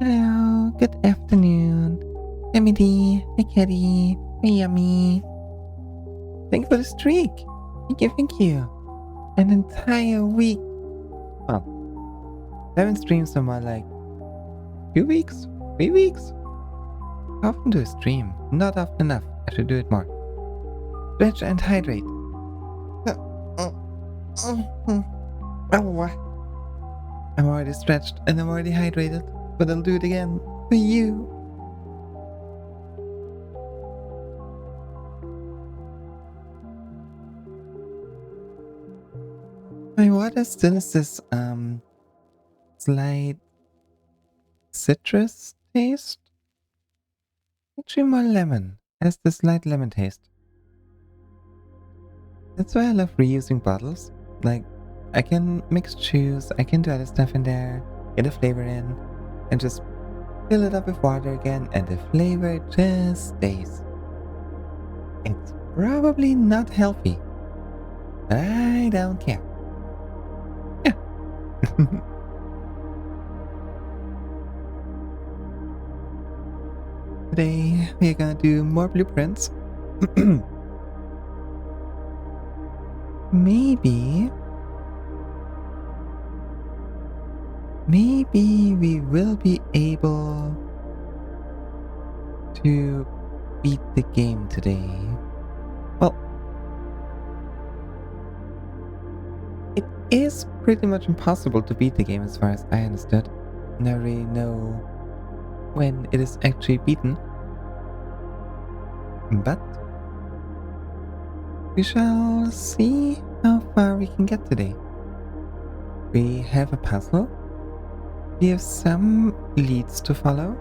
Hello, good afternoon. Emily, hi Kitty, hey Yummy. Thank you for the streak. Thank you. An entire week. Well, 7 streams in my like 2 weeks? 3 weeks? How often do I stream? Not often enough. I should do it more. Stretch and hydrate. I'm already stretched and I'm already hydrated, but I'll do it again for you. My water still has this slight citrus taste. Actually more lemon. Has the slight lemon taste. That's why I love reusing bottles. Like, I can mix juice, I can do other stuff in there, get a flavor in, and just fill it up with water again, and the flavor just stays. It's probably not healthy, but I don't care. Yeah. Today, we're gonna do more blueprints. Maybe we will be able to beat the game today. Well, it is pretty much impossible to beat the game as far as I understood. Never really know when it is actually beaten. But we shall see how far we can get today. We have a puzzle. We have some leads to follow.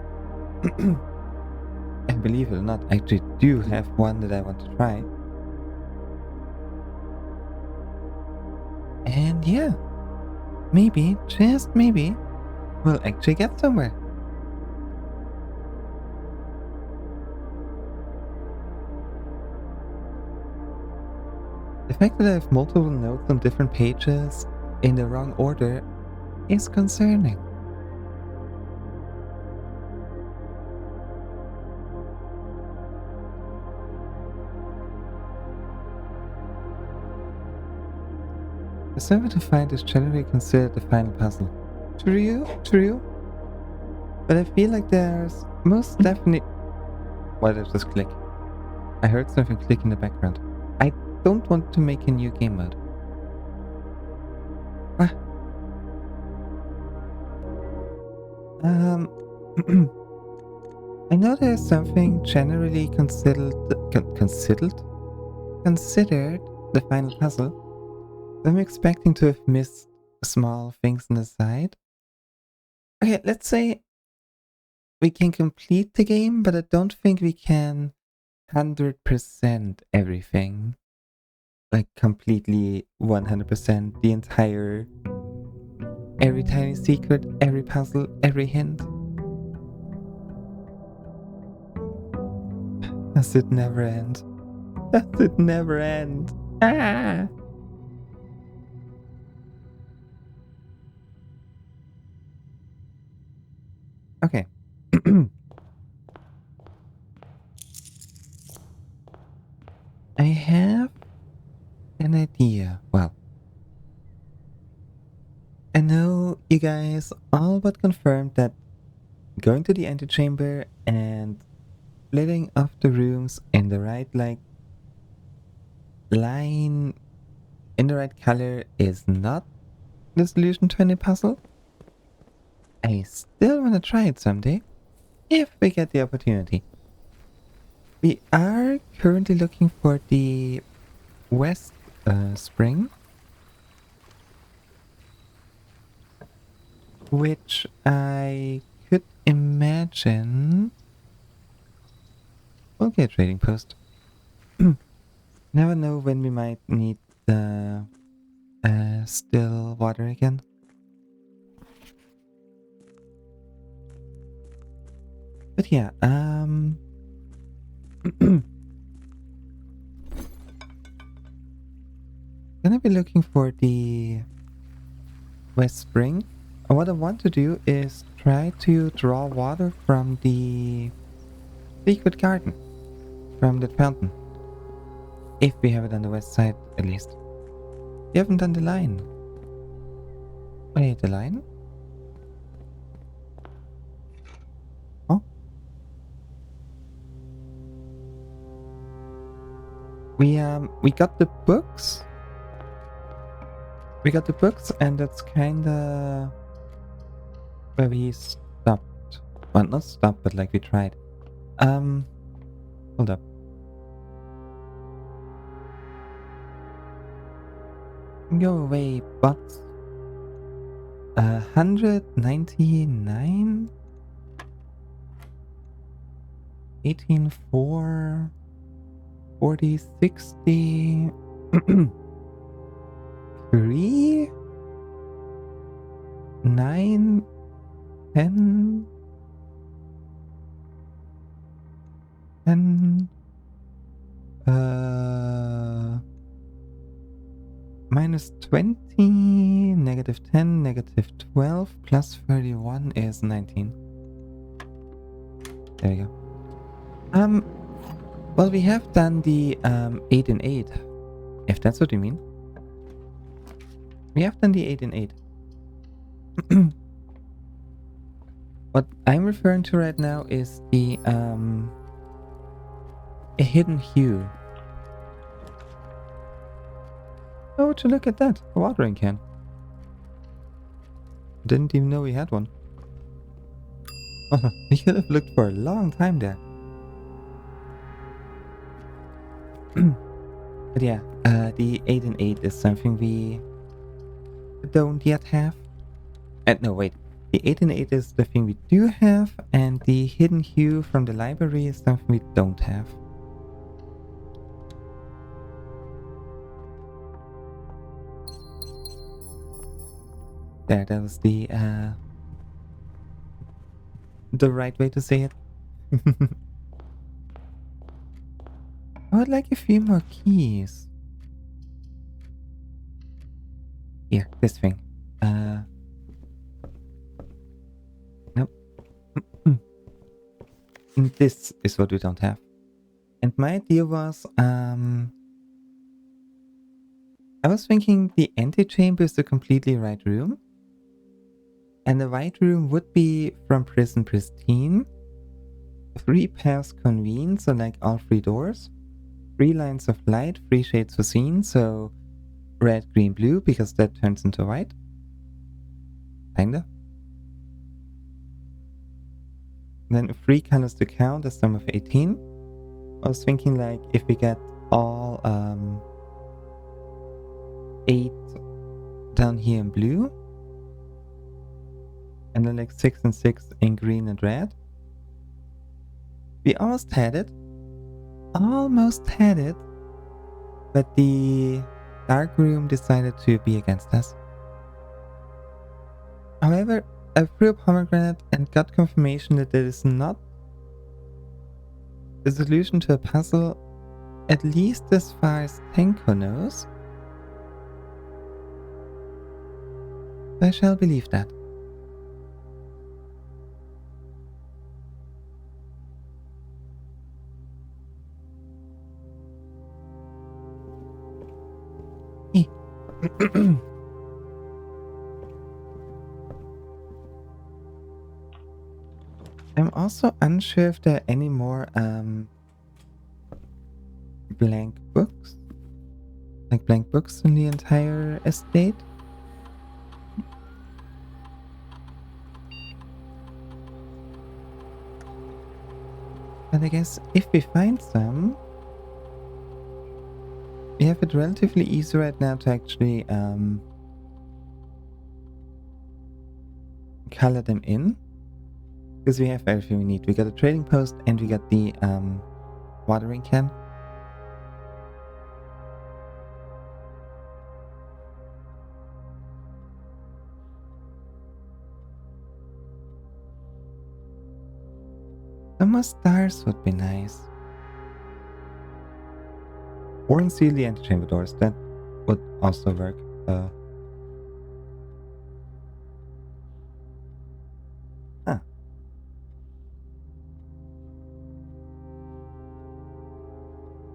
I believe it or not, I actually do have one that I want to try. And yeah, maybe, just maybe, we'll actually get somewhere. The fact that I have multiple notes on different pages in the wrong order is concerning. The server to find is generally considered the final puzzle. True. But I feel like there's most definitely... Why did I just click? I heard something click in the background. I don't want to make a new game mode. Ah. I know there's something generally considered the final puzzle. I'm expecting to have missed small things on the side. Okay, let's say we can complete the game, but I don't think we can 100% everything. Like completely 100% the entire, every tiny secret, every puzzle, every hint. Does it never end? Does it never end? Ah! Okay. I have an idea. Well, I know you guys all but confirmed that going to the antechamber and splitting off the rooms in the right line, in the right color is not the solution to any puzzle. I still want to try it someday, if we get the opportunity. We are currently looking for the west spring, which I could imagine. Okay, trading post. Never know when we might need the still water again. But yeah, gonna be looking for the west spring. And what I want to do is try to draw water from the secret garden, from that fountain. If we have it on the west side, at least. We haven't done the line. Wait, the line? Oh. We got the books. We got the books, and that's kinda where we stopped. Well, not stopped, but like we tried. Hold up. Go away, bots. 199? 18.4? 40, 60? 3? 9? 10? 10? Minus 20, negative 10, negative 12, plus 31 is 19. There we go. Well, we have done the 8 and 8, if that's what you mean. We have done the 8 and 8. What I'm referring to right now is the a hidden hue. Oh, to look at that, a watering can. Didn't even know we had one. We could have looked for a long time there. But yeah, the 8 and 8 is something we don't yet have. No, wait. The 8 and 8 is the thing we do have, and the hidden hue from the library is something we don't have. There, that was the right way to say it. I would like a few more keys. Here, this thing. Nope. This is what we don't have. And my idea was, I was thinking the antechamber is the completely right room. And the white room would be from Prison Pristine. 3 paths convene, so like all 3 doors. 3 lines of light, 3 shades of scene, so red, green, blue, because that turns into white. Kinda. Then 3 colors to count, a sum of 18. I was thinking like if we get all 8 down here in blue, and then like 6 and 6 in green and red. We almost had it. But the dark room decided to be against us. However, I threw a pomegranate and got confirmation that there is not the solution to a puzzle, at least as far as Tenko knows. I shall believe that. I'm also unsure if there are any more blank books. Like blank books in the entire estate. But I guess if we find some, we have it relatively easy right now to actually color them in. Because we have everything we need. We got a trading post and we got the watering can. Some more stars would be nice. Or unseal the antechamber doors. That would also work.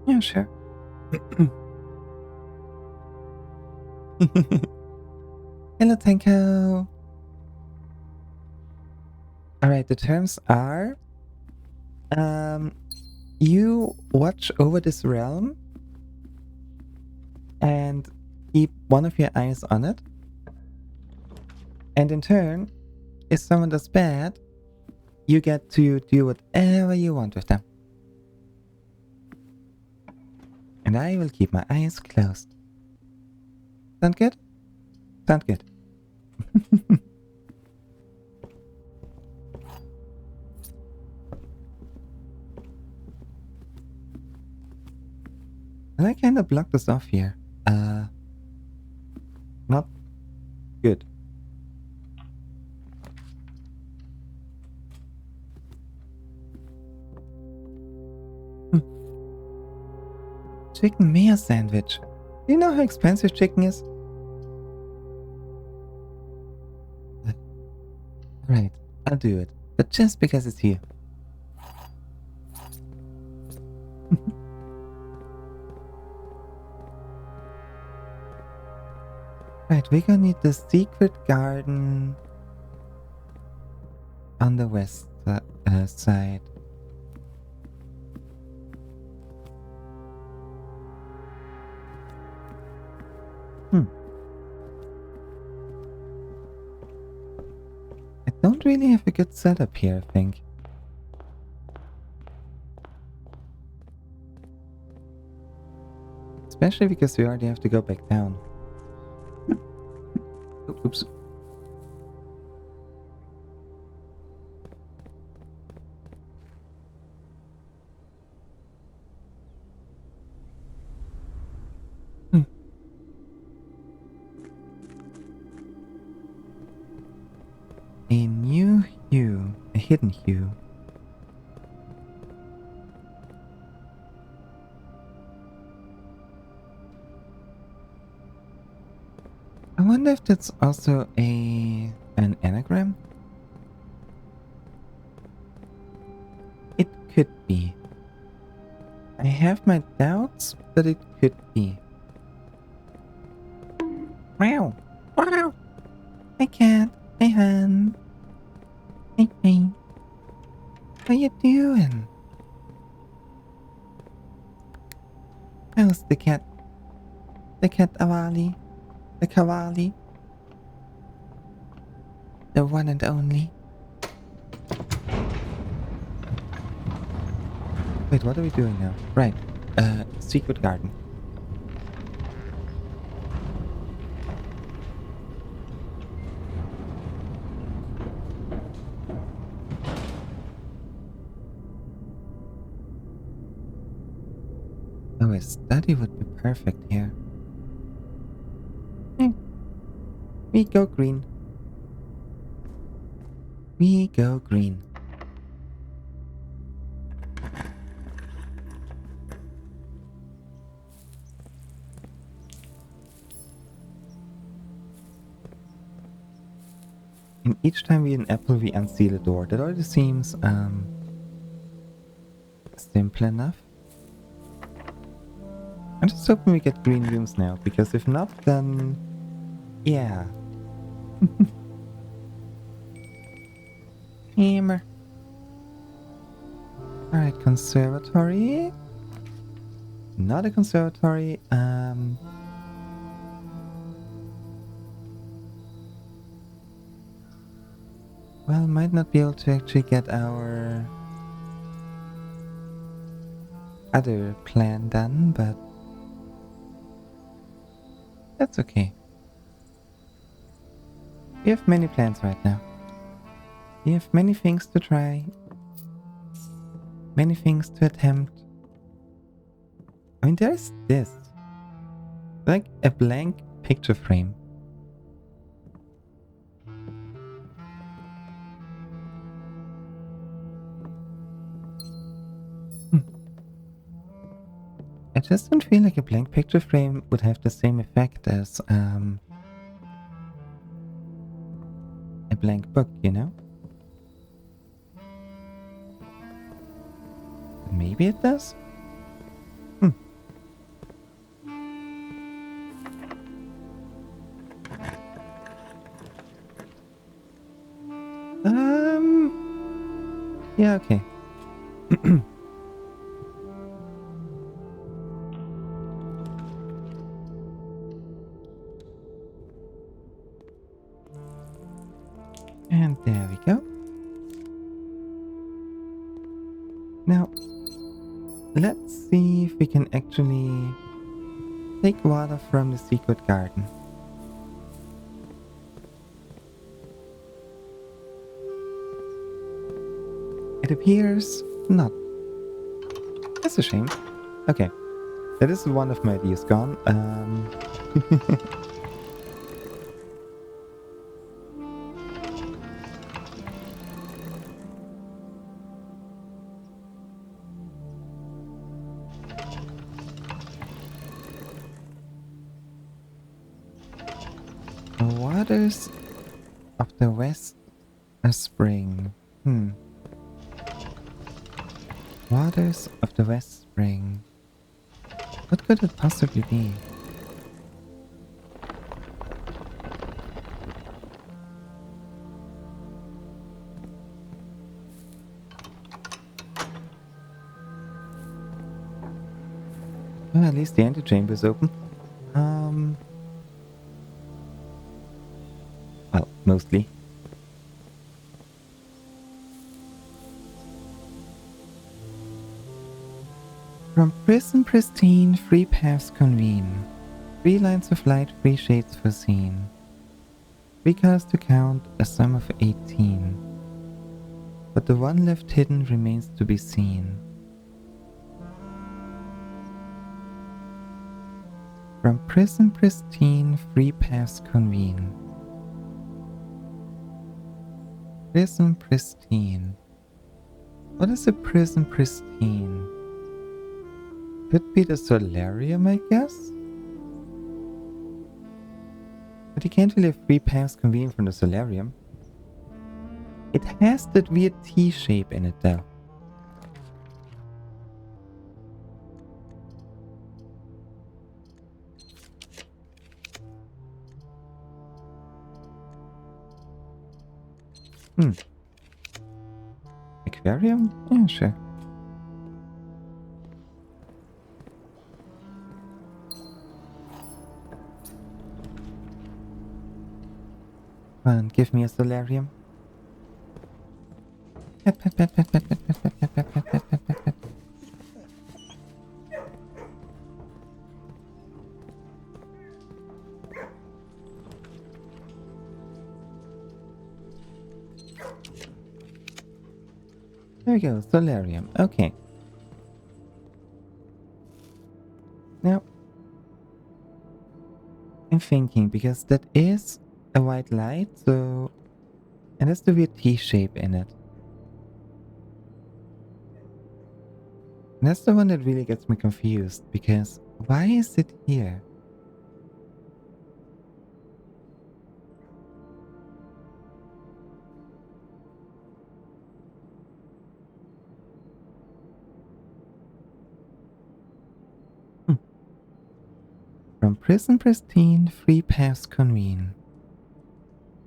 Yeah, sure. Hello, Tenko. Alright, the terms are you watch over this realm and keep one of your eyes on it. And in turn, if someone does bad, you get to do whatever you want with them. And I will keep my eyes closed. Sound good? Sound good. And I kind of blocked us off here. Not good. Chicken mayo sandwich. Do you know how expensive chicken is? Right, I'll do it. But just because it's here. Right, we're gonna need the secret garden on the west side. I don't really have a good setup here, I think. Especially because we already have to go back down. Oops. A new hue, a hidden hue. I wonder if that's also an anagram? It could be. I have my doubts, but it could be. Wow! Wow! Hi cat! Hi hun! Hey hey! How you doing? How's the cat? The cat Awali? The Kawali? The one and only? Wait, what are we doing now? Right, secret garden. Oh, a study would be perfect here. We go green. We go green. And each time we an apple, we unseal a door. That already seems simple enough. I'm just hoping we get green rooms now, because if not, then yeah. Hammer. Alright, conservatory. Not a conservatory. Well, might not be able to actually get our other plan done, but that's okay. We have many plans right now. We have many things to try. Many things to attempt. I mean, there's this. Like a blank picture frame. I just don't feel like a blank picture frame would have the same effect as a blank book, you know? Maybe it does? Yeah, okay. And there we go. Now, let's see if we can actually take water from the secret garden. It appears not. That's a shame. Okay. That is one of my ideas gone. The waters of the west are spring. Waters of the west spring. What could it possibly be? Well, at least the antechamber is open. Well, mostly. From prison pristine, free paths convene. 3 lines of light, 3 shades foreseen. 3 colors to count, a sum of 18. But the one left hidden remains to be seen. From prison pristine, 3 paths convene. Prison pristine. What is a prison pristine? Could be the solarium, I guess? But you can't really have 3 paths convene from the solarium. It has that weird T shape in it though. Aquarium? Yeah, sure. Come on, give me a solarium. Pet, pet, pet, pet, pet, pet, pet, pet, pet, pet, pet, pet, pet, pet, pet. There we go, solarium. Okay. Now, I'm thinking, because that is a white light, so... And that's the weird T shape in it. And that's the one that really gets me confused, because why is it here? From prison pristine, 3 paths convene.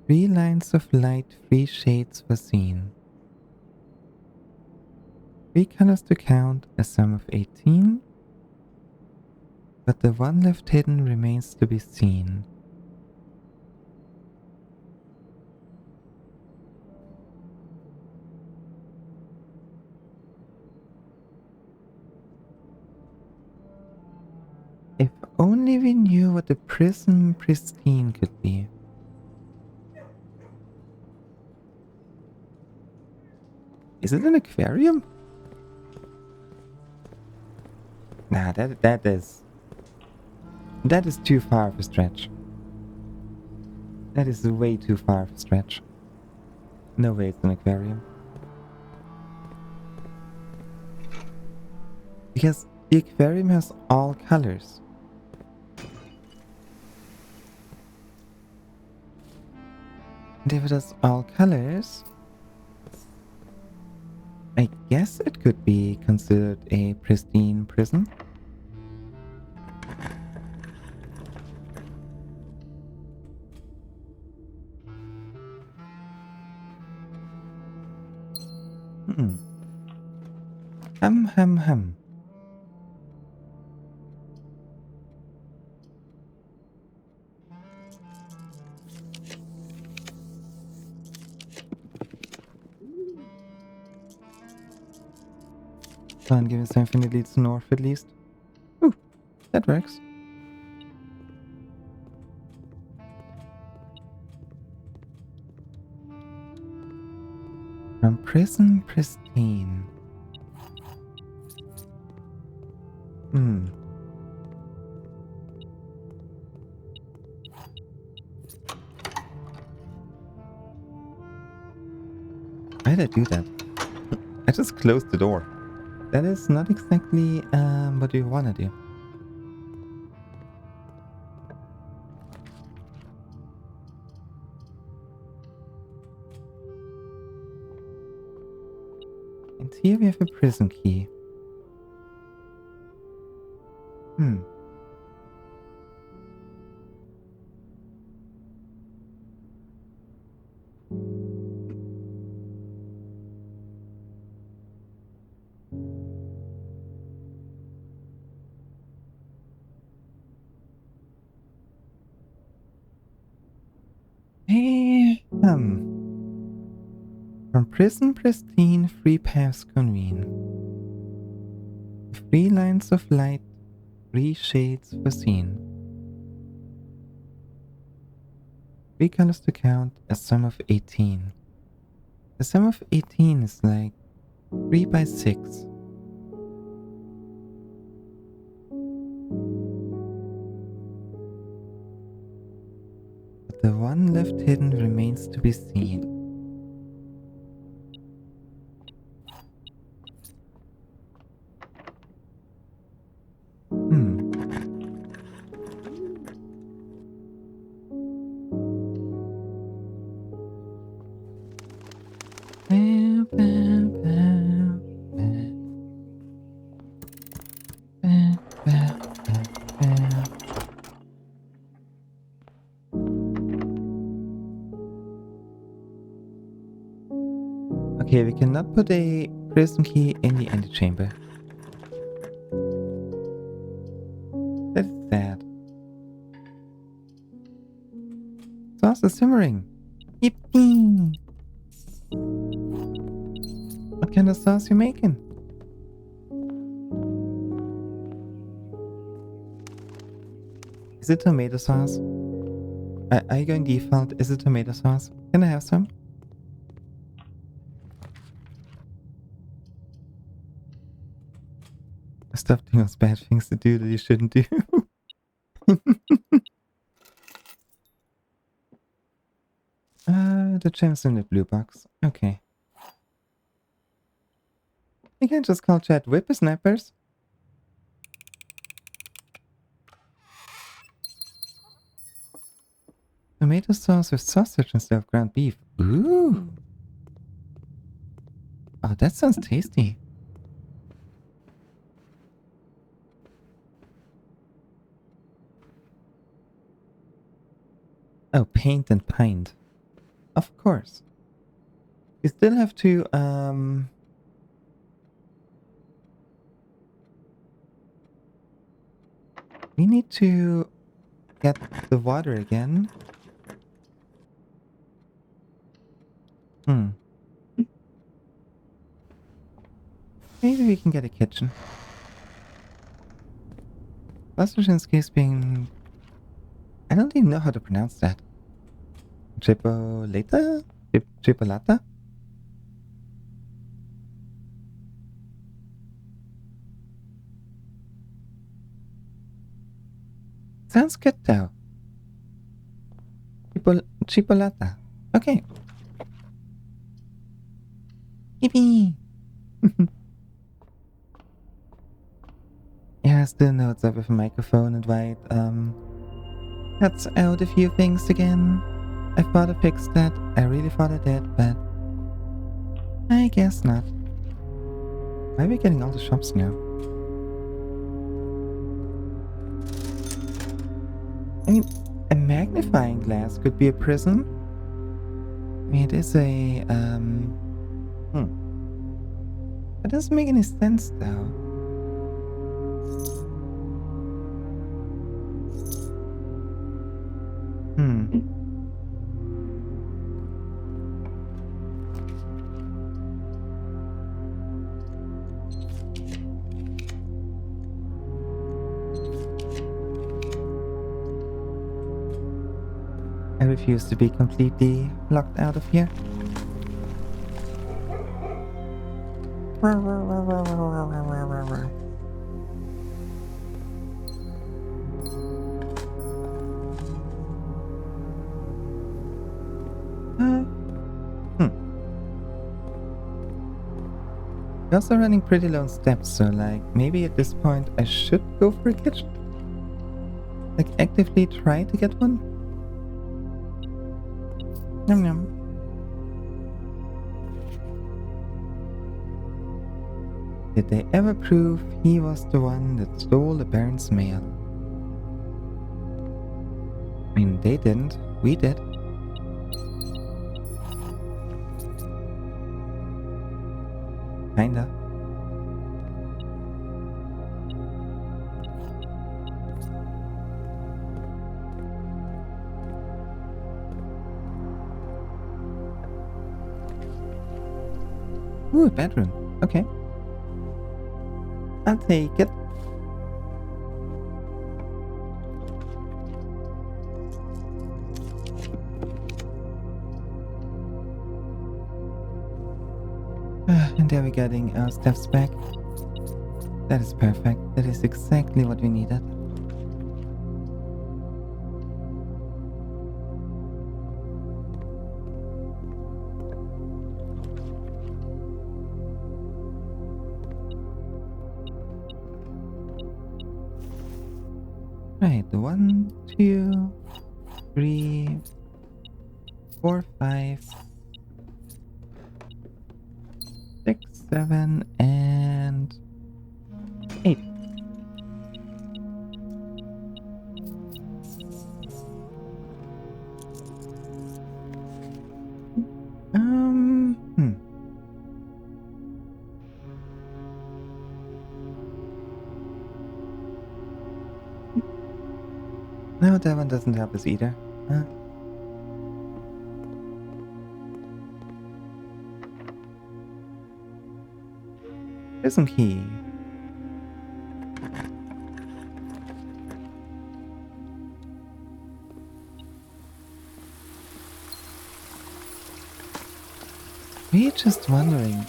3 lines of light, 3 shades foreseen. 3 colors to count, a sum of 18. But the one left hidden remains to be seen. If only we knew what the prism pristine could be. Is it an aquarium? Nah, that is too far of a stretch. That is way too far of a stretch. No way it's an aquarium. Because the aquarium has all colors. And if it has all colors, I guess it could be considered a pristine prism. Hum. Come on, give me something that leads north at least. Ooh, that works. From prison pristine. Why did I do that? I just closed the door. That is not exactly what you wanna do. And here we have a prison key. Hey, From prison pristine, three paths convene. Three lines of light, three shades foreseen. Three colors to count, a sum of 18. The sum of 18 is like 3 by 6. But the one left hidden remains to be seen. Okay, we cannot put a prison key in the antechamber. That's sad. Sauce is simmering. Yippee! What kind of sauce you making? Is it tomato sauce? Are you going default? Is it tomato sauce? Can I have some? Stop doing those bad things to do that you shouldn't do. The gem's in the blue box. Okay. You can't just call chat whippersnappers. Tomato sauce with sausage instead of ground beef. Ooh. Oh, that sounds tasty. Oh, paint and pint. Of course. We still have to, we need to get the water again. Maybe we can get a kitchen. Sausage's case being... I don't even know how to pronounce that. Chipolata? Chipolata? Sounds good though. Chipolata. Okay. Yippee! Yeah, I still know it's up with a microphone and white. Cuts out a few things again. I thought I fixed that. I really thought I did, but I guess not. Why are we getting all the shops now? I mean, a magnifying glass could be a prism. I mean, it is a, That doesn't make any sense, though. I refuse to be completely locked out of here. Hmm. We're also running pretty low on steps, so like maybe at this point I should go for a kitchen? Like actively try to get one? Yum yum. Did they ever prove he was the one that stole the Baron's mail? I mean, they didn't. We did. Kinda. Ooh, a bedroom. Okay. I'll take it. And there we're getting our steps back. That is perfect. That is exactly what we needed. Right, 1, 2, 3, 4, 5, 6, 7, and 8. Hmm. No, that one doesn't help us either. Prison key. We're just wondering,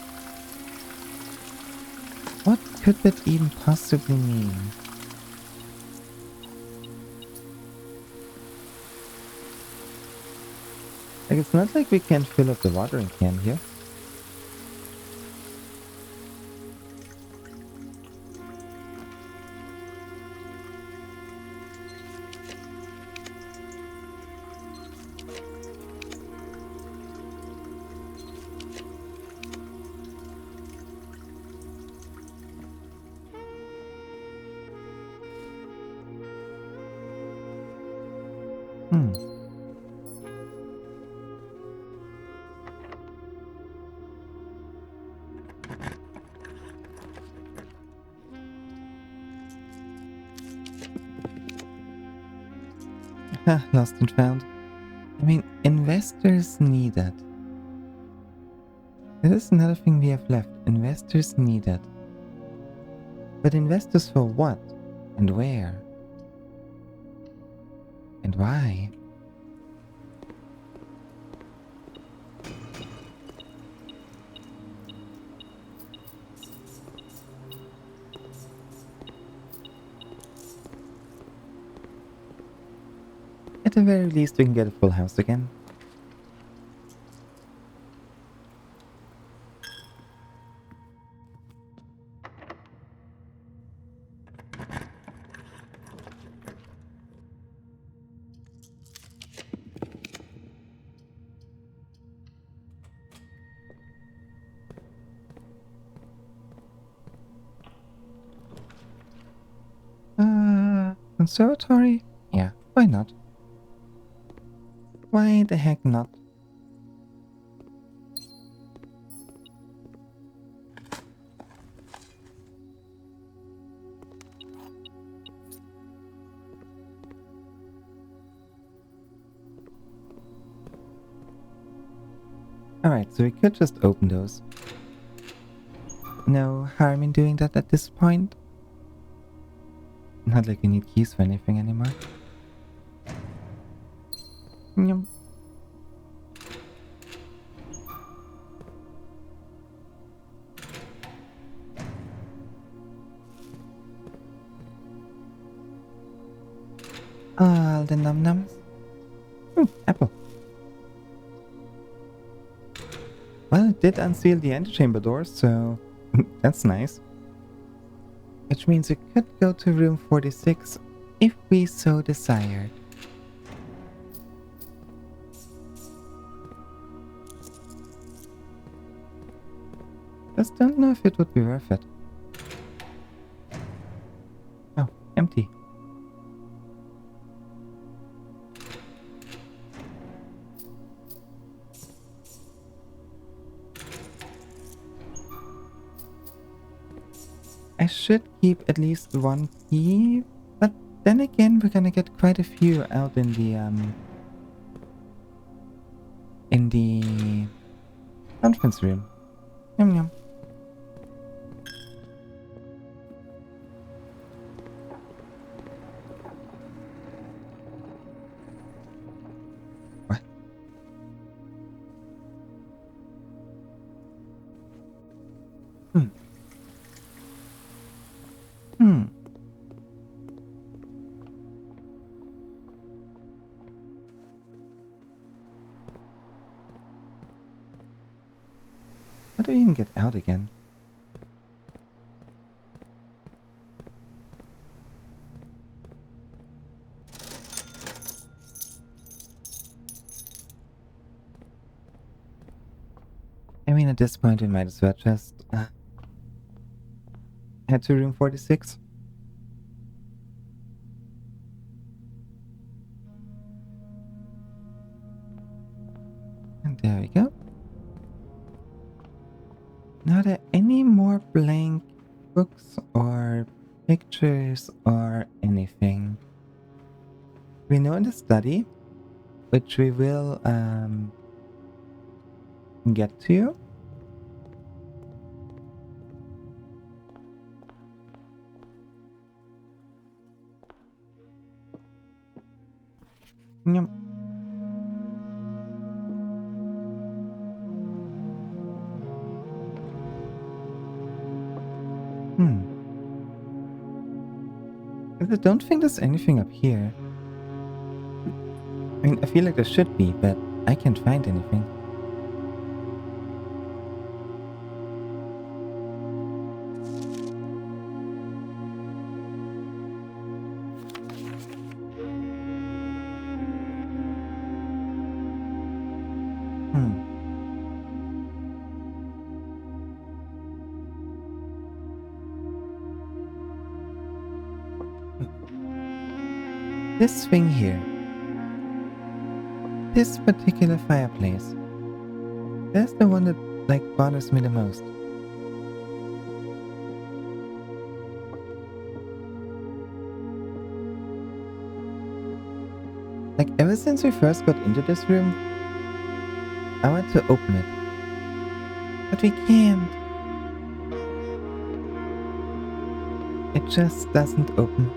what could that even possibly mean? Like, it's not like we can't fill up the watering can here. Hmm. Lost and found. I mean, investors needed. That is another thing we have left. Investors needed. But investors for what? And where? And why? At the very least, we can get a full house again. Conservatory? Yeah, why not? Why the heck not? Alright, so we could just open those. No harm in doing that at this point. Not like we need keys for anything anymore. Yum. All the num-nums. Ooh, apple. Well, it did unseal the antechamber door, so that's nice. Which means we could go to room 46 if we so desired. Just don't know if it would be worth it. Oh, empty. I should keep at least one key, but then again we're gonna get quite a few out in the conference room. Yum yum. What? Hmm. How do we even get out again? I mean, at this point we might as well just head to room 46. And there we go. Now, are there any more blank books or pictures or anything? We know in the study, which we will get to. Yum. I don't think there's anything up here. I mean, I feel like there should be, but I can't find anything. This thing here. This particular fireplace. That's the one that, like, bothers me the most. Like, ever since we first got into this room, I want to open it. But we can't. It just doesn't open.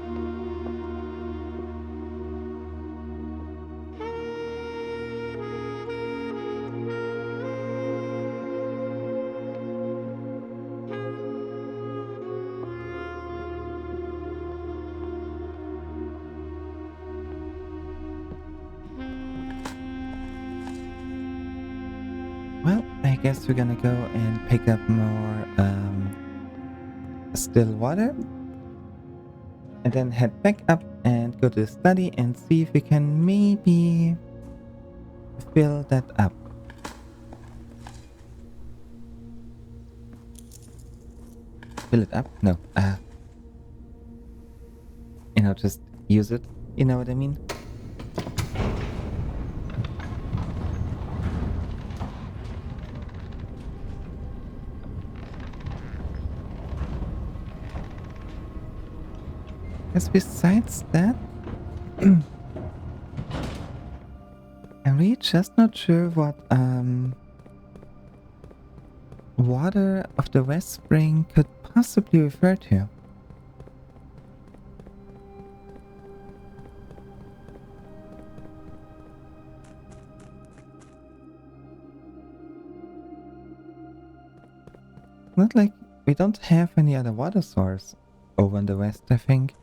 Well, I guess we're gonna go and pick up more still water. And then head back up and go to the study and see if we can maybe fill that up. Fill it up? No. You know, just use it. You know what I mean? Because besides that, I'm really just not sure what water of the West Spring could possibly refer to. Not like we don't have any other water source over in the west, I think.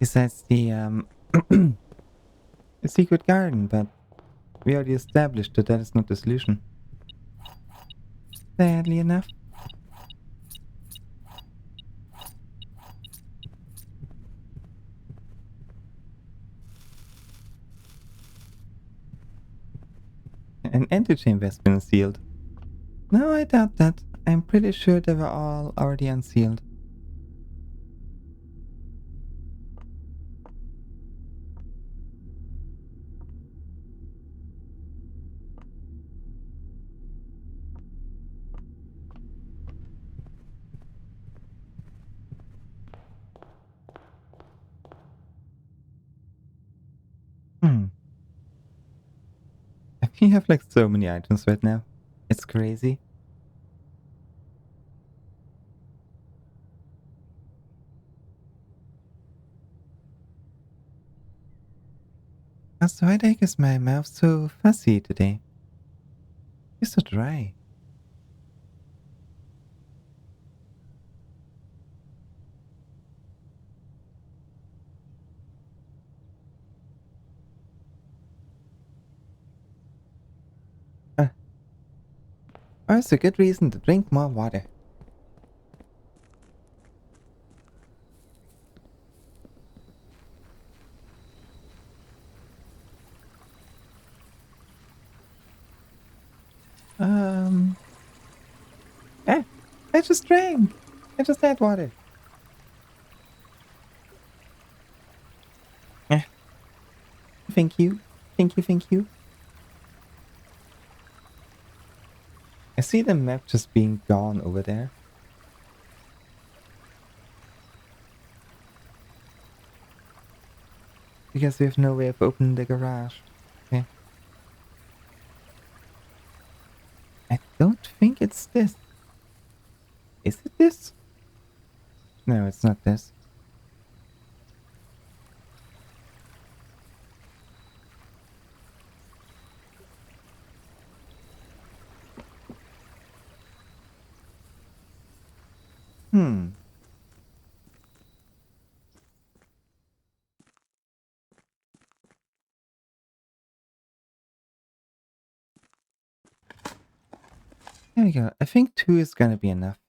Besides the secret garden, but we already established that that is not the solution. Sadly enough. An antechamber has been sealed. No, I doubt that. I'm pretty sure they were all already unsealed. Hmm. We have like so many items right now. It's crazy. Also, why the heck is my mouth so fuzzy today? It's so dry. Uh, also, a good reason to drink more water. Um, eh, I just drank. I just had water. Eh, thank you. Thank you, thank you. I see the map just being gone over there. Because we have no way of opening the garage. Okay. I don't think it's this. Is it this? No, it's not this. Hmm. There we go. I think 2 is gonna be enough.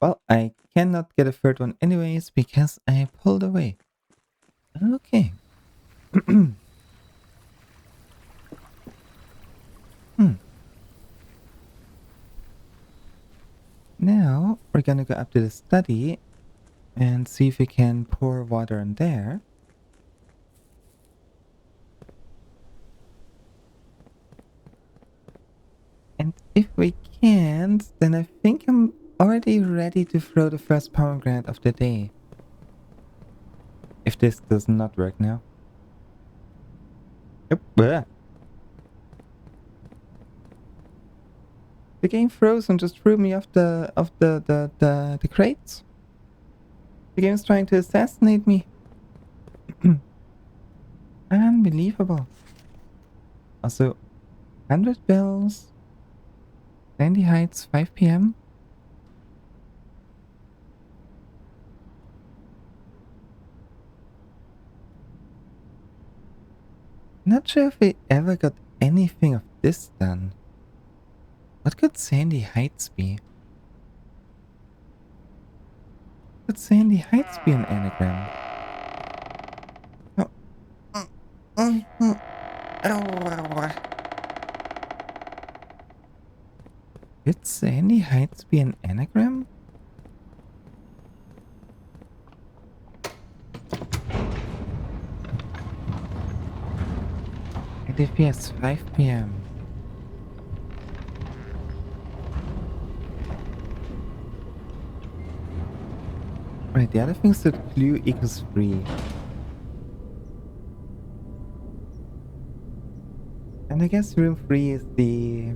Well, I cannot get a third one anyways because I pulled away. Okay. Hmm. Now we're gonna go up to the study and see if we can pour water in there. And if we can't, then I think I'm already ready to throw the first pomegranate of the day. If this does not work now. Yep. Bleh. The game froze and just threw me off the crates. The game's trying to assassinate me. Unbelievable. Also, 100 bells. Sandy Heights, 5 p.m. Not sure if we ever got anything of this done. What could Sandy Heights be? Could Sandy Heights be an anagram? Oh. Could Sandy Heights be an anagram? And if yes, 5 p.m. Right, the other thing is that clue equals 3. And I guess room 3 is the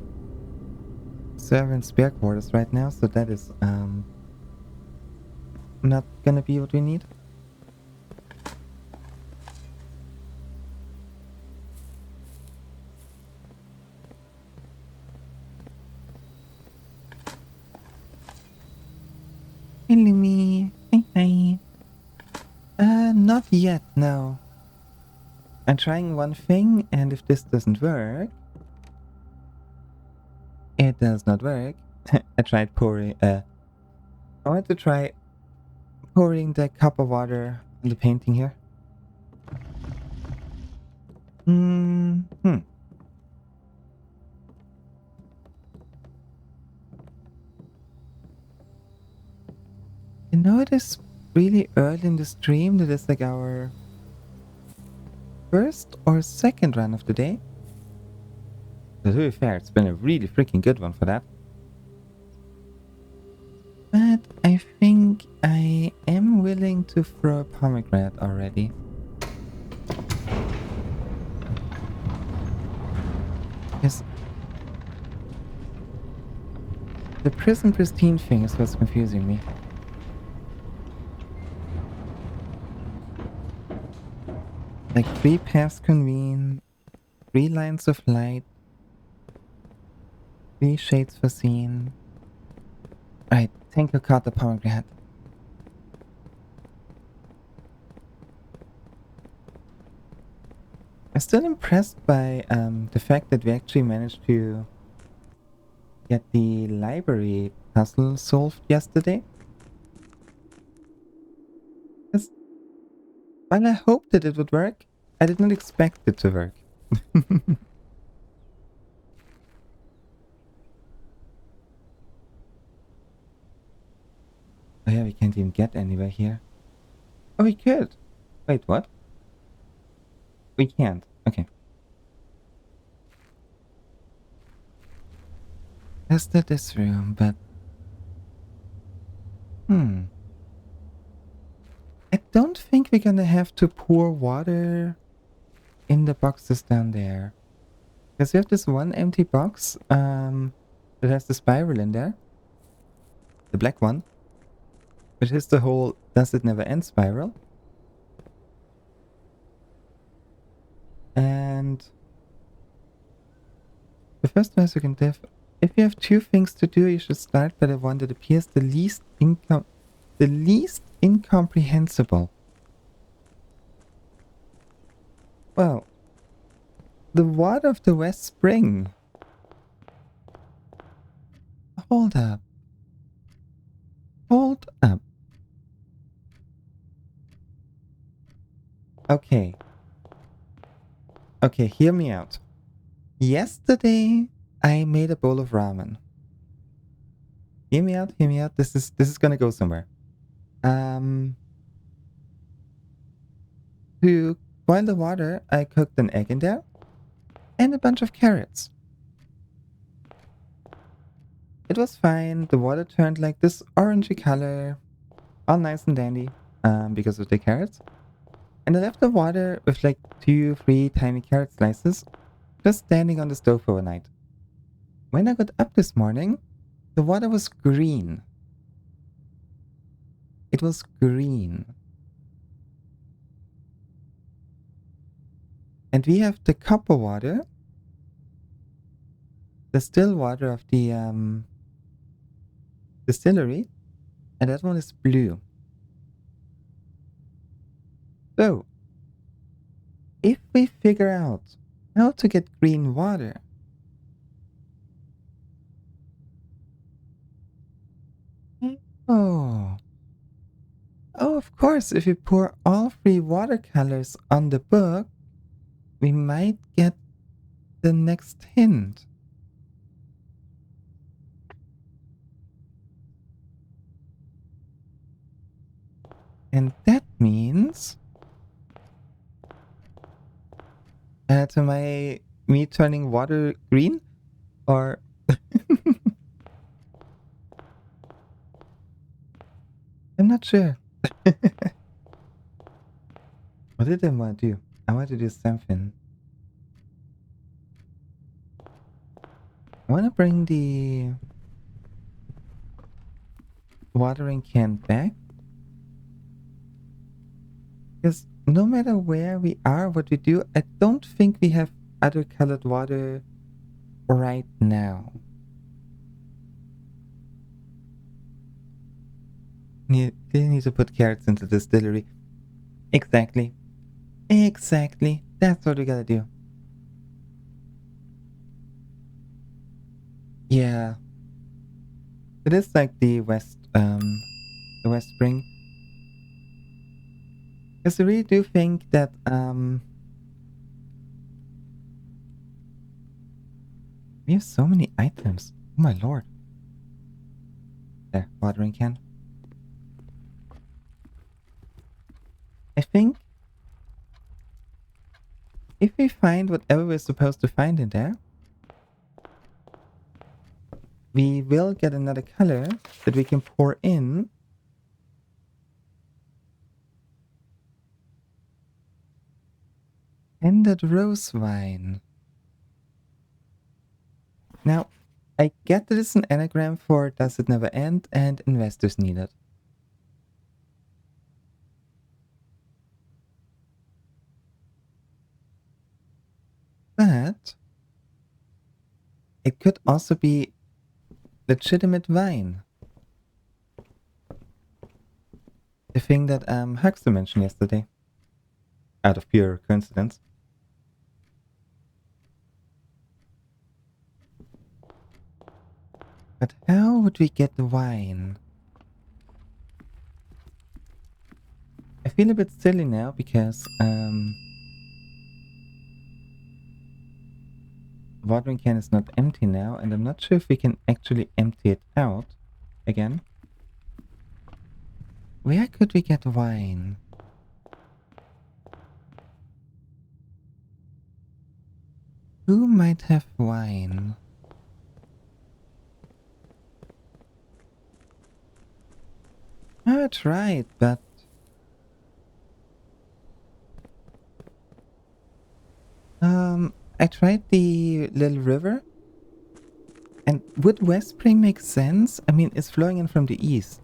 server and spare quarters right now, so that is not gonna be what we need. Not yet, no. I'm trying one thing, and if this doesn't work, it does not work. I tried pouring, I want to try pouring the cup of water on the painting here. Hmm. You know, it is really early in the stream. That is like our first or second run of the day. To be fair, it's been a really freaking good one for that. But I think I am willing to throw a pomegranate already. Yes. The prison pristine thing is what's confusing me. Like 3 paths convene, 3 lines of light, 3 shades foreseen. Right, thank you, caught the pomegranate. I'm still impressed by the fact that we actually managed to get the library puzzle solved yesterday. Because while I hoped that it would work, I did not expect it to work. Oh yeah, we can't even get anywhere here. Oh, we could. Wait, what? We can't. Okay. Tested this room, but... I don't think we're gonna have to pour water in the boxes down there. Because we have this one empty box, that has the spiral in there. The black one. Which is the whole does it never end spiral. And the first one is you can if you have 2 things to do, you should start by the one that appears the least incomprehensible. Well, the water of the West Spring. Hold up. Hold up. Okay. Okay, hear me out. Yesterday, I made a bowl of ramen. Hear me out, hear me out. This is gonna go somewhere. To boil the water, I cooked an egg in there and a bunch of carrots. It was fine. The water turned like this orangey color, all nice and dandy, because of the carrots. And I left the water with like 2, 3 tiny carrot slices just standing on the stove overnight. When I got up this morning, the water was green. It was green. And we have the copper water, the still water of the distillery, and that one is blue. So, if we figure out how to get green water, oh, of course, if we pour all 3 watercolors on the book, we might get the next hint. And that means to me turning water green, or I'm not sure. What did I want to do? I want to do something. I want to bring the watering can back. Because no matter where we are, what we do, I don't think we have other colored water right now. They need to put carrots into the distillery. Exactly. Exactly. That's what we gotta do. Yeah. It is like the West Spring. Because I really do think that, we have so many items. Oh my lord. There, watering can. I think if we find whatever we're supposed to find in there, we will get another color that we can pour in. And that rose wine. Now, I get that it's an anagram for Does It Never End and Investors Needed. But it could also be legitimate wine. The thing that Huxley mentioned yesterday. Out of pure coincidence. But how would we get the wine? I feel a bit silly now because watering can is not empty now, and I'm not sure if we can actually empty it out again. Where could we get wine? Who might have wine? I tried, but I tried the little river. And would West Spring make sense? I mean, it's flowing in from the east.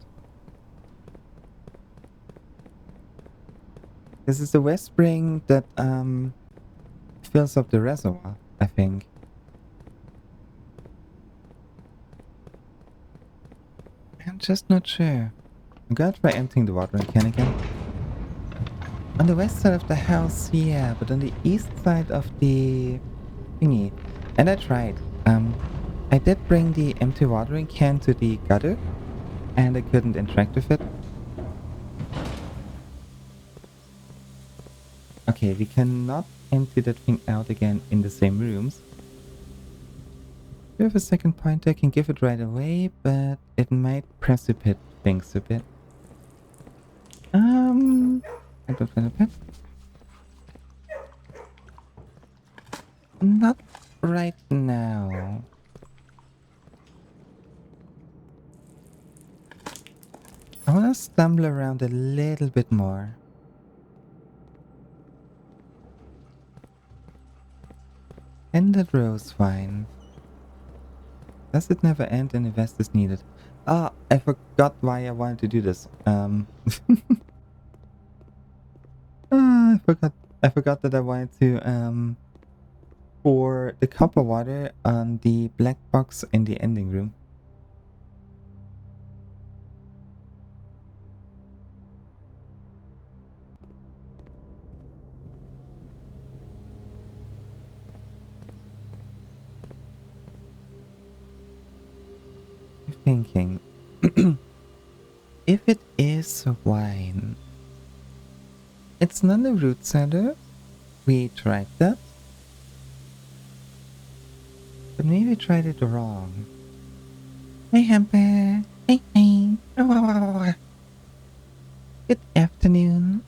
This is the West Spring that fills up the reservoir, I think. I'm just not sure. I'm gonna try emptying the watering can again. On the west side of the house, yeah, but on the east side of the thingy. And I tried. I did bring the empty watering can to the gutter, and I couldn't interact with it. Okay, we cannot empty that thing out again in the same rooms. We have a second pointer, I can give it right away, but it might precipitate things a bit. I don't want a pet. Not right now. I wanna stumble around a little bit more. And that rose wine. Does it never end and invest is needed? Ah, I forgot why I wanted to do this. I forgot that I wanted to pour the copper water on the black box in the ending room. I'm thinking, if it is wine, it's not a root cellar. We tried that. But maybe we tried it wrong. Hey, Hamper. Hey, hey. Oh. Good afternoon.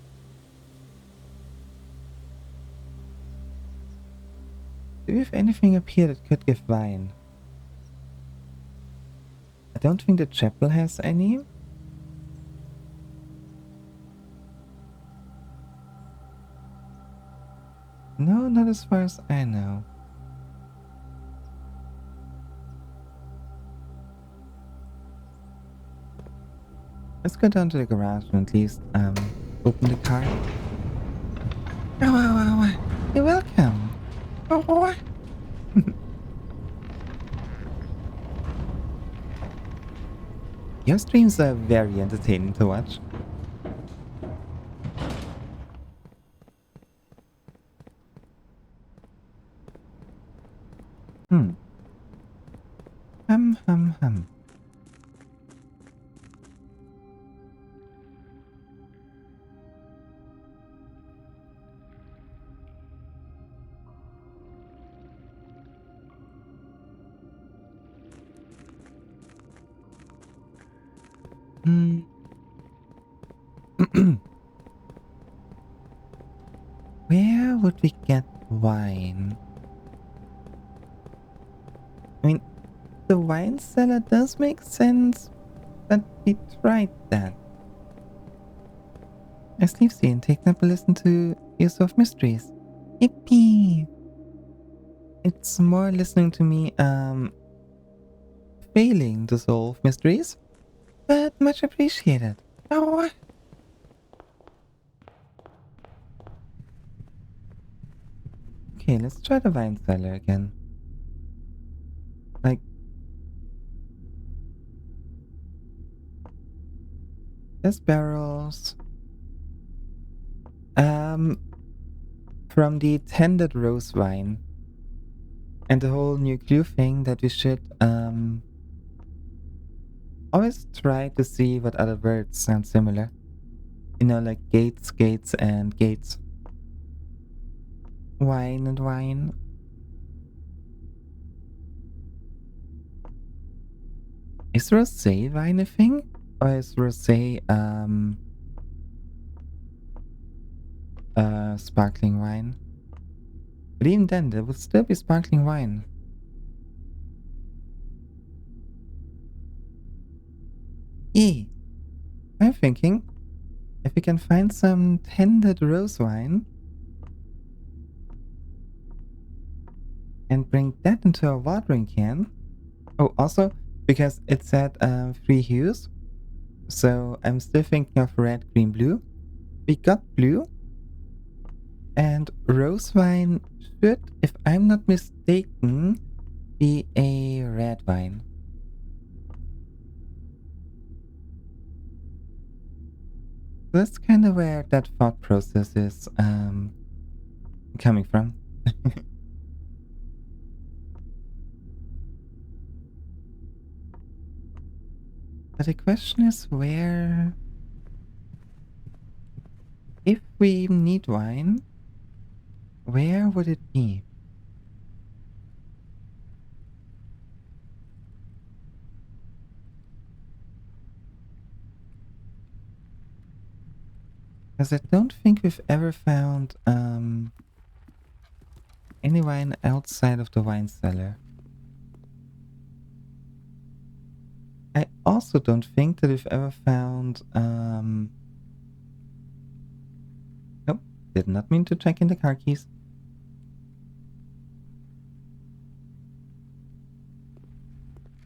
Do we have anything up here that could give wine? I don't think the chapel has any. No, not as far as I know. Let's go down to the garage and at least open the car. Oh, you're welcome. Oh. Your streams are very entertaining to watch. Hmm. Hum. Hmm. Where would we get wine? I mean, the wine cellar does make sense, but we tried that. I sleep scene, take up a listen to Use of Mysteries. Yippee! It's more listening to me, failing to solve mysteries, but much appreciated. Oh, okay, let's try the wine cellar again. Like, there's barrels. From the tended rose wine. And the whole new clue thing that we should, always try to see what other words sound similar. You know, like gates, and gates. Wine and wine. Is rosé wine a thing? Or is rosé, sparkling wine? But even then, there would still be sparkling wine. E. I'm thinking, if we can find some tended rose wine and bring that into a watering can. Oh, also, because it said 3 hues, so I'm still thinking of red, green, blue. We got blue, and rose wine should, if I'm not mistaken, be a red wine. That's kind of where that thought process is coming from. But the question is where, if we need wine, where would it be? Because I don't think we've ever found any wine outside of the wine cellar. I also don't think that we've ever found nope, did not mean to check in the car keys.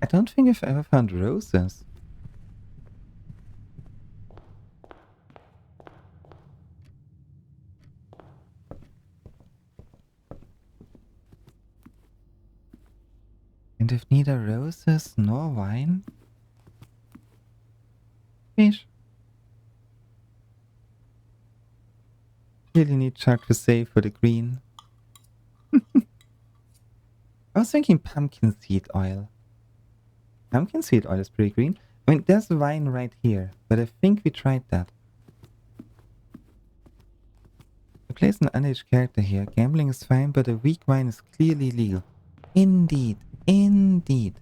I don't think I've ever found roses. And if neither roses nor wine? Fish. Really need Chuck to save for the green. I was thinking pumpkin seed oil. Pumpkin seed oil is pretty green. I mean, there's wine right here, but I think we tried that. We place an underage character here. Gambling is fine, but a weak wine is clearly legal. Indeed. Indeed.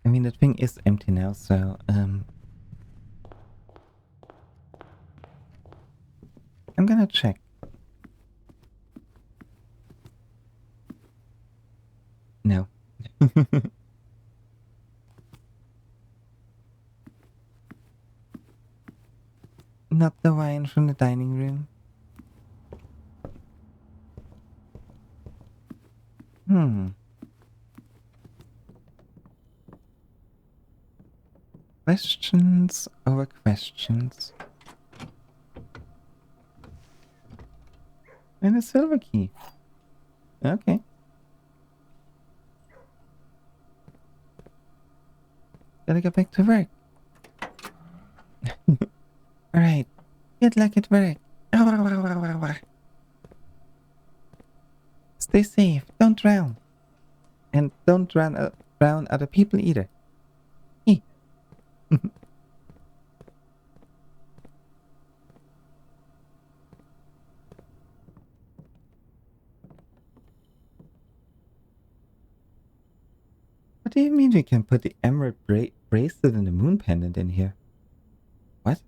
I mean, the thing is empty now, so, I'm gonna check. No. Not the wine from the dining room. Questions over questions. And a silver key. Okay. Gotta get back to work. Good luck at work. Stay safe. Don't drown. And don't drown other people either. Hey. What do you mean we can put the emerald bracelet and the moon pendant in here? What?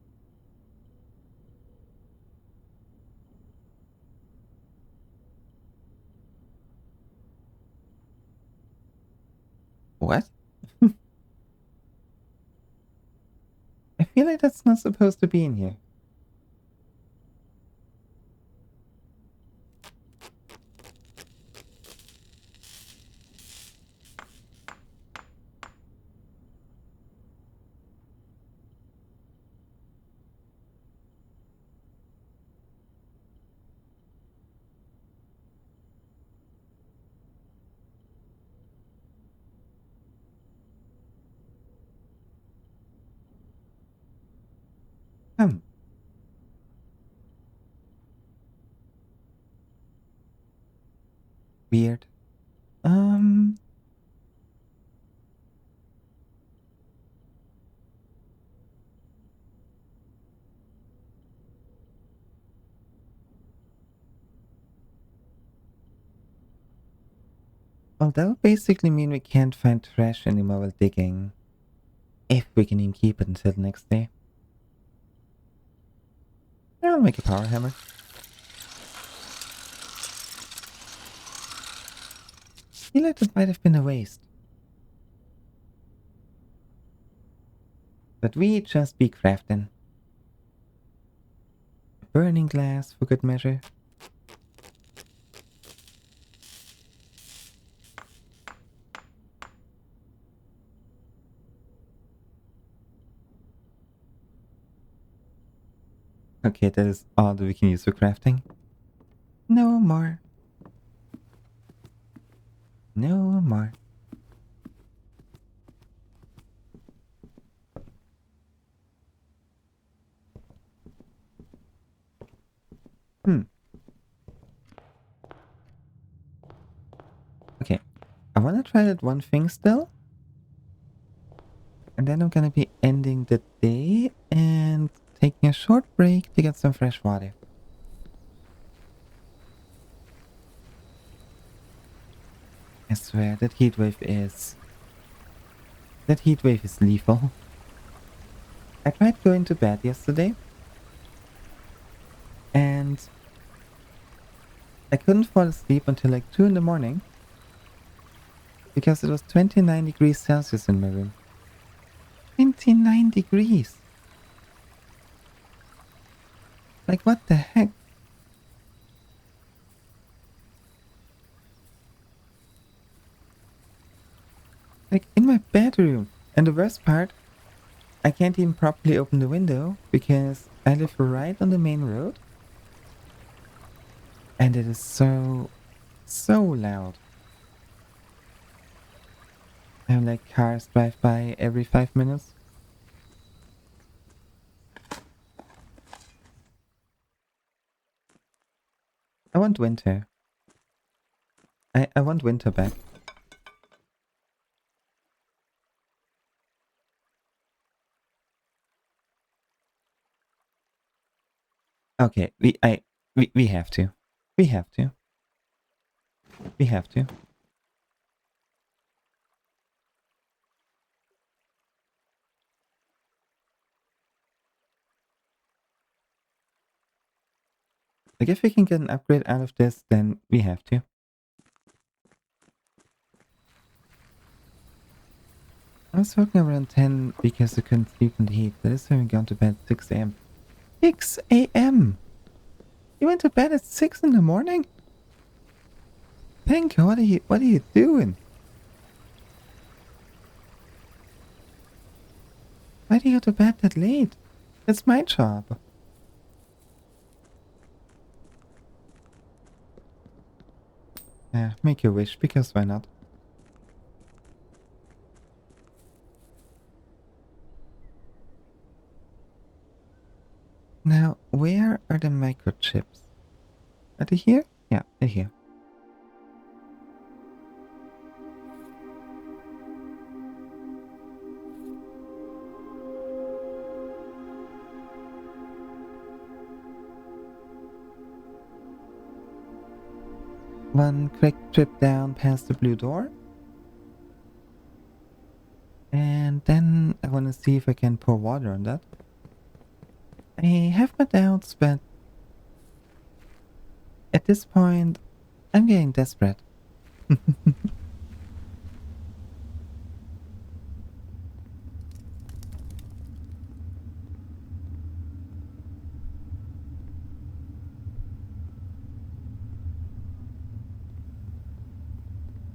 What? I feel like that's not supposed to be in here. Hmm. Weird. Um. Well, that would basically mean we can't find trash anymore while digging. If we can even keep it until the next day. I'll make a power hammer. I feel like that might have been a waste. But we just be crafting. Burning glass for good measure. Okay, that is all that we can use for crafting. No more. No more. Hmm. Okay. I want to try that one thing still. And then I'm gonna be ending the day and taking a short break to get some fresh water. I swear, that heat wave is... That heat wave is lethal. I tried going to bed yesterday. And I couldn't fall asleep until like 2 in the morning. Because it was 29 degrees Celsius in my room. 29 degrees! Like what the heck? Like in my bedroom. And the worst part, I can't even properly open the window because I live right on the main road. And it is so loud. And like cars drive by every 5 minutes. I want winter. I want winter back. Okay, we have to. We have to. We have to. Like if we can get an upgrade out of this, then we have to. I was working around 10 because I couldn't sleep in the heat. That is when we gone to bed at 6 a.m. 6 a.m. You went to bed at 6 in the morning? Pink, what are you doing? Why do you go to bed that late? It's my job. Yeah, make your wish, because why not? Now, where are the microchips? Are they here? Yeah, they're here. One quick trip down past the blue door. And then I want to see if I can pour water on that. I have my doubts, but at this point, I'm getting desperate.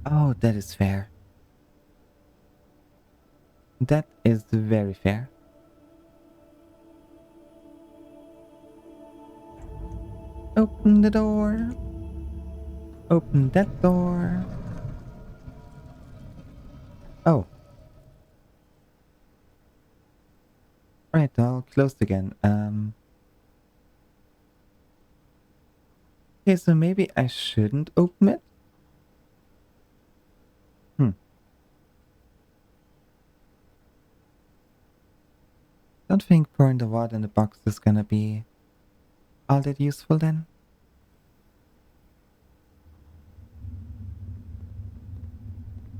Oh, that is fair. That is very fair. Open the door. Open that door. Oh. Right, all closed again. Okay, so maybe I shouldn't open it? Don't think pouring the water in the box is gonna be all that useful then.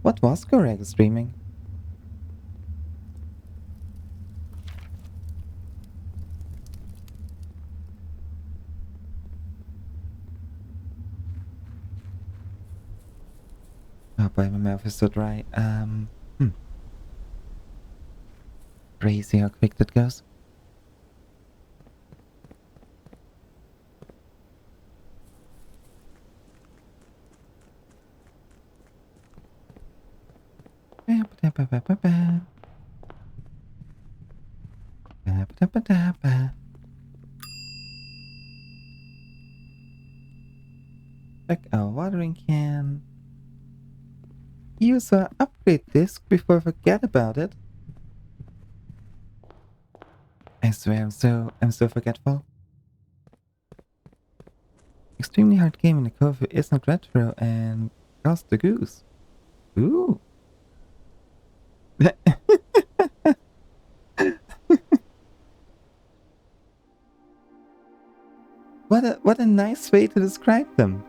What was Goreg streaming? Oh boy, my mouth is so dry. Crazy how quick that goes. Check our watering can. Use our upgrade disc before I forget about it. I swear I'm so forgetful. Extremely hard game in the cove is not retro and cost the goose. Ooh. What a nice way to describe them.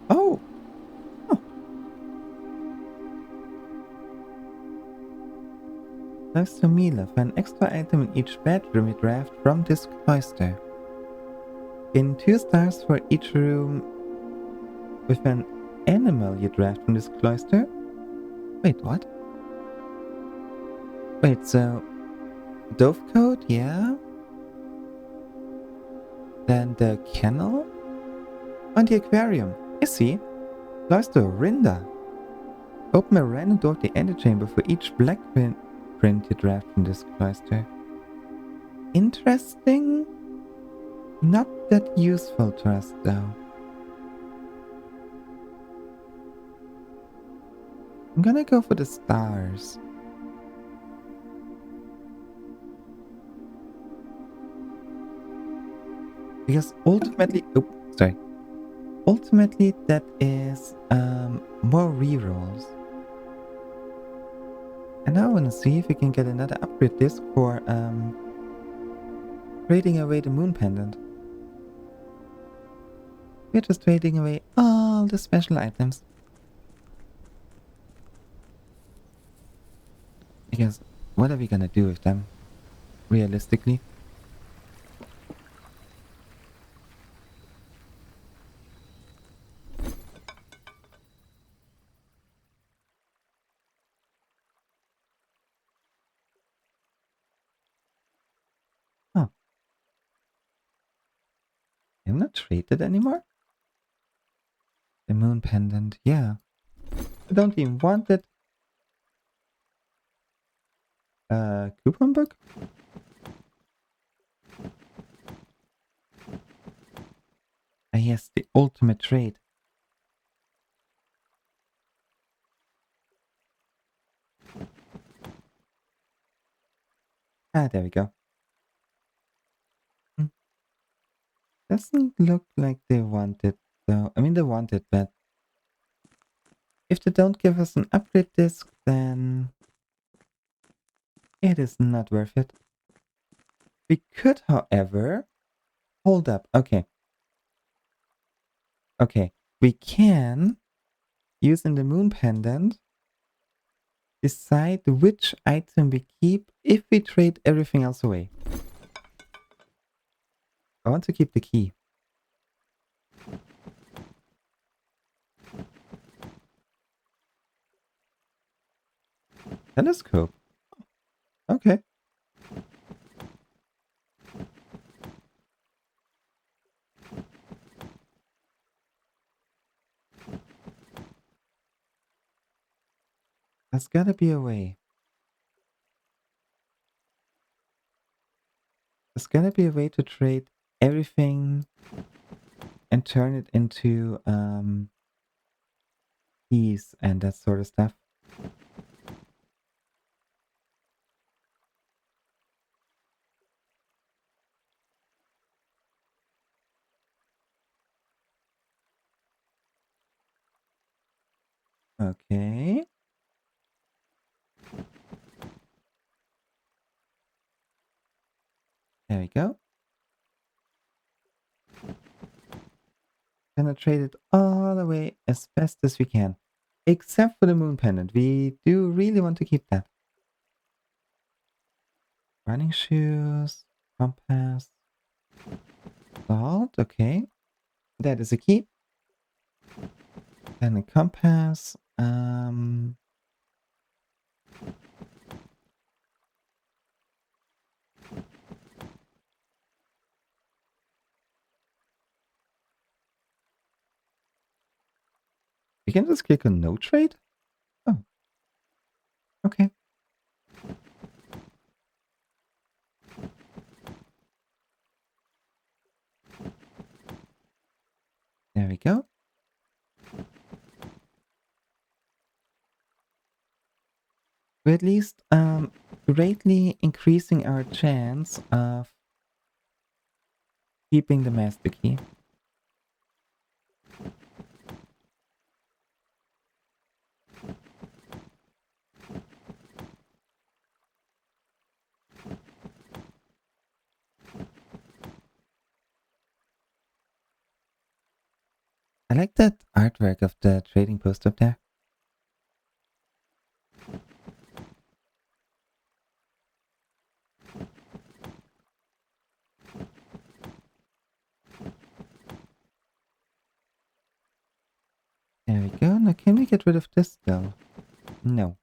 Oh. Oh. Nice to Mila. For an extra item in each bedroom you draft from this cloister. In 2 stars for each room with an animal you draft from this cloister. Wait, what? Wait, so Dove Coat, yeah? Then the kennel? And the aquarium. I see. Cloister Rinda. Open a random door to the antechamber for each black print you draft from this cloister. Interesting. Not that useful to us, though. I'm gonna go for the stars. Because ultimately... Oh, sorry. Ultimately, that is more rerolls. And now I want to see if we can get another upgrade disc for trading away the moon pendant. We're just trading away all the special items. Because what are we gonna do with them? Realistically? Oh. I'm not traded anymore? The moon pendant, yeah. I don't even want it. Coupon book? Yes, the ultimate trade. Ah, there we go. Hmm. Doesn't look like they want it, though. I mean, they want it, but if they don't give us an upgrade disc, then it is not worth it. We could, however, hold up. Okay. Okay. We can, using the moon pendant, decide which item we keep if we trade everything else away. I want to keep the key. Telescope. Okay. There's gotta be a way. There's gotta be a way to trade everything and turn it into keys and that sort of stuff. Okay. There we go. Gonna trade it all away as best as we can. Except for the moon pendant. We do really want to keep that. Running shoes, compass, salt, okay. That is a key. Then a compass. We can just click on no trade? Oh, okay. There we go. We're at least greatly increasing our chance of keeping the master key. I like that artwork of the trading post up there. There we go. Now can we get rid of this though? No.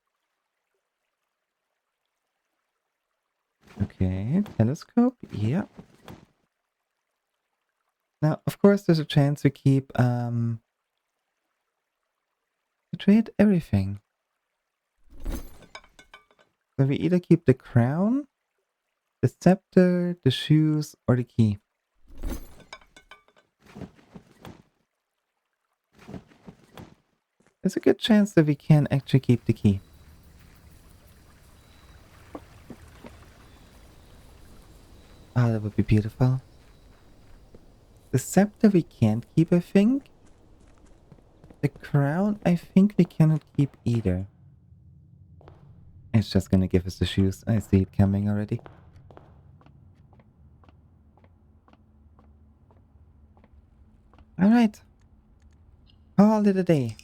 Okay, telescope, yeah. Now, of course, there's a chance we keep, to trade everything. So we either keep the crown, the scepter, the shoes, or the key. There's a good chance that we can actually keep the key. Ah, that would be beautiful. The scepter we can't keep, I think. The crown, I think we cannot keep either. It's just gonna give us the shoes. I see it coming already. Alright. Call it a day.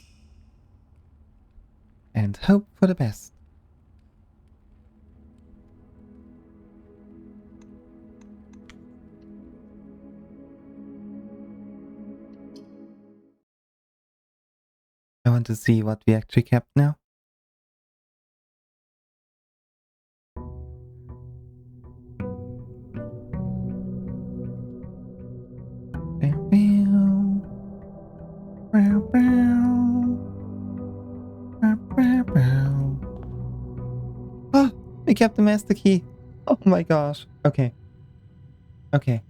And hope for the best. I want to see what we actually kept now. Oh, we kept the master key. Oh my gosh. Okay. Okay.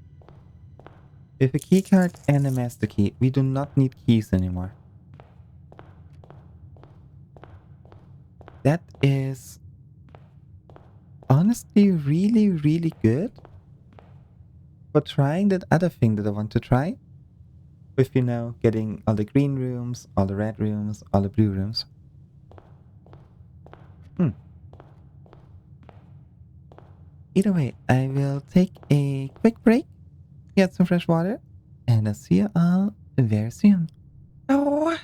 With a keycard and a master key, we do not need keys anymore. That is honestly really, really good for trying that other thing that I want to try. With, getting all the green rooms, all the red rooms, all the blue rooms. Hmm. Either way, I will take a quick break, get some fresh water, and I'll see you all very soon. Oh.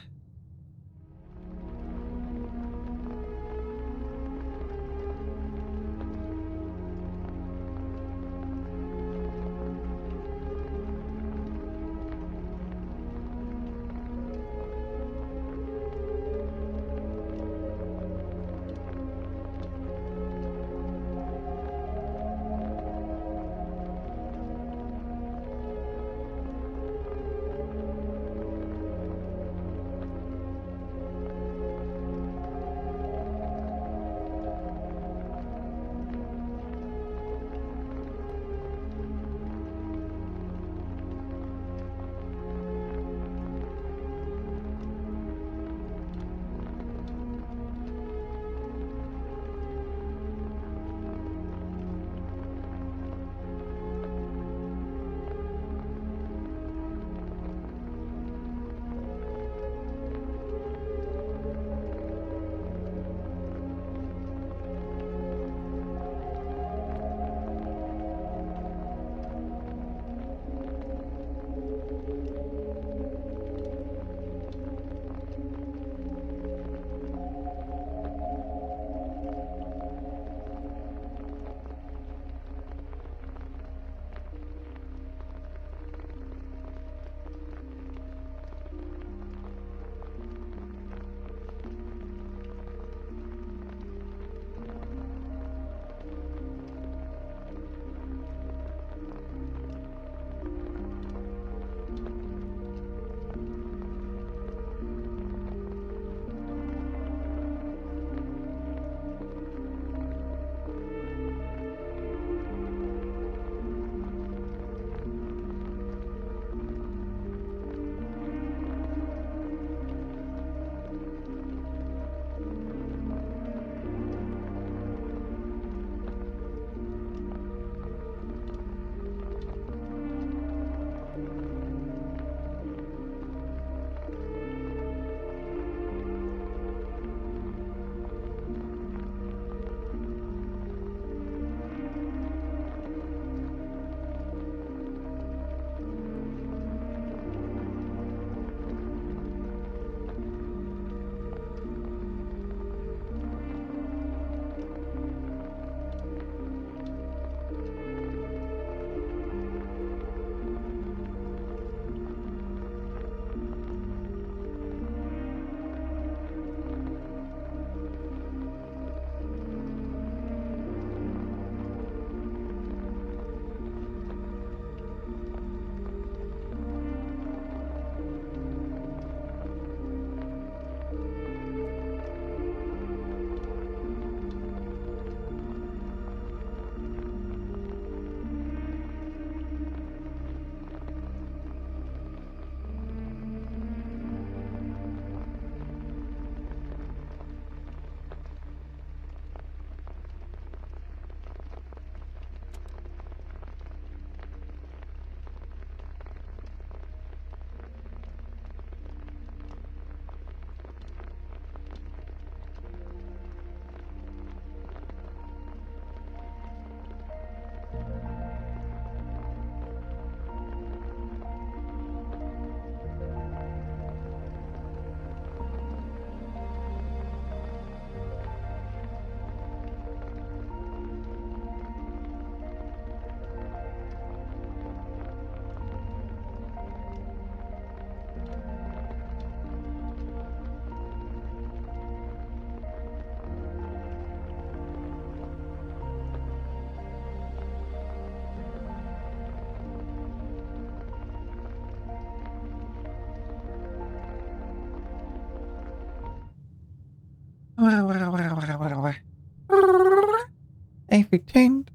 I've returned.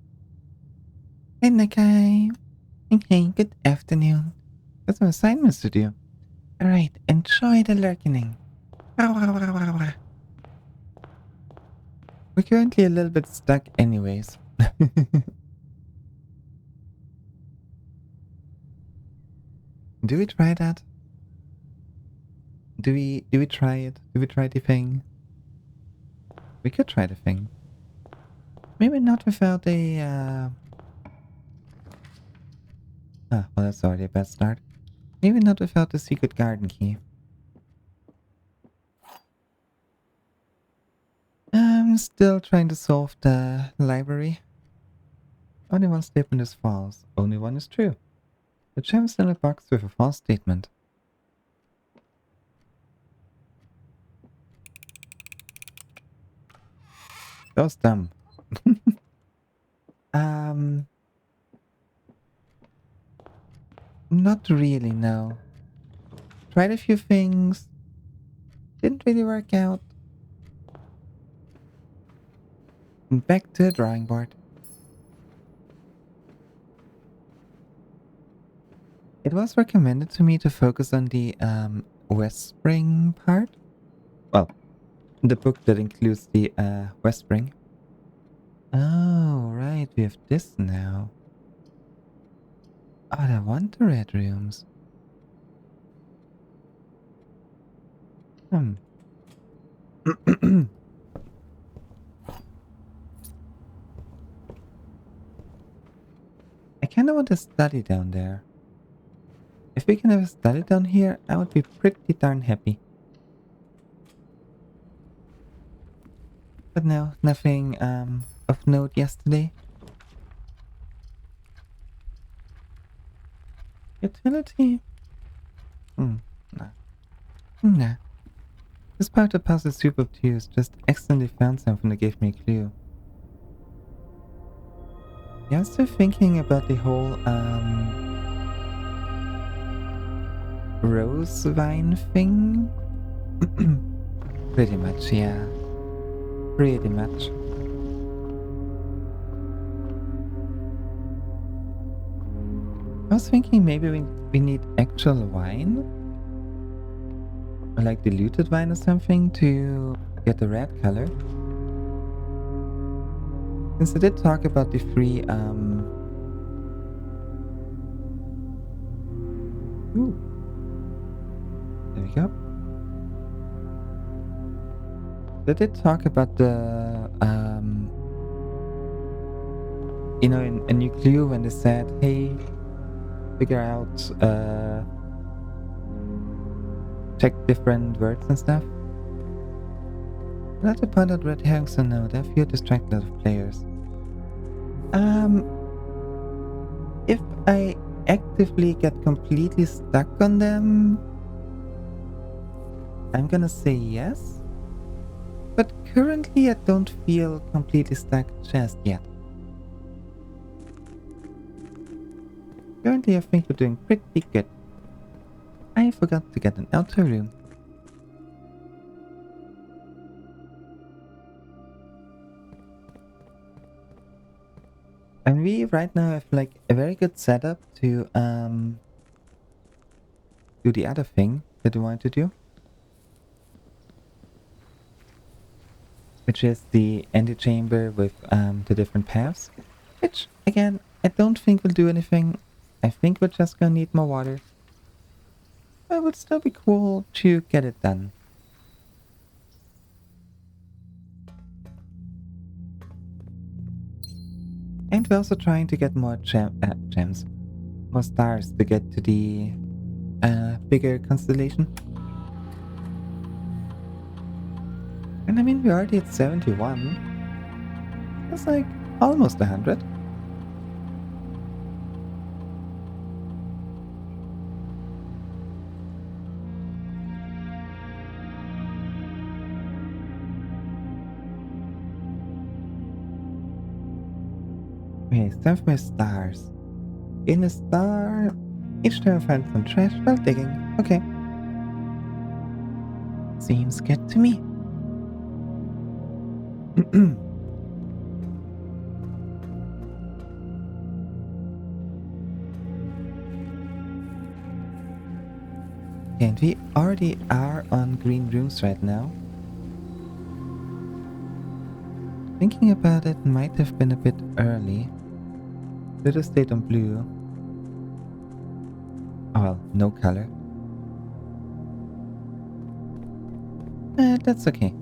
And okay. Okay, good afternoon. Got some assignments to do. Alright, enjoy the lurking. We're currently a little bit stuck anyways. Do we try that? Do we try it? Do we try the thing? We could try the thing. Maybe not without a well, that's already a bad start. Maybe not without the secret garden key. I'm still trying to solve the library. Only one statement is false. Only one is true. The gem is in a box with a false statement. That was dumb. Not really, no. Tried a few things. Didn't really work out. And back to the drawing board. It was recommended to me to focus on the West Spring part. Well, the book that includes the West Spring. Oh, right, we have this now. Oh, I want the red rooms. I kinda want to study down there. If we can have a study down here, I would be pretty darn happy. But no, nothing of note yesterday. Utility? Nah. Nah. This part of the puzzle is super obtuse. Just accidentally found something that gave me a clue. Yeah, I'm still thinking about the whole rose vine thing. Pretty much, yeah. Pretty much. I was thinking maybe we need actual wine? Or like diluted wine or something to get the red color. Since I did talk about the three, ooh. There we go. They did talk about the, you know, in a new clue when they said, hey, figure out, check different words and stuff. I'd like to point out red herrings or no, they feel distract a lot of players. If I actively get completely stuck on them, I'm gonna say yes. But currently I don't feel completely stuck just yet. Currently I think we're doing pretty good. I forgot to get an outer room. And we right now have like a very good setup to do the other thing that we want to do. Which is the antechamber with the different paths. Which again, I don't think will do anything. I think we're just gonna need more water. But it would still be cool to get it done. And we're also trying to get more gems. More stars to get to the bigger constellation. And I mean, we're already at 71. That's like almost 100. Okay, it's time for my stars. In a star, each time I find some trash while digging. Okay. Seems good to me. Okay, and we already are on green rooms right now. Thinking about it might have been a bit early. Should have stayed on blue. Oh well, no color. That's okay.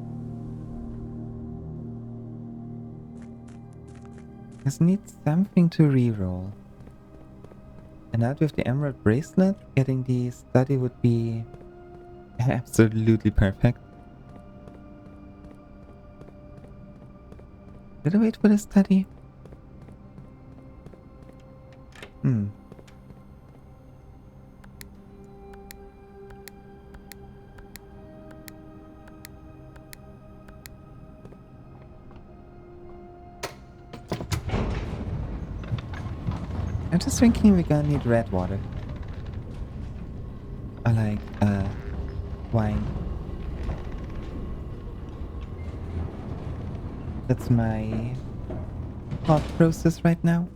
Just need something to reroll. And out with the emerald bracelet, getting the study would be absolutely perfect. Did I wait for the study? I'm just thinking we're gonna need red water. Or like, wine. That's my thought process right now.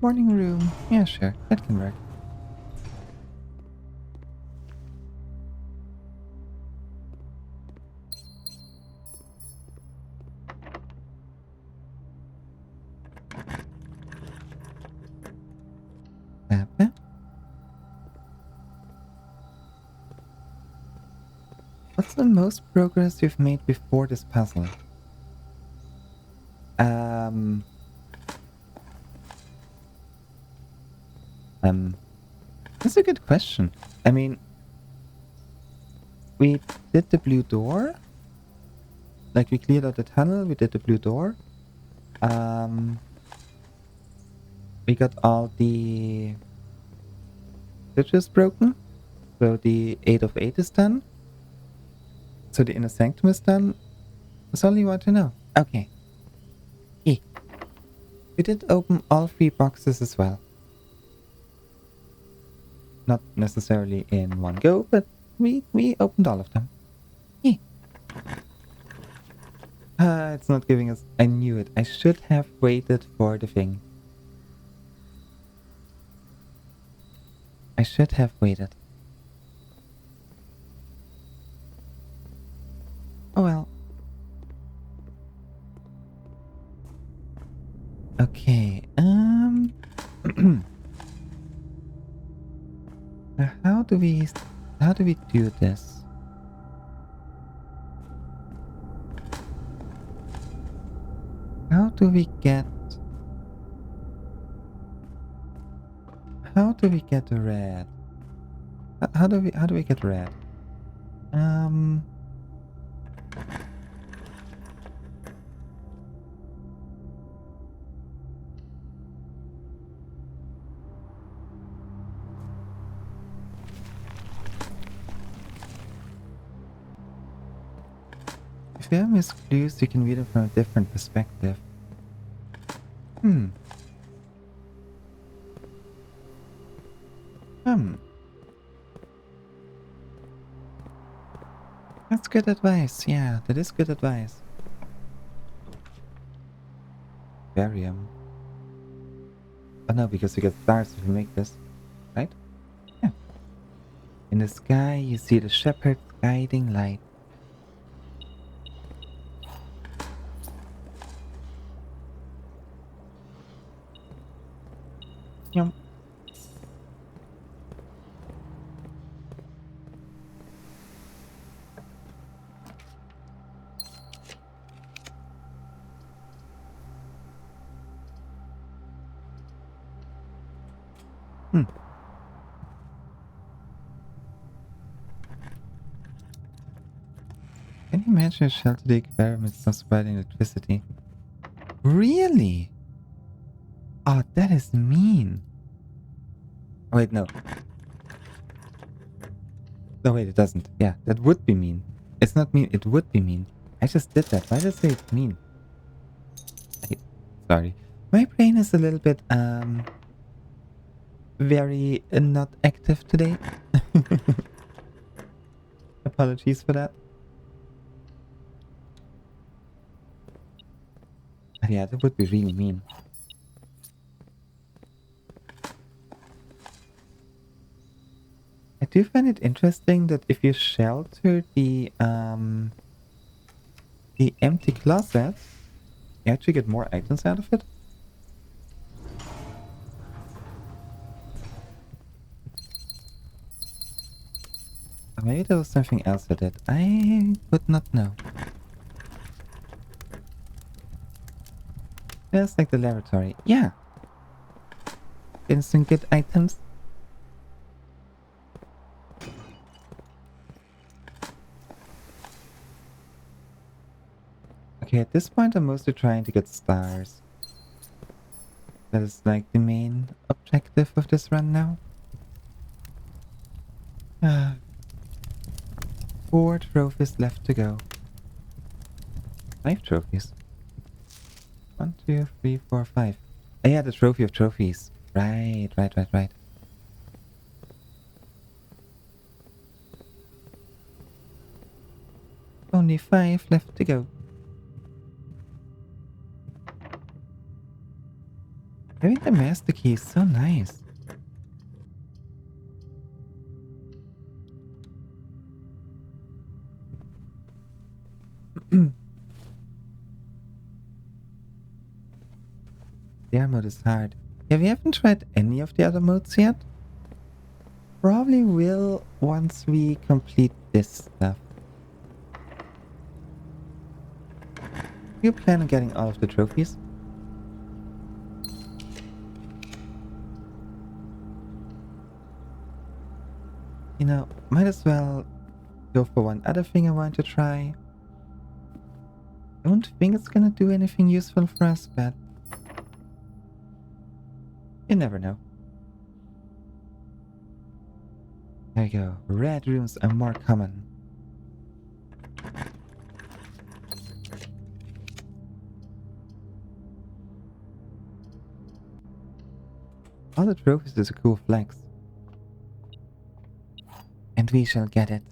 Morning room. Yeah, sure. That can work. What's the most progress you've made before this puzzle? That's a good question. I mean, we did the blue door. Like, we cleared out the tunnel, we did the blue door. We got all the switches broken. So the 8 of 8 is done. So the inner sanctum is done. That's all you want to know. Okay. Yeah. We did open all 3 boxes as well. Not necessarily in one go, but we opened all of them. Yeah. It's not giving us... I knew it. I should have waited for the thing. I should have waited. Oh well. Okay, how do we do this? How do we get red? How do we get red? If you have missed clues, you can read them from a different perspective. That's good advice. Yeah, that is good advice. Barium. Oh no, because we get stars if we make this, right? Yeah. In the sky, you see the shepherd's guiding light. Yum. Can you imagine a shelter the experiments not spreading electricity? Really? Oh, that is mean. Oh, wait, no. No, wait, it doesn't. Yeah, that would be mean. It's not mean, it would be mean. I just did that. Why did I say it's mean? Sorry. My brain is a little bit, very not active today. Apologies for that. Yeah, that would be really mean. I do find it interesting that if you shelter the empty closet, you actually get more items out of it. Or maybe there was something else I did. I would not know. Just like the laboratory. Yeah. Instant get items. Okay, at this point I'm mostly trying to get stars. That is like the main objective of this run now. 4 trophies left to go. 5 trophies. 1, 2, 3, 4, 5. Oh yeah, the trophy of trophies. Right. Only 5 left to go. Having the master key is so nice. The mode is hard. Yeah, we haven't tried any of the other modes yet. Probably will once we complete this stuff. You plan on getting all of the trophies? You know, might as well go for one other thing I want to try. Don't think it's gonna do anything useful for us, but you never know. There you go. Red rooms are more common. All the trophies is a cool flex. And we shall get it.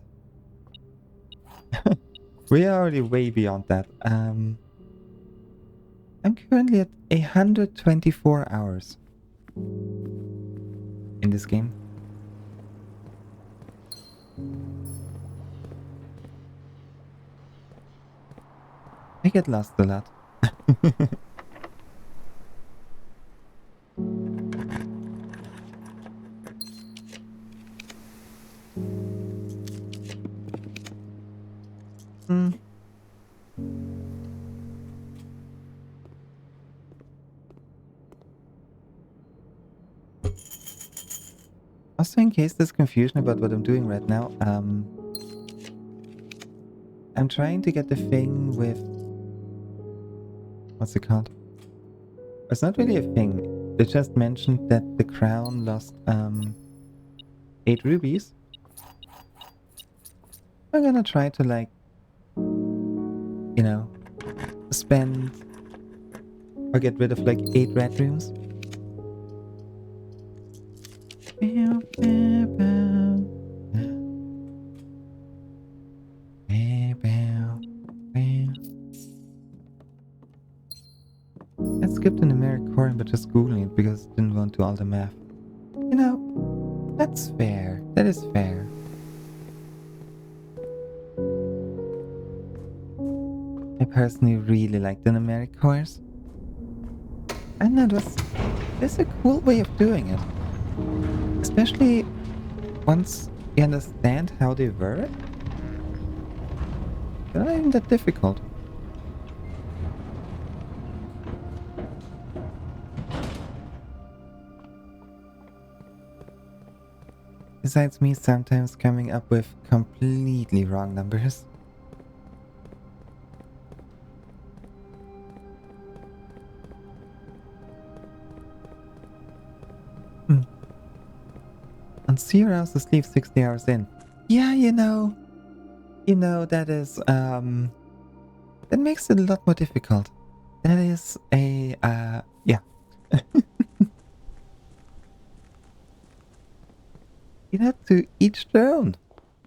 We are already way beyond that. I'm currently at 124 hours in this game. I get lost a lot. Also, in case there's confusion about what I'm doing right now, I'm trying to get the thing with... What's it called? It's not really a thing. They just mentioned that the crown lost 8 rubies. I'm gonna try to, like, you know, spend or get rid of like 8 red rooms. I skipped the numeric coin but just googling it because I didn't want to do all the math. You know, that's fair. That is fair. I personally really like the numeric cores. And that's a cool way of doing it. Especially once you understand how they work. They're not even that difficult. Besides me sometimes coming up with completely wrong numbers. On 0 hours to sleep 60 hours in. Yeah, you know, that is, that makes it a lot more difficult. That is a, yeah. You know, to each their own,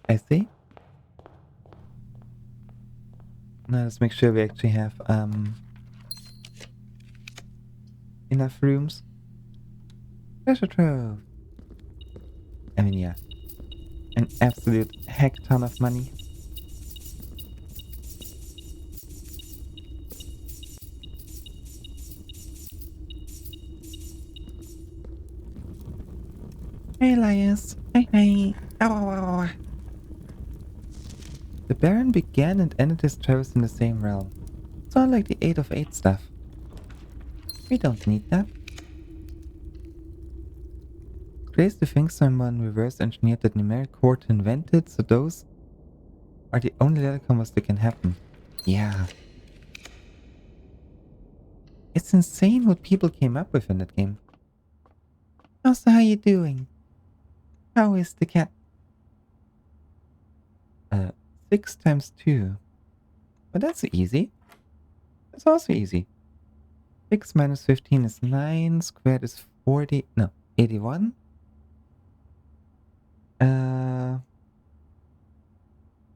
I see. Now let's make sure we actually have, enough rooms. Treasure trove. I mean, yeah. An absolute heck ton of money. Hey, Elias. Hey, hey. Ow, ow, ow, ow. The Baron began and ended his travels in the same realm. It's all like the 8 of 8 stuff. We don't need that. Crazy to think someone reverse engineered that numeric code to invent it, so those are the only letter combos that can happen. Yeah. It's insane what people came up with in that game. Also, how you doing? How is the cat? 6 times 2. But that's easy. That's also easy. 6 minus 15 is 9. Squared is 40. No, 81.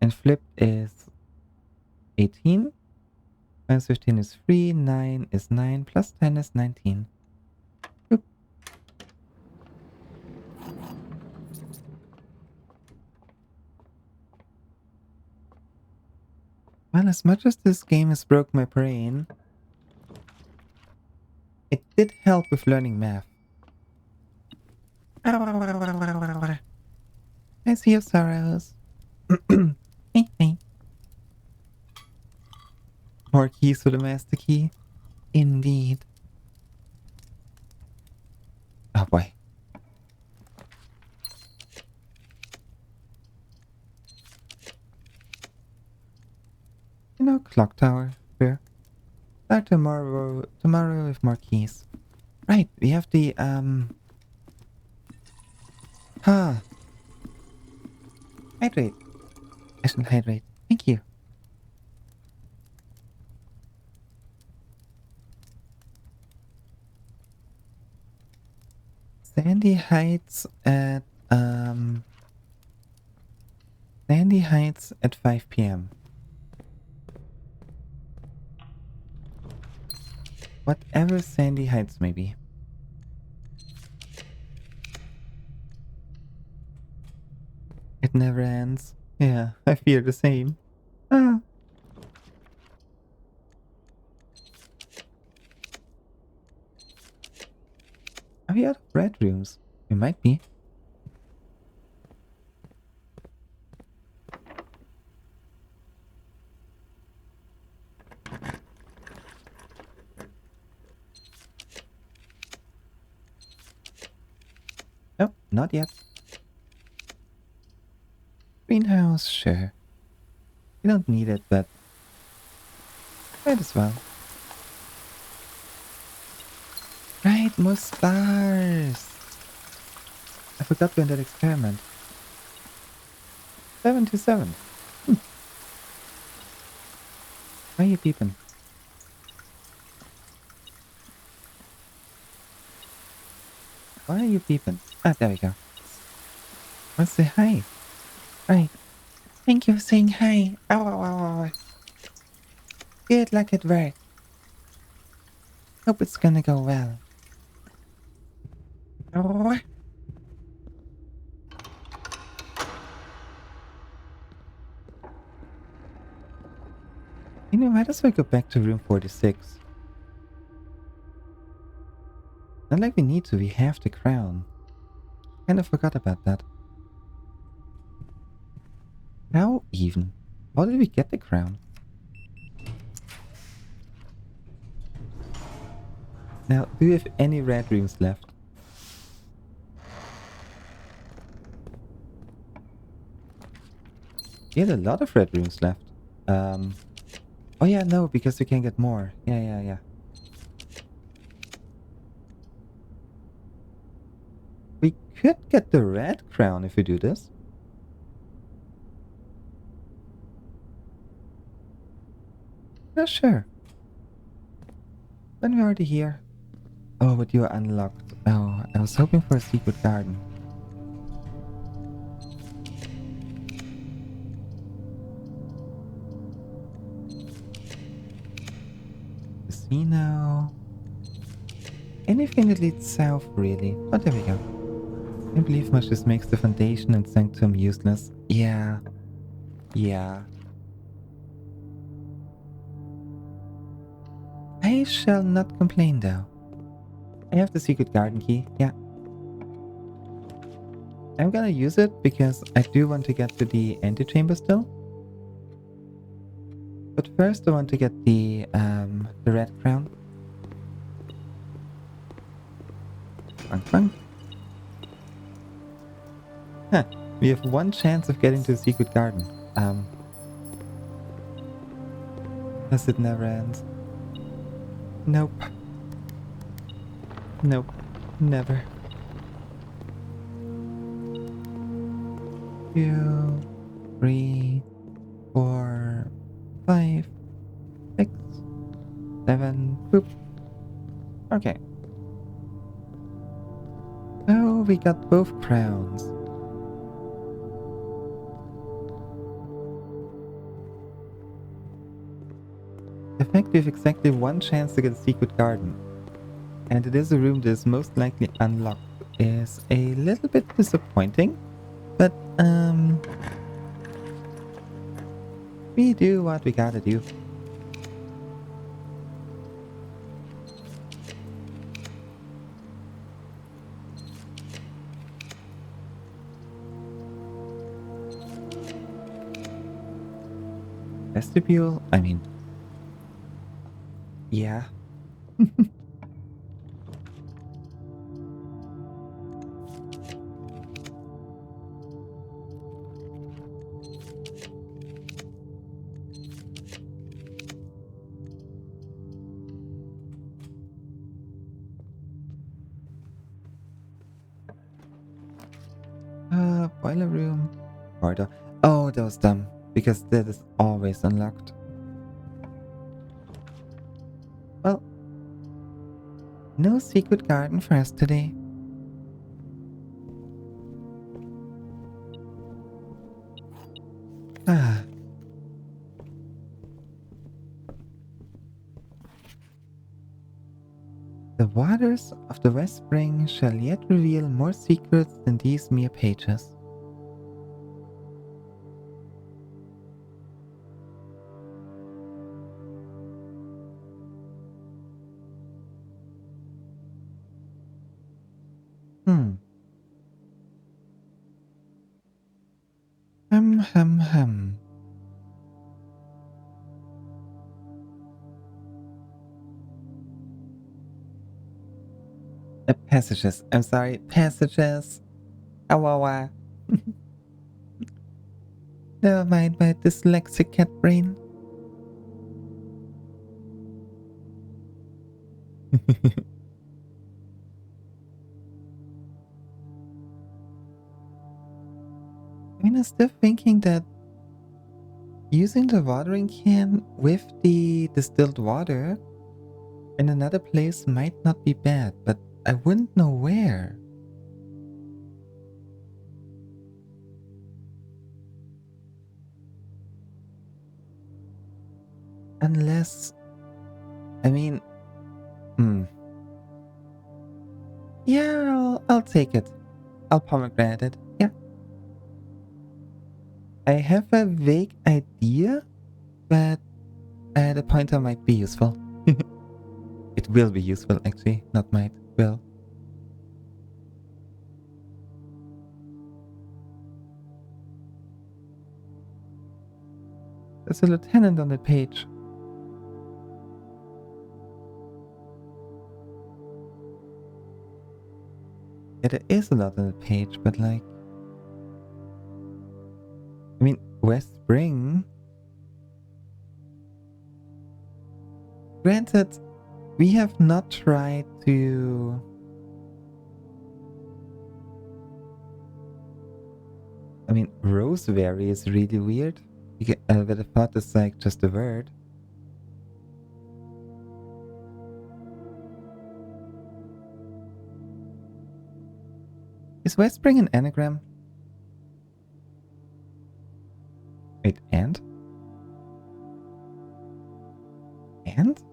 And flipped is 18. Minus 15 is 3. 9 is 9. Plus 10 is 19. Oop. Well, as much as this game has broke my brain, it did help with learning math. I see your sorrows. Hey, hey. More keys for the master key? Indeed. Oh boy. You know, clock tower. Sure. Start tomorrow with more keys. Right, we have the, hydrate. I should hydrate. Thank you. Sandy Heights at, Sandy Heights at 5 p.m. Whatever Sandy Heights may be. It never ends. Yeah, I feel the same. Ah. Are we out of red rooms? We might be. Nope, not yet. Greenhouse, sure. We don't need it, but might as well. Right, more stars. I forgot to end that experiment. 7 to 7. Why are you peeping? Why are you peeping? Ah, there we go. Let's say hi. Right. Thank you for saying hi. Ow, ow, ow, ow. Good luck at work. Hope it's gonna go well. Oh. You know, might as well go back to room 46. Not like we need to, we have the crown. Kinda forgot about that. How even? How did we get the crown? Now, do we have any red rooms left? We had a lot of red rooms left. Oh yeah, no, because we can get more. Yeah. We could get the red crown if we do this. Yeah, sure. Then we're already here. Oh, but you are unlocked. Oh, I was hoping for a secret garden. Casino. anything that leads south, really. But there we go. I believe much this makes the foundation and sanctum useless. Yeah. Yeah. I shall not complain, though. I have the secret garden key. Yeah. I'm gonna use it because I do want to get to the antechamber still. But first I want to get the red crown. Bunk, bunk. Huh. We have one chance of getting to the secret garden. Because it never ends. Nope. Nope. Never. 2, 3, 4, 5, 6, 7. Boop. Okay. Oh, we got both crowns. The fact we have exactly one chance to get a secret garden, and it is a room that is most likely unlocked, is a little bit disappointing. But, we do what we gotta do. Vestibule? I mean... Yeah. Boiler room. Corridor. Oh, that was dumb. Because that is always unlocked. Well, no secret garden for us today. Ah. The waters of the West Spring shall yet reveal more secrets than these mere pages. Hmm. Hum. Passages. I'm sorry. Passages. Awawa. Never mind my dyslexic cat brain. I mean, I'm still thinking that using the watering can with the distilled water in another place might not be bad, but I wouldn't know where. Unless, I mean, hmm. Yeah, I'll take it. I'll pomegranate it. Yeah. I have a vague idea, but the pointer might be useful. It will be useful, actually. Not might. Will. There's a lieutenant on the page. Yeah, there is a lot on the page, but like... I mean, West Spring... Granted, we have not tried to... I mean, Roseberry is really weird. But I thought it's like just a word. Is West Spring an anagram? Wait, and? And?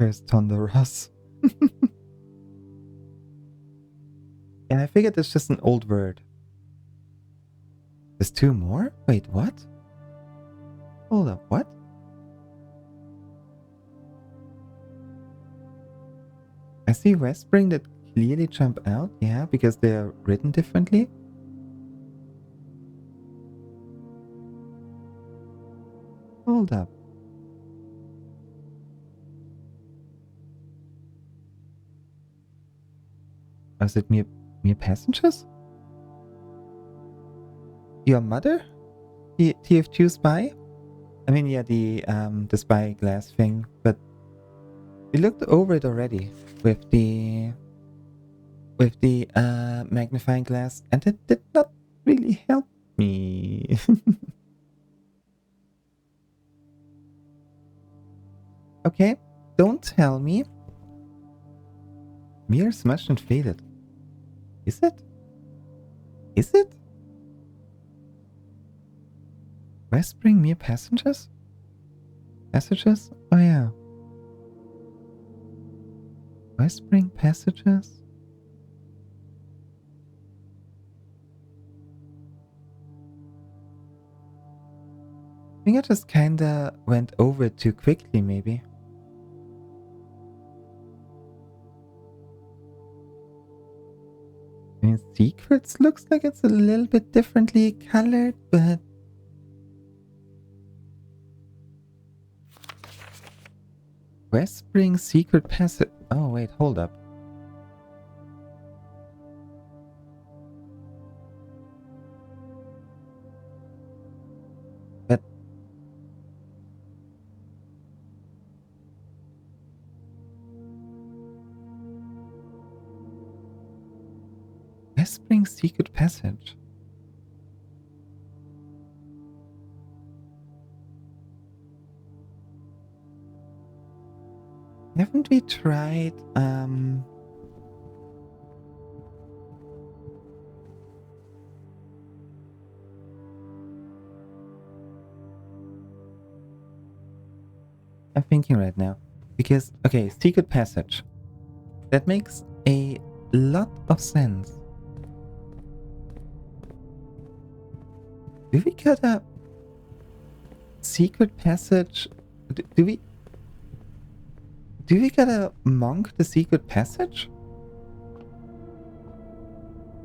First Tondoros. Yeah, I figured it's just an old word. There's 2 more? Wait, what? Hold up, what? I see Westspring that clearly jump out, yeah, because they're written differently. Hold up. Was it mere passengers? Your mother? The TF2 spy? I mean, yeah, the spyglass thing, but we looked over it already with the magnifying glass, and it did not really help me. Okay, don't tell me. Mirror smashed and faded. Is it? Is it? Whispering mere passengers? Passages? Oh yeah. Whispering passages? I think I just kinda went over it too quickly, maybe. I mean, secrets looks like it's a little bit differently colored, but Whispering secret passage. Oh wait, hold up. But Whispering secret passage. Haven't we tried I'm thinking right now. Because okay, secret passage. That makes a lot of sense. Do we got a secret passage? Do we gotta monk the secret passage?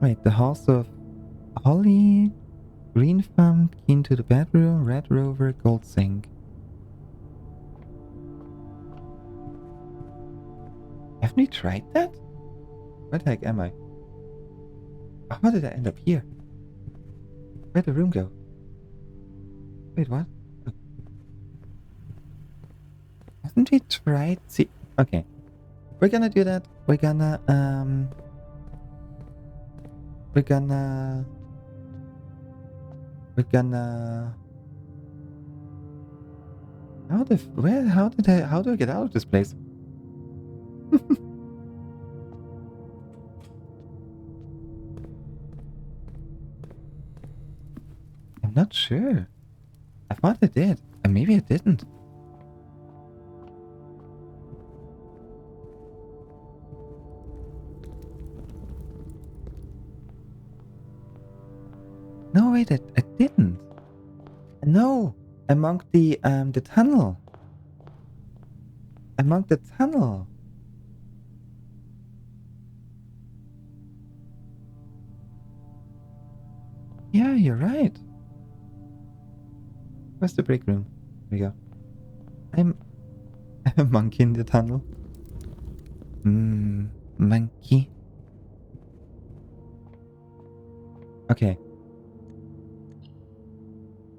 Wait, the house of Holly, green thumb, key to the bedroom, red rover, gold sink. Haven't we tried that? Where the heck am I? How did I end up here? Where'd the room go? Wait, what? Haven't we tried? See, okay. We're gonna do that. We're gonna how do I get out of this place? I'm not sure. I thought I did, and maybe I didn't. No, wait, I didn't. No, I monked the tunnel. I monked the tunnel. Yeah, you're right. Where's the break room? There we go. I'm a monkey in the tunnel. Monkey. Okay.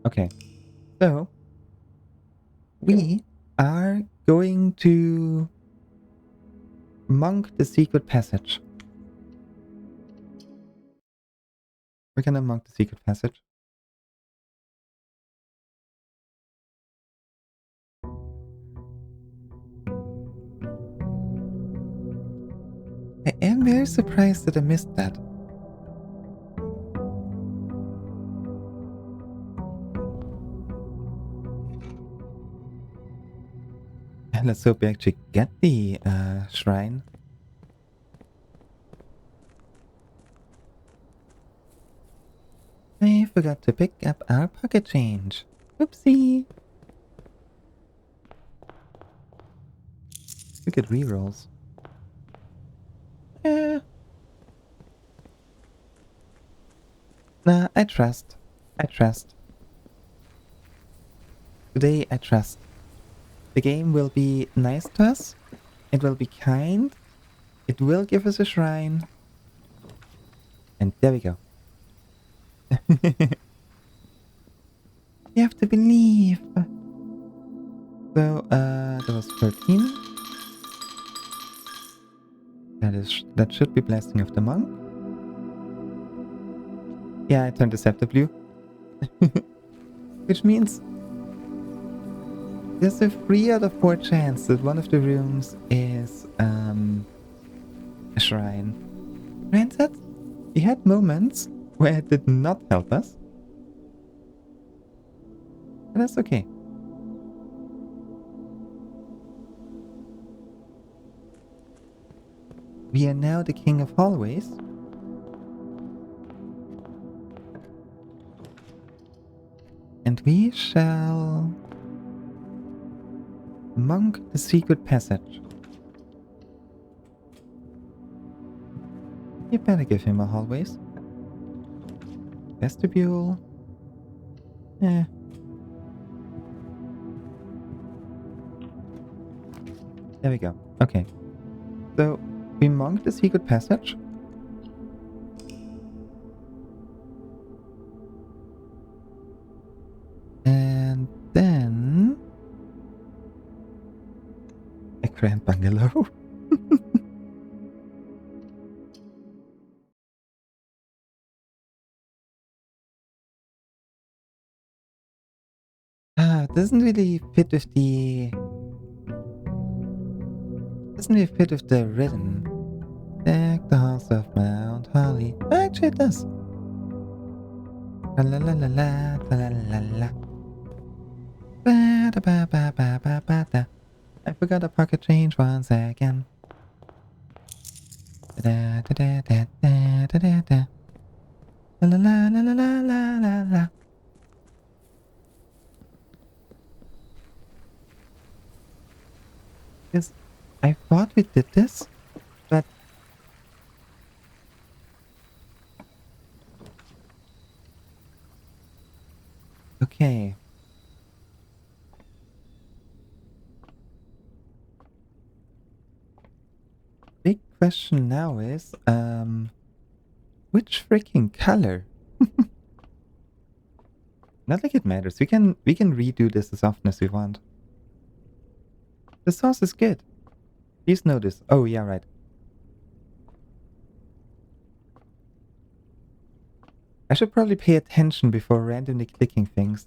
Okay. So, we are going to monk the secret passage. We're gonna monk the secret passage. I am very surprised that I missed that. let's hope we actually get the shrine. I forgot to pick up our pocket change. Oopsie. Look at rerolls. Eh. Nah, I trust. I trust. Today I trust. The game will be nice to us. It will be kind. It will give us a shrine. And there we go. You have to believe. So, that was 13. That should be Blessing of the Monk. Yeah, I turned the scepter blue. Which means there's a 3 out of 4 chance that one of the rooms is a shrine. Granted, we had moments where it did not help us. But that's okay. We are now the king of hallways. And we shall monk the secret passage. You better give him a hallways. Vestibule. Eh. There we go. Okay. So, we monk the secret passage. And then... a grand bungalow. It doesn't really fit with the... doesn't really fit with the rhythm. Deck the halls of Mount Holly. Actually, it does. La la la la la la la la. Ba da ba ba ba ba ba da. I forgot a pocket change once again. Da da da da da da da da. La la la la la la la la. Yes, I thought we did this, but okay. Big question now is, which freaking color? Not like it matters. We can redo this as often as we want. The sauce is good. Please notice. Oh yeah, right. I should probably pay attention before randomly clicking things.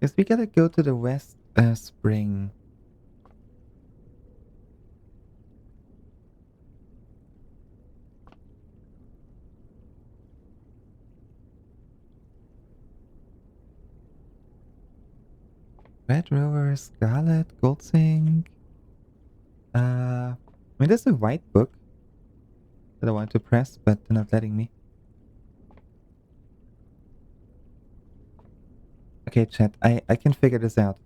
Because we gotta go to the west spring. Red Rover, Scarlet, Goldsink. I mean, there's a white book that I want to press, but they're not letting me. Okay, chat, I can figure this out.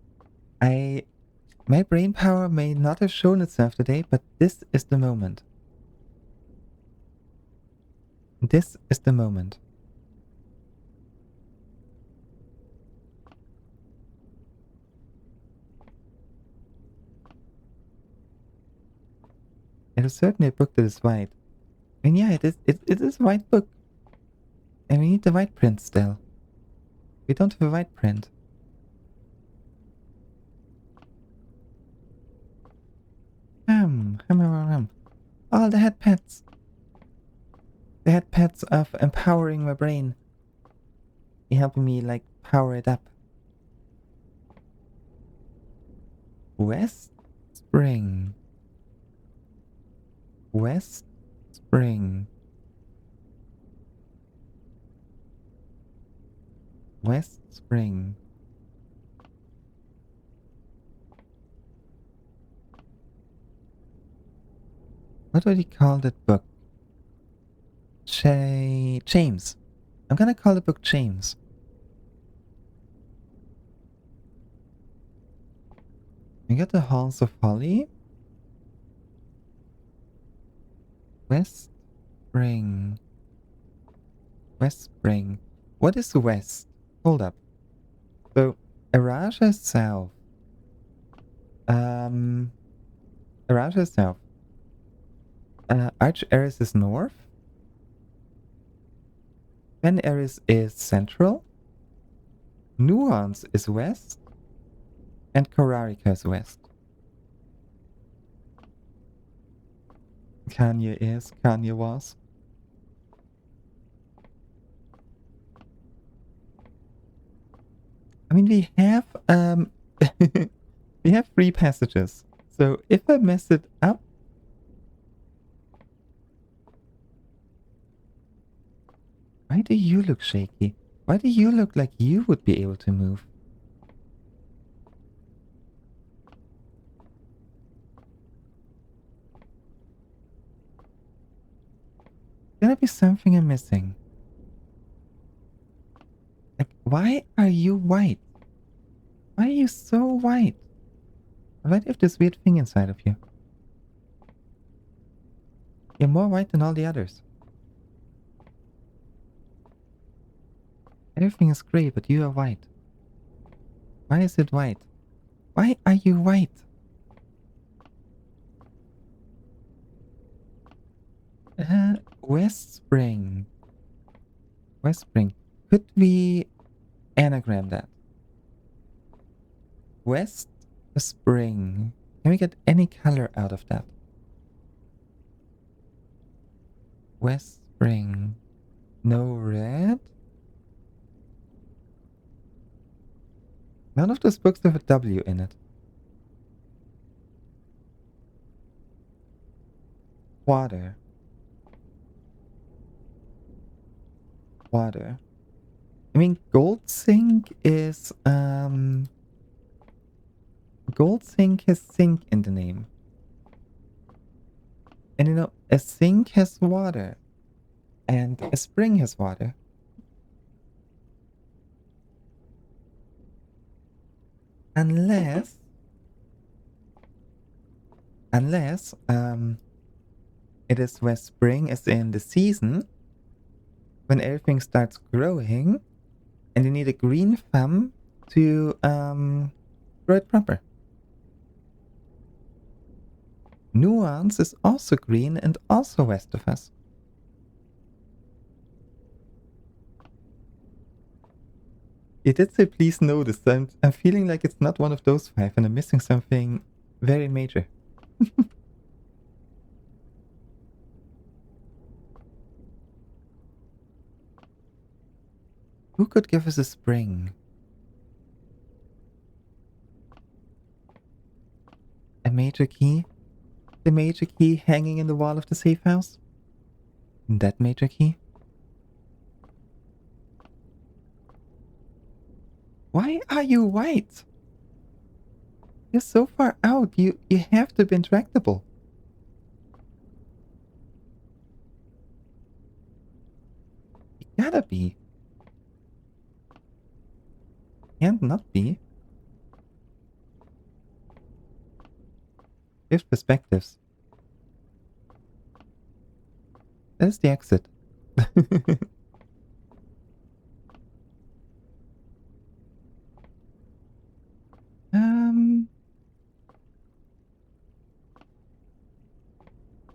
My brain power may not have shown itself today, but this is the moment. This is the moment. It is certainly a book that is white. And yeah, it is a white book. And we need the white print still. We don't have a white print. Oh, the head pets. The head pets of empowering my brain. You're helping me, like, power it up. West Spring. West Spring. West Spring. What would you call that book? James. I'm gonna call the book James. We got the Halls of Holly. West Spring. West Spring. What is west? Hold up. So, Araja is south. Um, Araja is south. Arch Eris is north. Ben Eris is central. Nuance is west. And Korarika is west. Kanye is, Kanye was. I mean, we have, we have 3 passages. So if I mess it up, why do you look shaky? Why do you look like you would be able to move? Gotta be something I'm missing. Like, why are you white? Why are you so white? Why do you have this weird thing inside of you? You're more white than all the others. Everything is grey, but you are white. Why is it white? Why are you white? West Spring. West Spring. Could we anagram that? West Spring. Can we get any color out of that? West Spring. No red? None of those books have a W in it. Water. Water. I mean, gold zinc is, gold zinc has zinc in the name. And you know, a sink has water. And a spring has water. Unless, it is where spring is in the season when everything starts growing and you need a green thumb to, grow it proper. Nuance is also green and also west of us. You did say please notice. I'm feeling like it's not one of those 5 and I'm missing something very major. Who could give us a spring? A major key? The major key hanging in the wall of the safe house? That major key? Why are you white? You're so far out. You have to be intractable. You gotta be. Can't not be. There's perspectives. There's the exit. um.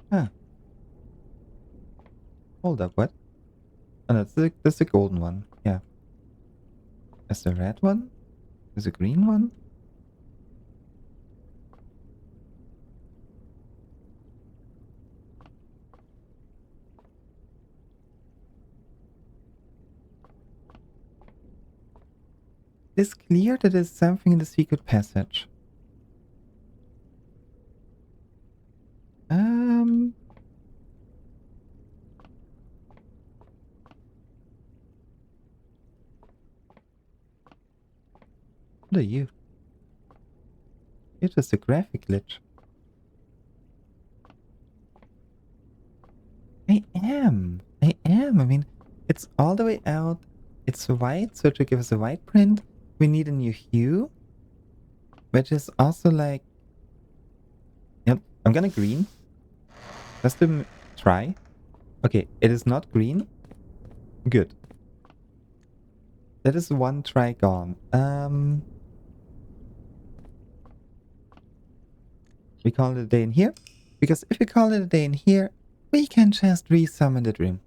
Huh. Hold up. What? Oh, no, that's the golden one. Yeah. Is the red one? Is the green one? It's clear that there's something in the secret passage. What are you? It is a graphic glitch. am. I am. I mean, it's all the way out. It's white, so to give us a white print, we need a new hue, which is also like... Yep, I'm gonna green. Just to try. Okay, it is not green. Good. That is one try gone. We call it a day in here. Because if we call it a day in here, we can just resummon the dream.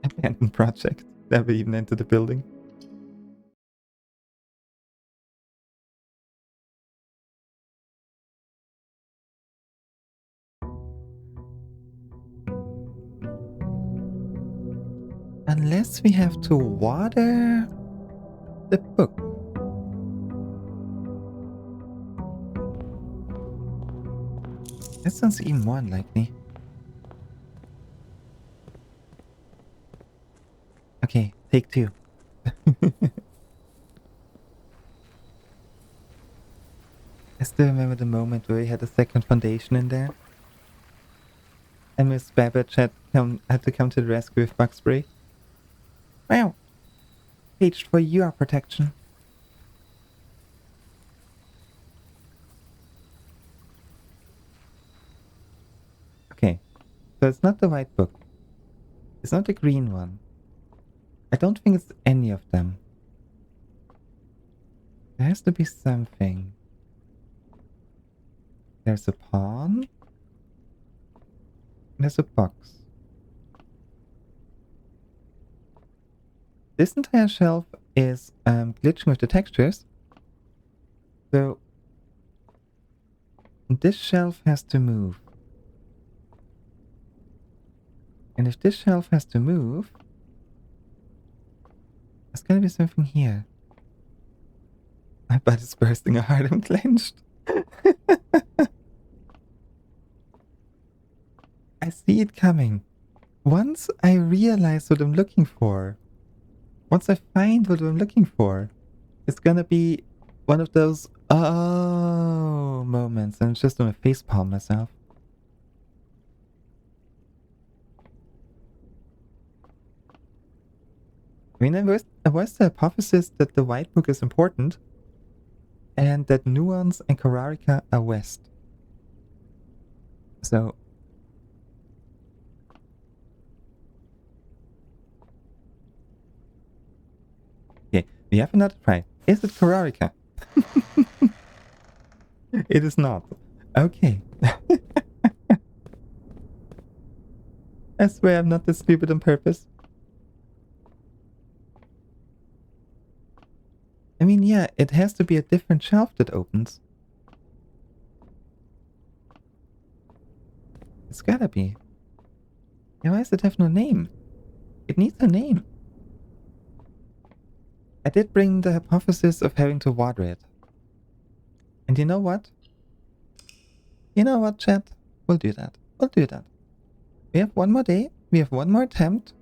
Abandoned project. Never even entered the building. Unless we have to water the book. That sounds even more unlikely. Okay, take two. I still remember the moment where we had a second foundation in there. And Miss Babbage had to come to the rescue with bug spray. Wow. Caged for your protection. Okay, so it's not the white book. It's not the green one. I don't think it's any of them. There has to be something. There's a pawn. There's a box. This entire shelf is glitching with the textures. So this shelf has to move. And if this shelf has to move, there's gonna be something here. My butt is bursting hard. I'm clenched. I see it coming. Once I realize what I'm looking for, once I find what I'm looking for, it's gonna be one of those oh moments. And I'm just gonna facepalm myself. I mean, I was the hypothesis that the white book is important and that Nuance and Kararika are west. So... Okay, we have another try. Is it Kararika? It is not. Okay. I swear I'm not this stupid on purpose. I mean, yeah, it has to be a different shelf that opens. It's gotta be. Yeah, why does it have no name? It needs a name. I did bring the hypothesis of having to water it. And you know what? You know what, chat? We'll do that. We'll do that. We have one more day. We have one more attempt.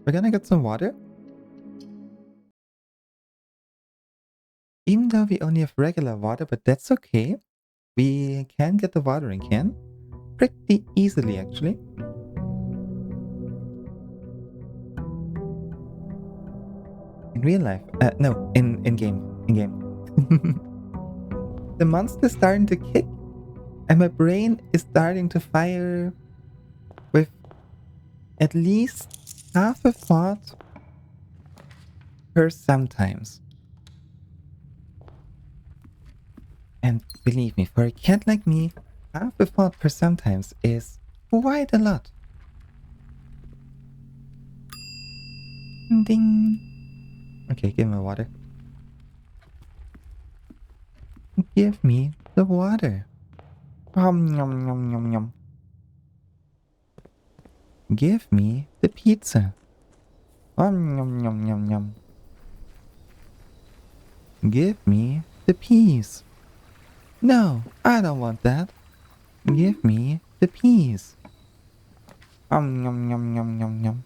We're gonna get some water. Even though we only have regular water, but that's okay. We can get the watering can. Pretty easily, actually. In real life. No, in game. In game. The monster's starting to kick, and my brain is starting to fire with at least half a thought per sometimes. And believe me, for a cat like me, half a thought per sometimes is quite a lot. Ding. Okay, give me water. Give me the water. Yum, yum, yum, yum, yum. Give me the pizza. Yum, yum, yum, yum, yum. Give me the peas. No, I don't want that. Give me the peas. Yum, yum, yum, yum, yum, yum.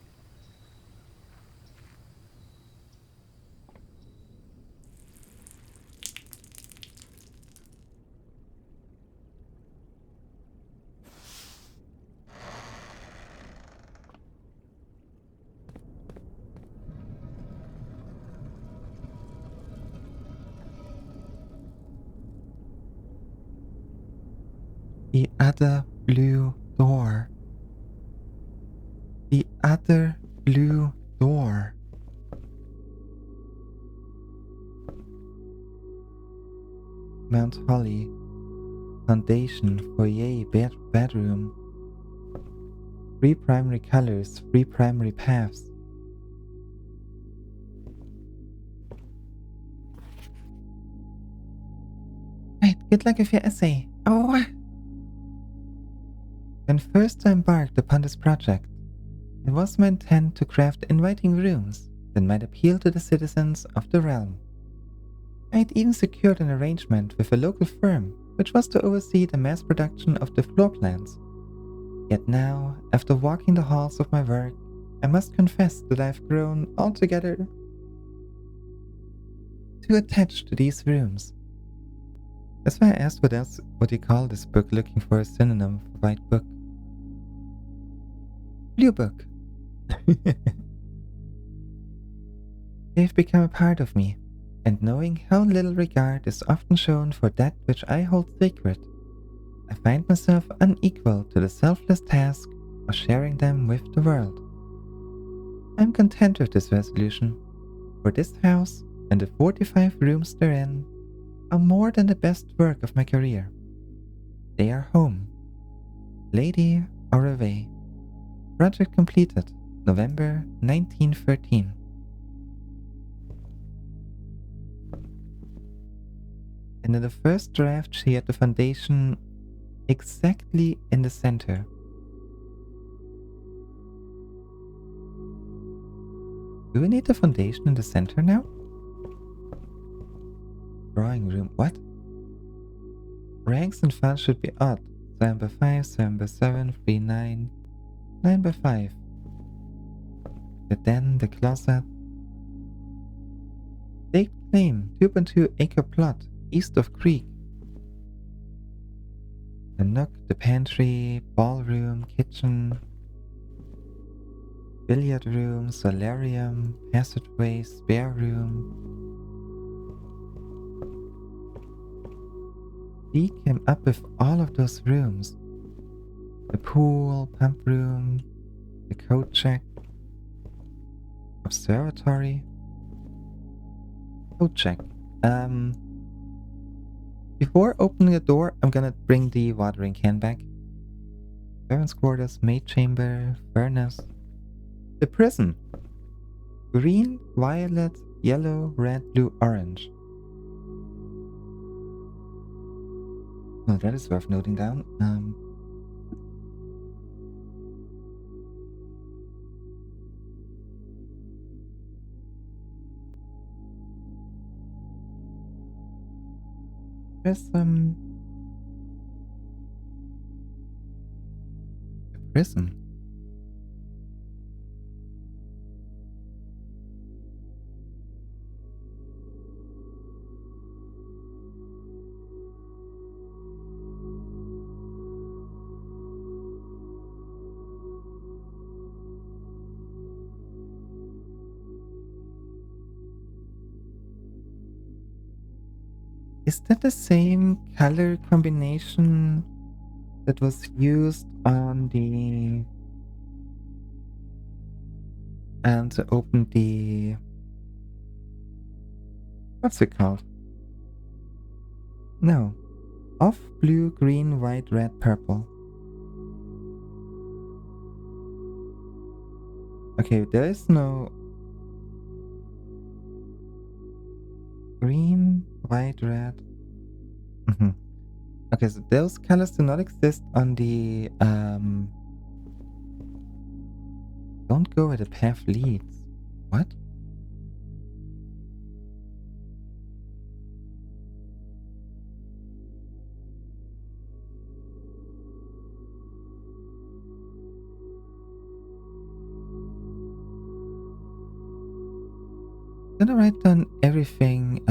The other blue door. The other blue door. Mount Holly. Foundation, foyer, bedroom. 3 primary colors, 3 primary paths. Right, good luck with your essay. Oh! When first I embarked upon this project, it was my intent to craft inviting rooms that might appeal to the citizens of the realm. I had even secured an arrangement with a local firm which was to oversee the mass production of the floor plans. Yet now, after walking the halls of my work, I must confess that I have grown altogether too attached to these rooms. That's why I asked what you call this book, looking for a synonym for white book. Blue book. They've become a part of me, and knowing how little regard is often shown for that which I hold sacred, I find myself unequal to the selfless task of sharing them with the world. I'm content with this resolution, for this house and the 45 rooms therein are more than the best work of my career. They are home. Lady or away. Project completed, November 1913. And in the first draft, she had the foundation exactly in the center. Do we need the foundation in the center now? Drawing room, what? Ranks and files should be odd. 7 by 5, 7 by 7, 3, 9, 9 by 5. The den, the closet. Staked claim, 2.2 acre plot, east of creek. The nook, the pantry, ballroom, kitchen, billiard room, solarium, passageway, spare room. He came up with all of those rooms. The pool, pump room, the coat check, observatory. Coat check. Before opening the door, I'm gonna bring the watering can back. Servants' quarters, maid chamber, furnace. The prison. Green, violet, yellow, red, blue, orange. Well, that is worth noting down. Prism. The prism. Is that the same color combination that was used on the... and to open the... what's it called? No. Off, blue, green, white, red, purple. Okay, there is no... green, white, red. Okay, so those colors do not exist on the... Don't go where the path leads. What? I'm gonna write down everything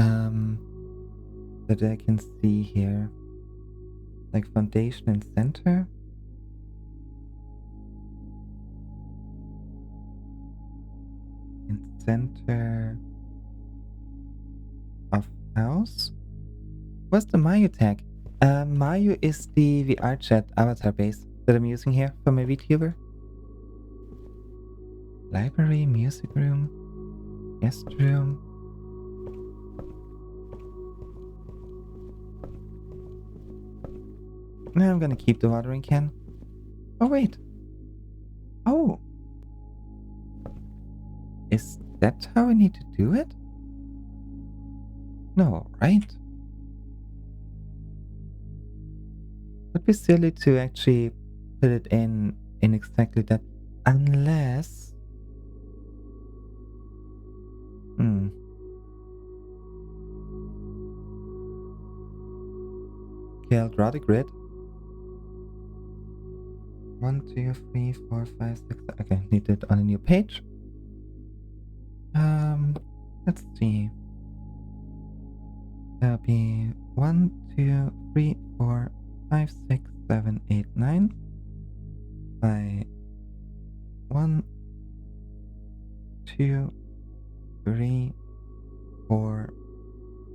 that I can see here. Like foundation and center. And center of house. What's the Mayu tag? Mario is the VR chat avatar base that I'm using here for my VTuber. Library, music room, guest room. Now I'm gonna keep the watering can. Oh, wait. Oh. Is that how I need to do it? No, right? Would be silly to actually put it in exactly that, unless. Okay, I'll draw the grid. 1, 2, 3, 4, 5, 6. Okay, need it on a new page. Let's see. There'll be 1, 2, 3, 4, 5, 6, 7, 8, 9 by 1, 2, 3, 4,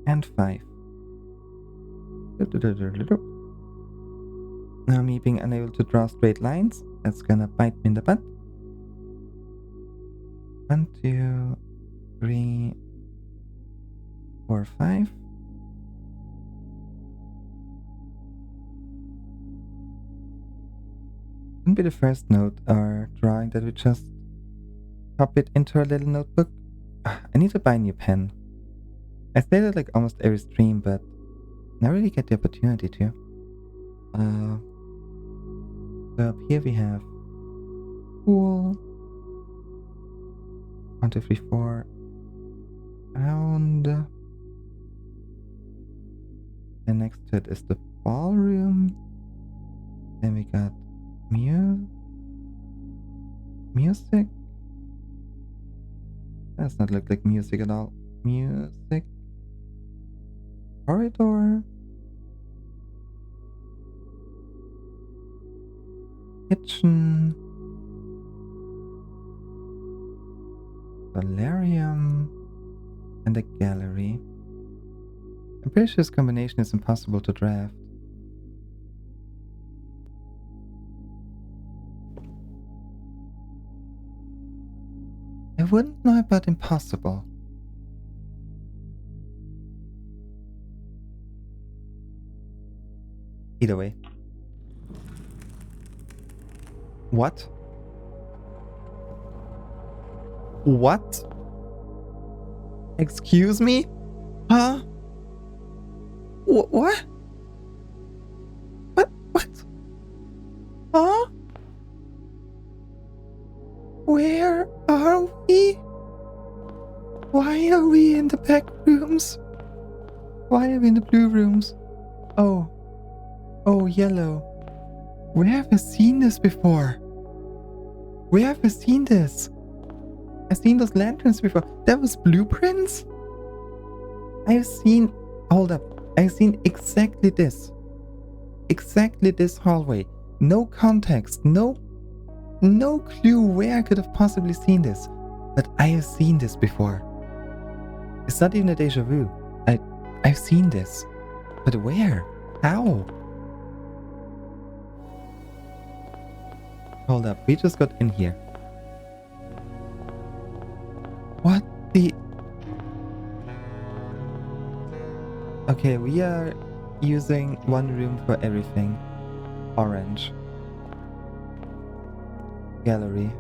and 5. Now me being unable to draw straight lines, that's gonna bite me in the butt. 1, 2, 3, 4, 5. Wouldn't be the first note or drawing that we just pop it into our little notebook. I need to buy a new pen. I say that like almost every stream, but never really get the opportunity to. So up here we have pool. 1, 2, 3, 4. Round. And next to it is the ballroom. Then we got music. Does not look like music at all. Music. Corridor. Kitchen. Solarium. And a gallery. I'm pretty sure this combination is impossible to draft. I wouldn't know about impossible. Either way. What? What? Excuse me? Huh? What? What? What? Huh? Where are we? Why are we in the back rooms? Why are we in the blue rooms? Oh. Oh, yellow. Where have I seen this before? Where have I seen this? I've seen those lanterns before. That was blueprints? I've seen... Hold up. I've seen exactly this. Exactly this hallway. No context. No clue where I could have possibly seen this. But I have seen this before. It's not even a deja vu. I've seen this. But where? How? Hold up. We just got in here. What the... Okay, we are using one room for everything. Orange. Gallery.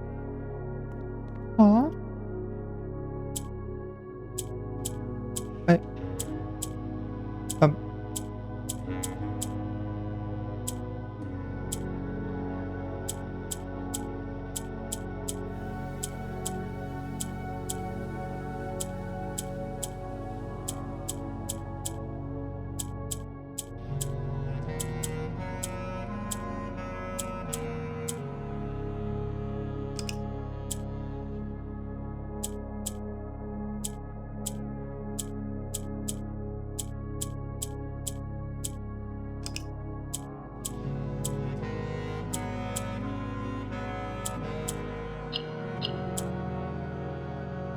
Huh? Um...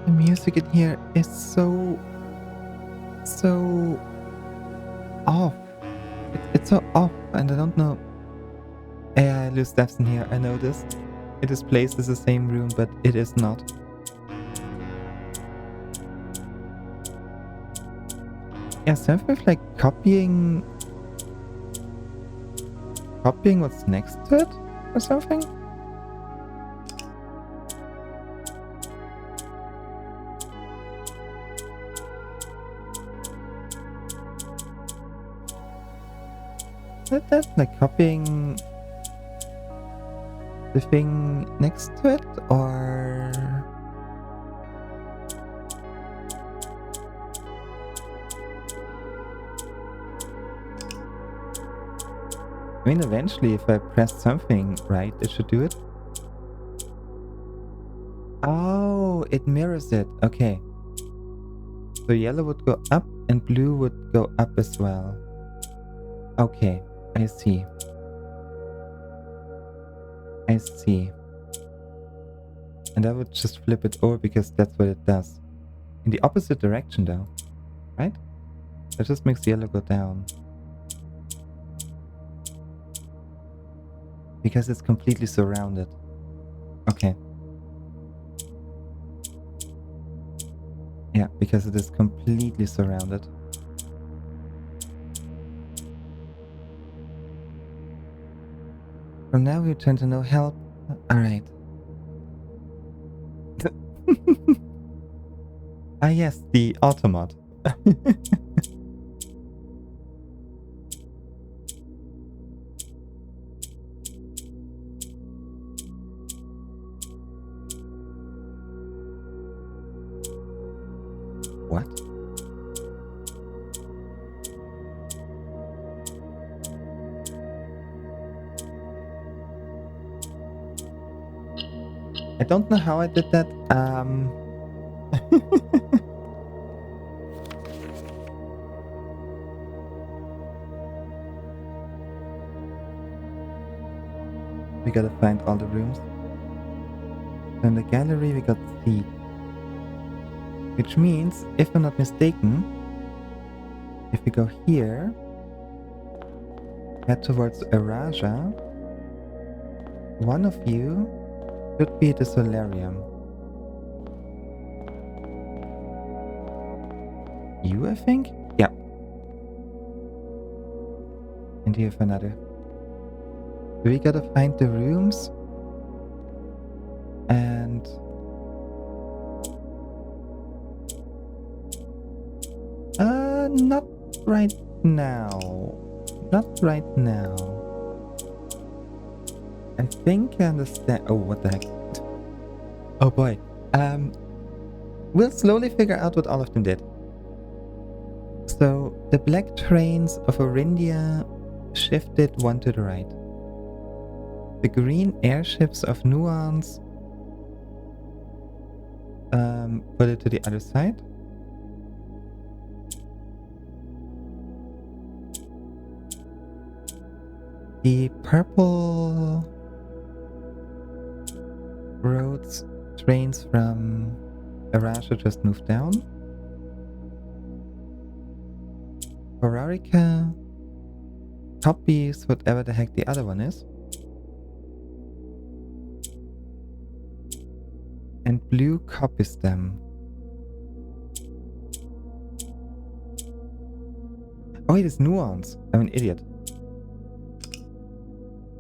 The music in here is so off. It's so off and I don't know. Yeah, I lose steps in here. I know this. It is placed as the same room, but it is not. Yeah, something with like copying what's next to it or something? That like copying the thing next to it, or I mean, eventually if I press something right, it should do it. Oh, it mirrors it. Okay. So yellow would go up and blue would go up as well. Okay, I see. I see. And I would just flip it over because that's what it does. In the opposite direction though, right? That just makes yellow go down. Because it's completely surrounded. Okay. Yeah, because it is completely surrounded. From now we return to no help. Alright. Ah yes, the automat. What? I don't know how I did that. We gotta find all the rooms. In the gallery we got C. Which means, if I'm not mistaken, if we go here, head towards Araja, one of you should be at the solarium. You, I think? Yeah. And you have another. So we gotta find the rooms and not right now. Not right now. I think I understand. Oh, what the heck? Oh boy. We'll slowly figure out what all of them did. So the black trains of Orindia shifted one to the right. The green airships of Nuance put it to the other side. The purple roads trains from Arasha just moved down. Horarica copies whatever the heck the other one is. And blue copies them. Oh, it is Nuance. I'm an idiot.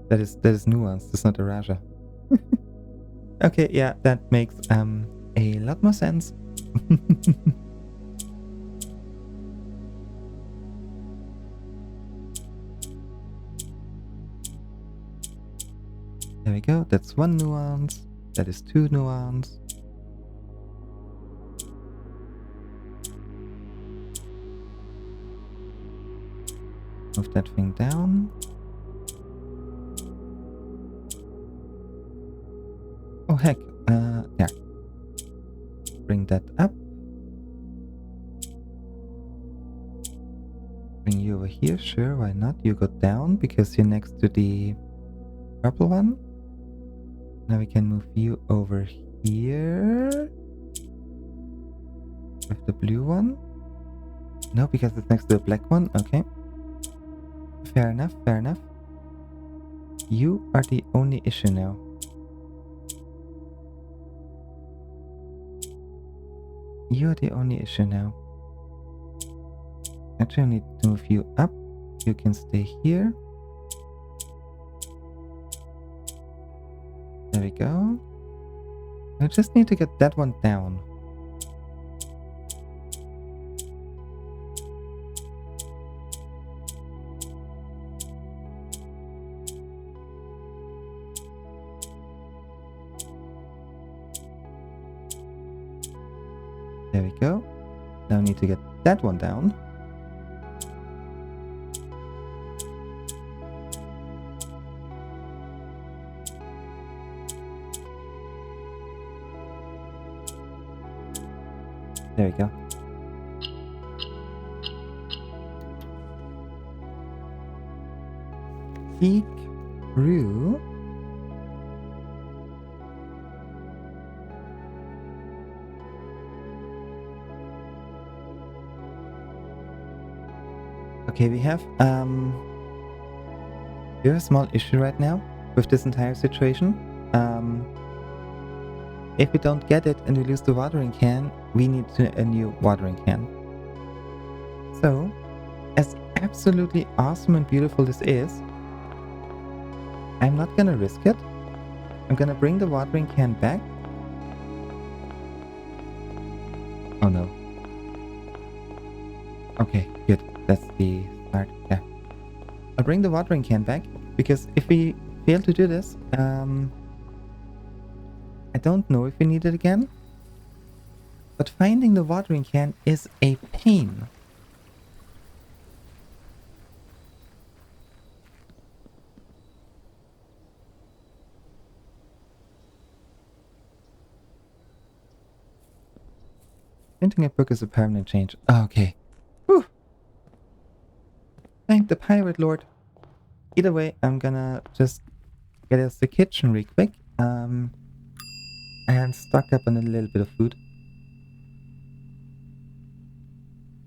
That is Nuance. That's not Araja. Okay, yeah, that makes a lot more sense. There we go. That's one Nuance. That is two Nuance. Move that thing down. Oh heck, yeah. Bring that up. Bring you over here, sure, why not? You go down because you're next to the purple one. Now we can move you over here. With the blue one. No, because it's next to the black one, okay. Fair enough, fair enough. You are the only issue now. You're the only issue now. Actually, I need to move you up. You can stay here. There we go. I just need to get that one down. There we go. Now I need to get that one down. There we go. Peek through. Okay, we have a small issue right now with this entire situation. If we don't get it and we lose the watering can, we need a new watering can. So, as absolutely awesome and beautiful this is, I'm not gonna risk it. I'm gonna bring the watering can back. Oh no. Okay, good. That's the start. Yeah. I'll bring the watering can back because if we fail to do this, I don't know if we need it again. But finding the watering can is a pain. Printing a book is a permanent change. Oh, okay. Whew. Thank the pirate lord. Either way, I'm gonna just get us the kitchen real quick. And stock up on a little bit of food.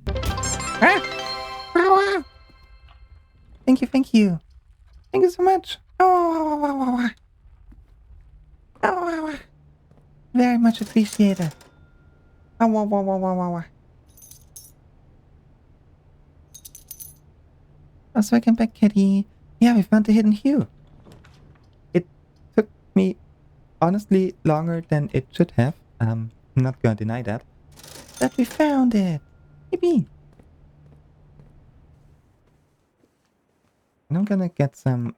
Ah! Ah! Thank you, thank you. Thank you so much. Oh, very much appreciated. Oh, welcome back, kitty. Yeah, we found the hidden hue. It took me, honestly, longer than it should have. I'm not gonna deny that. But we found it. Yippee. And I'm gonna get some,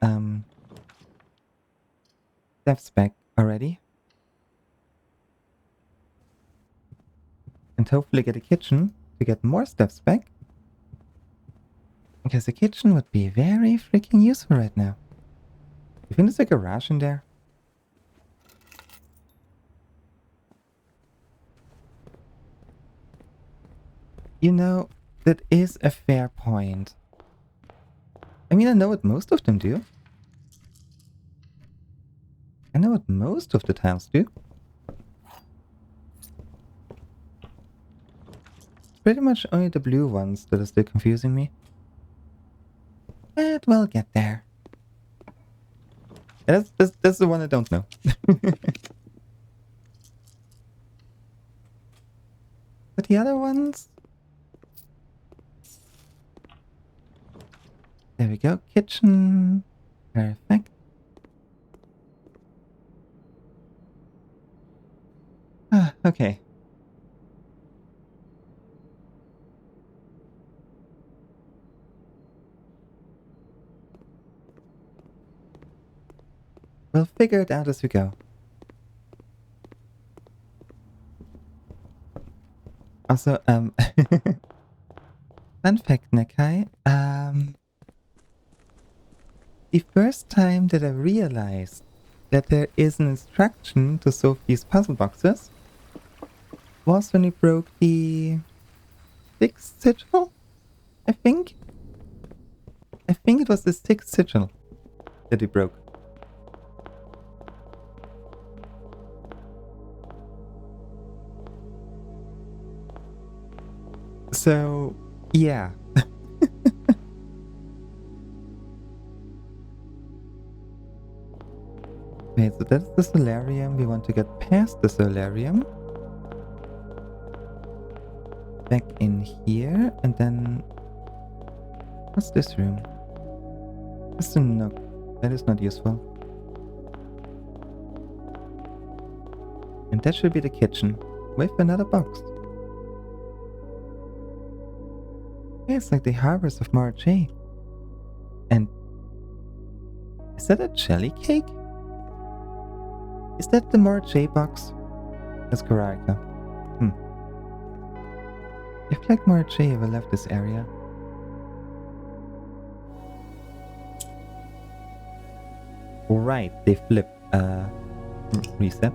steps back already. And hopefully get a kitchen to get more steps back. Because the kitchen would be very freaking useful right now. You think there's a garage in there? You know, that is a fair point. I mean, I know what most of them do. I know what most of the tiles do. Pretty much only the blue ones that are still confusing me. But we'll get there. That's the one I don't know. But the other ones... There we go. Kitchen. Perfect. Ah, okay. We'll figure it out as we go. Also, fun fact, Nakai, the first time that I realized that there is an instruction to solve these puzzle boxes was when we broke the 6th sigil, I think. I think it was the 6th sigil that we broke. So, yeah. Wait, so that's the solarium. We want to get past the solarium. Back in here, and then... What's this room? This is a nook. That is not useful. And that should be the kitchen. With another box. Yeah, it's like the harbors of Mora. And... Is that a jelly cake? Is that the Mora box? That's Karaka. I feel like Mora ever left this area. Right, they flipped. Reset.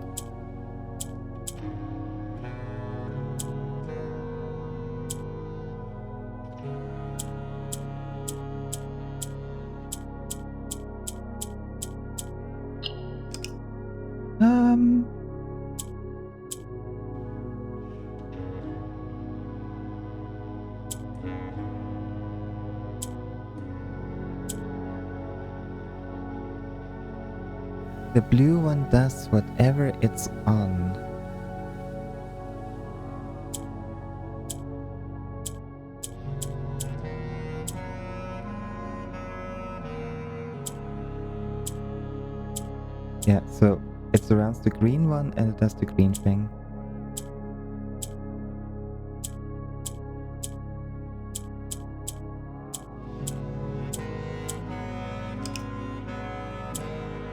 The blue one does whatever it's on. Yeah, so it surrounds the green one and it does the green thing.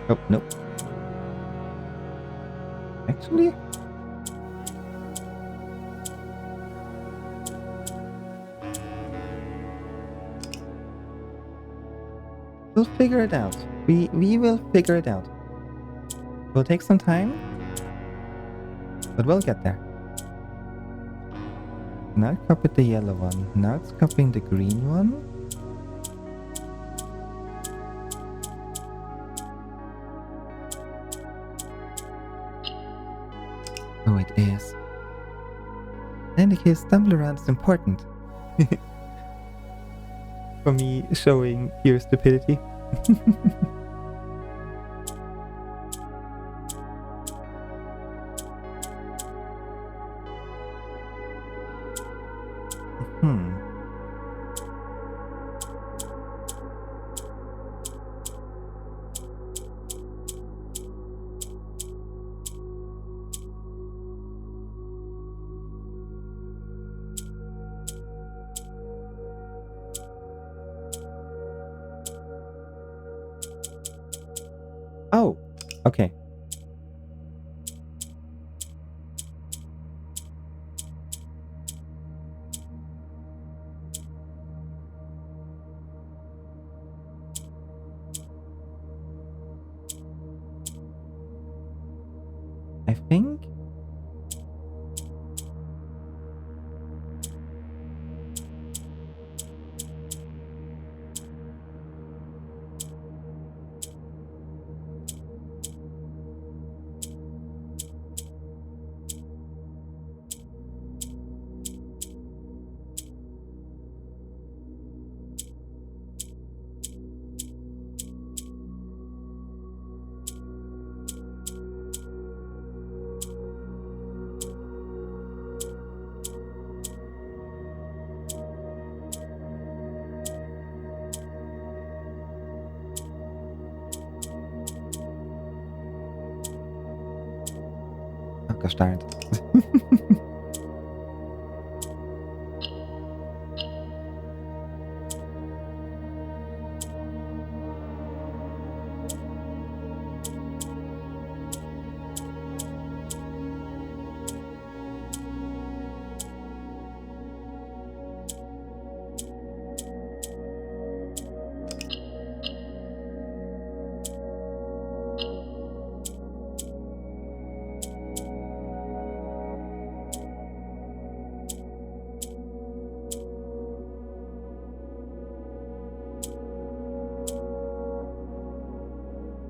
Oh, nope. Actually? We'll figure it out. We will figure it out. Will take some time, but we'll get there. Now it copied the yellow one. Now it's copying the green one. Oh, it is. In the case, stumble around is important. For me, showing pure stupidity. Oh, okay. I think... Oh gosh darn it.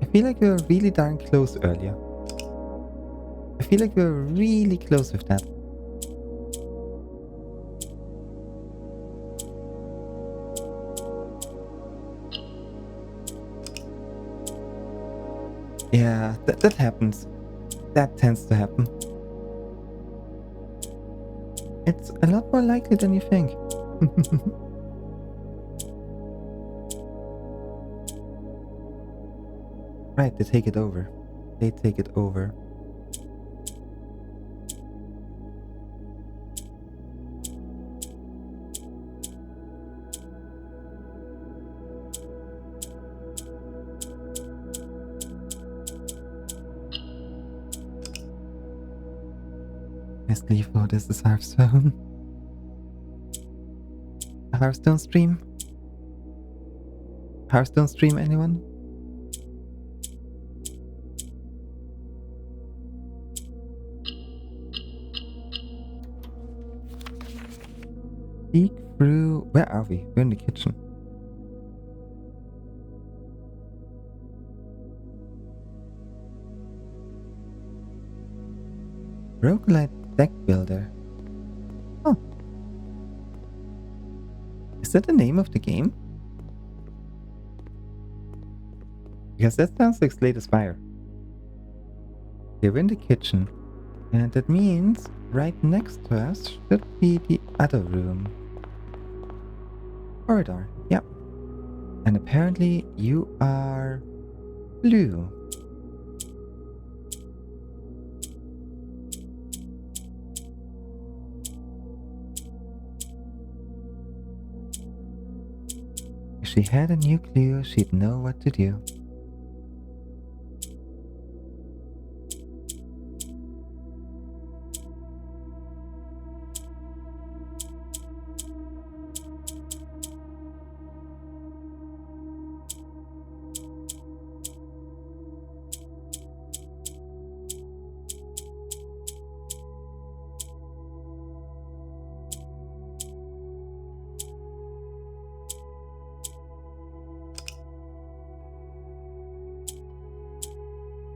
I feel like we were really darn close earlier. I feel like we were really close with that. Yeah, that happens. That tends to happen. It's a lot more likely than you think. Right, they take it over. They take it over. Let's leave for this is Hearthstone. Hearthstone stream? Hearthstone stream, anyone? Peek through. Where are we? We're in the kitchen. Roguelite deck builder. Oh. Is that the name of the game? Because that sounds like Slay the Spire. Okay, we're in the kitchen. And that means right next to us should be the other room. Corridor, yep. And apparently you are blue. If she had a new clue, she'd know what to do.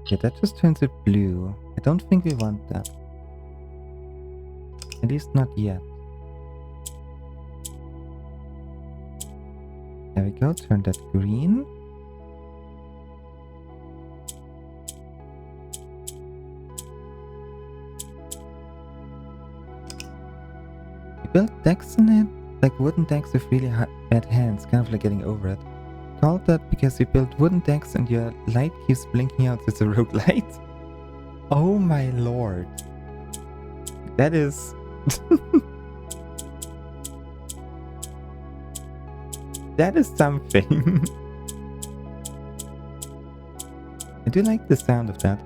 Okay, that just turns it blue. I don't think we want that. At least not yet. There we go, turn that green. We built decks in it, like wooden decks with really bad hands, kind of like getting over it. Called that because you build wooden decks and your light keeps blinking out. It's a roguelite. Oh my lord. That is... that is something. I do like the sound of that.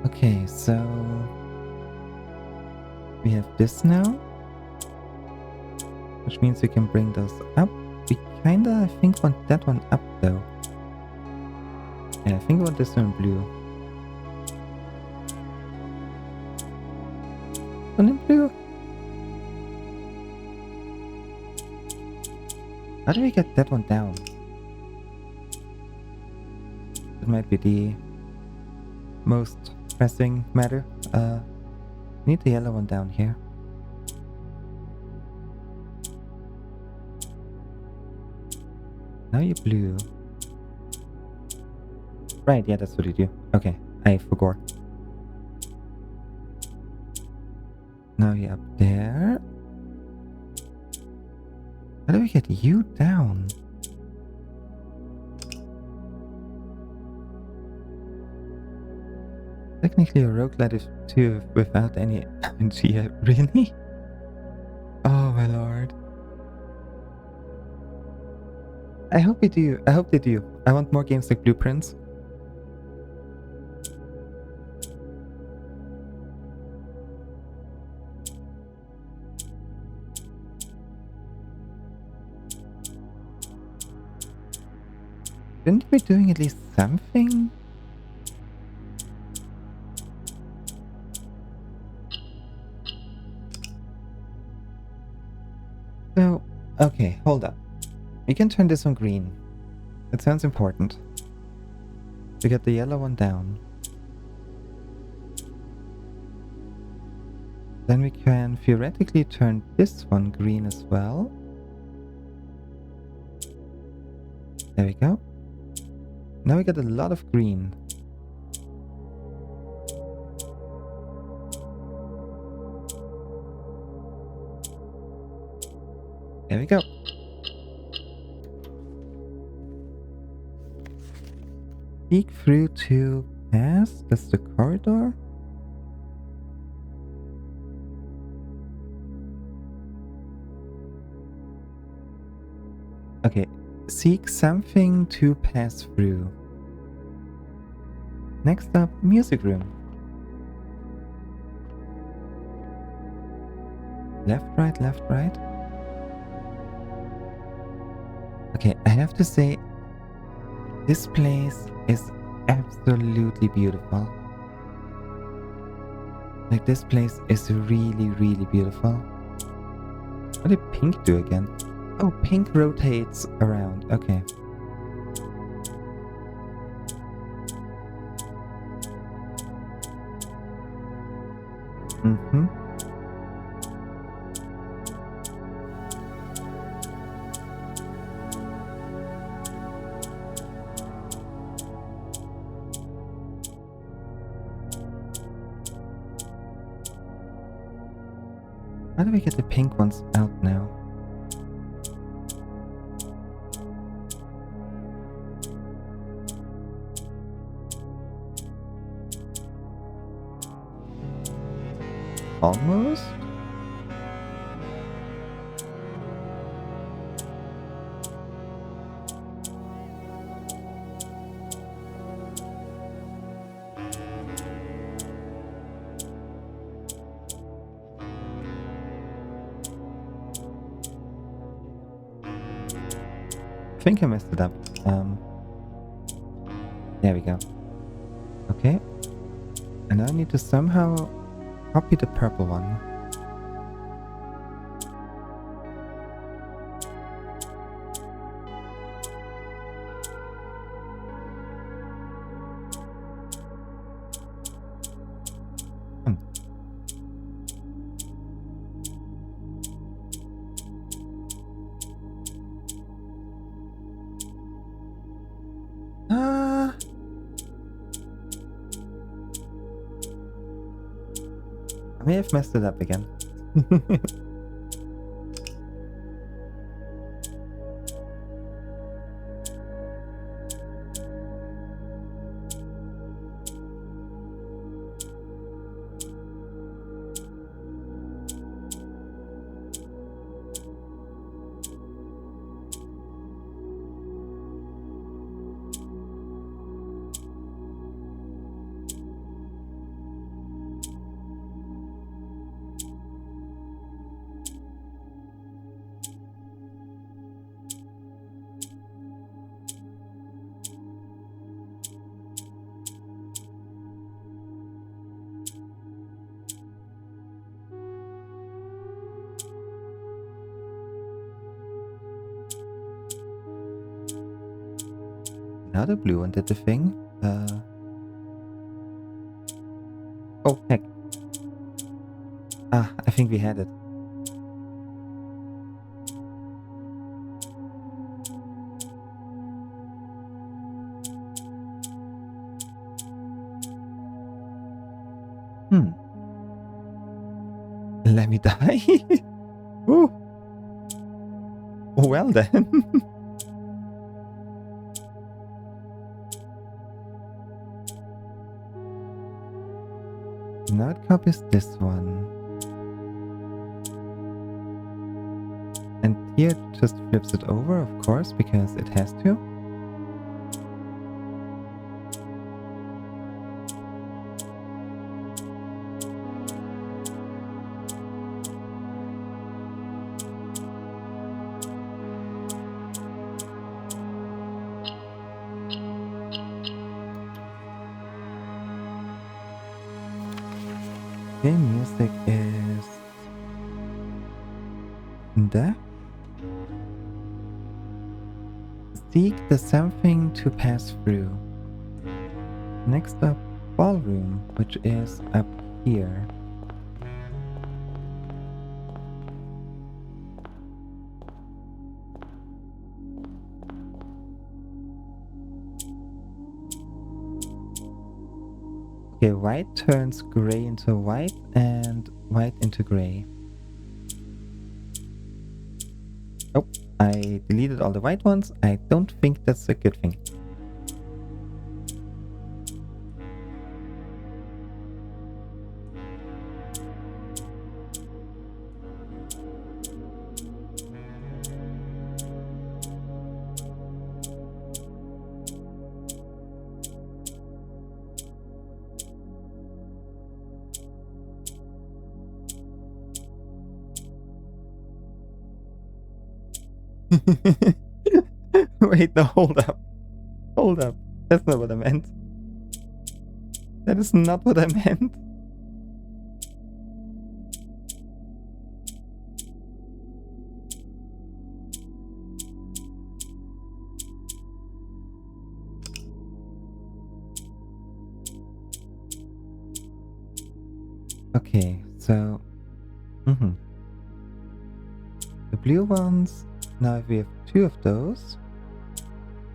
Okay, so we have this now, which means we can bring those up. We kinda, I think, want that one up though. Yeah, I think we want this one in blue. One in blue? How do we get that one down? It might be the most pressing matter. Need the yellow one down here. Now you're blue. Right, yeah, that's what you do. Okay, I forgot. Now you're up there. How do we get you down? Technically a roguelite is too without any energy, really? Oh my lord. I hope we do. I hope they do. I want more games like Blueprints. Shouldn't we be doing at least something? So, okay, hold up. We can turn this one green. It sounds important. We get the yellow one down. Then we can theoretically turn this one green as well. There we go. Now we got a lot of green. There we go. Peek through to pass. That's the corridor. Okay. Seek something to pass through. Next up, music room. Left, right, left, right. Okay, I have to say, this place is absolutely beautiful. Like, this place is really, really beautiful. What did pink do again? Oh, pink rotates around. Okay. Mm-hmm. How do we get the pink ones out now? Almost? I think I messed it up. There we go. Okay. And now I need to somehow copy the purple one. I may have messed it up again. Now the blue one did the thing. Oh, heck. Ah, I think we had it. Let me die? Ooh. Well then. Now it copies this one. And here it just flips it over, of course, because it has to. Okay, music is there. Seek the something to pass through. Next up, ballroom, which is up here. Okay, white turns gray into white and white into gray. Oh, I deleted all the white ones. I don't think that's a good thing. Wait, no, hold up. Hold up. That's not what I meant. That is not what I meant. Okay, so... The blue ones, now we have 2 of those.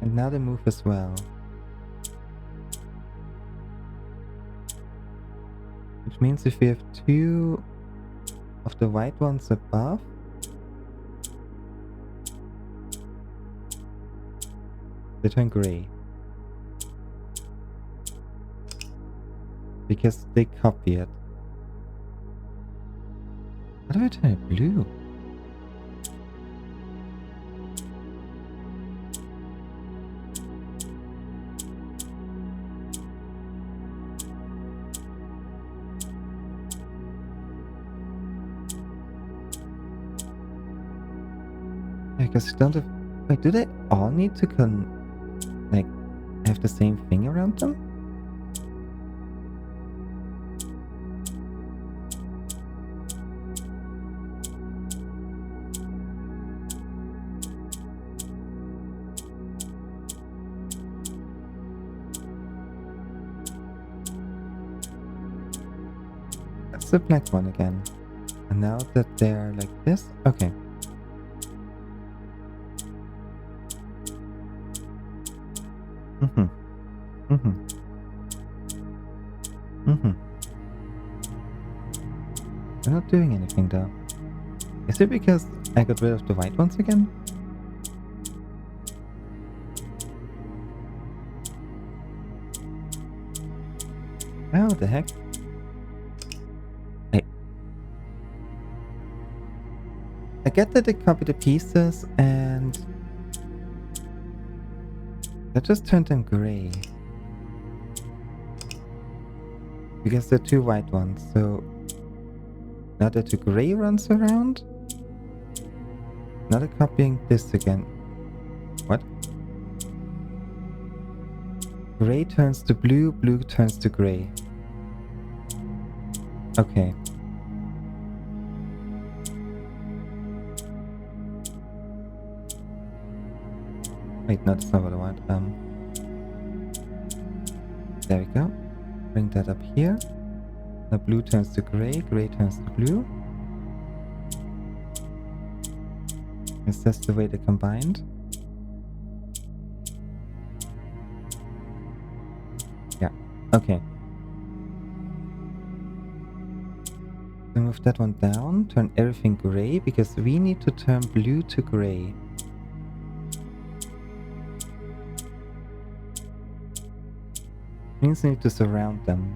And now they move as well. Which means if we have 2 of the white ones above, they turn gray. Because they copy it. How do I turn it blue? Because you don't have... Wait, do they all need to have the same thing around them? That's the black one again. And now that they're like this, okay. They're not doing anything though. Is it because I got rid of the white ones again? Oh, what the heck? I get that they copy the pieces and that just turned them gray. Because they're 2 white ones, so now that the gray runs around, now they're copying this again. What? Gray turns to blue, blue turns to gray. Okay. Wait, no, that's not what I want. There we go. Bring that up here. Now blue turns to gray, gray turns to blue. Is this the way they combined? Yeah, okay. So move that one down, turn everything gray, because we need to turn blue to gray. Means we need to surround them.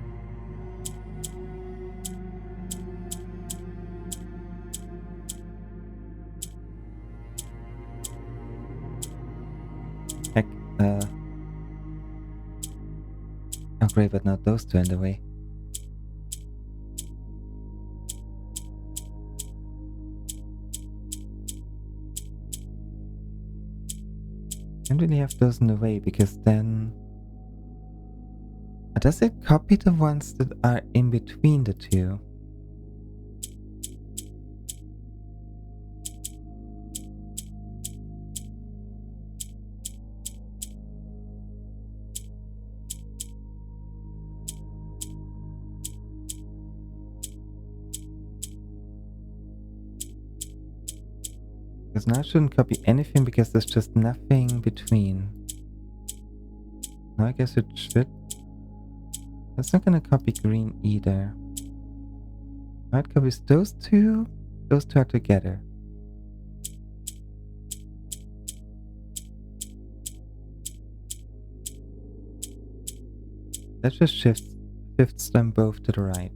Heck, oh great, but not those 2 in the way. Can't really have those in the way, because then... Does it copy the ones that are in between the 2? Because now I shouldn't copy anything because there's just nothing between. Now I guess it should That's not gonna copy green either. White copies those two. Those two are together. That just shifts them both to the right.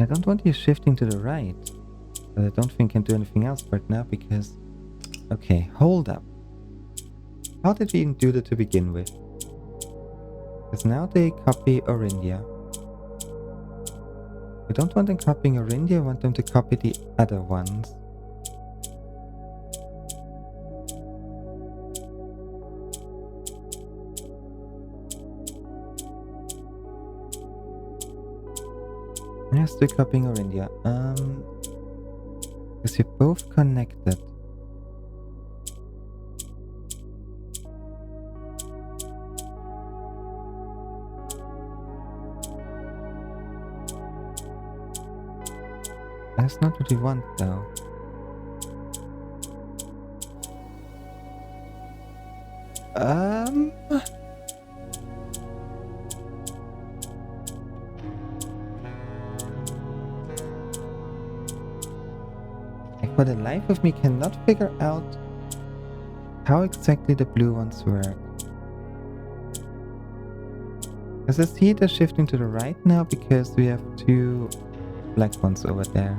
I don't want you shifting to the right, but I don't think I can do anything else right now because... Okay, hold up. How did we even do that to begin with? Because now they copy Orindia. I don't want them copying Orindia, I want them to copy the other ones. Yes, they're copying Orindia. Because you're both connected. That's not what we want, though. I for the life of me cannot figure out how exactly the blue ones work. As I see, they're shifting to the right now because we have two black ones over there.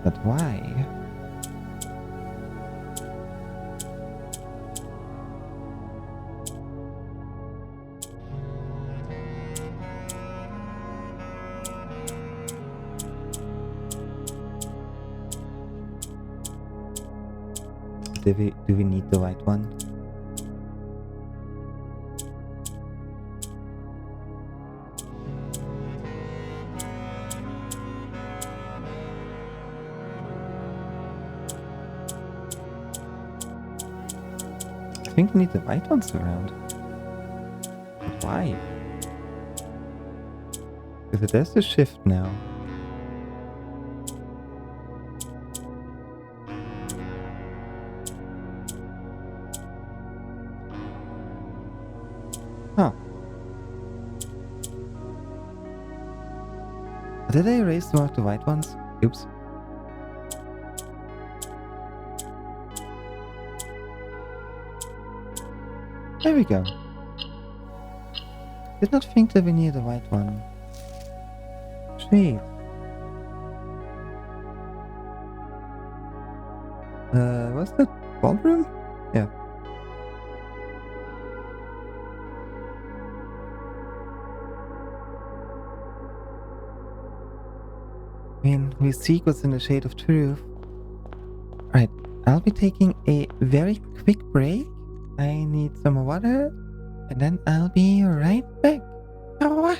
But why? Do we need the white one? I think we need the white ones around. But why? Because it has to shift now. Huh. Did I erase one of the white ones? Oops. There we go. Did not think that we need the white one. Sweet. Was that ballroom? Yeah. I mean, we seek what's in the shade of truth. Right, I'll be taking a very quick break. I need some water, and then I'll be right back. Oh.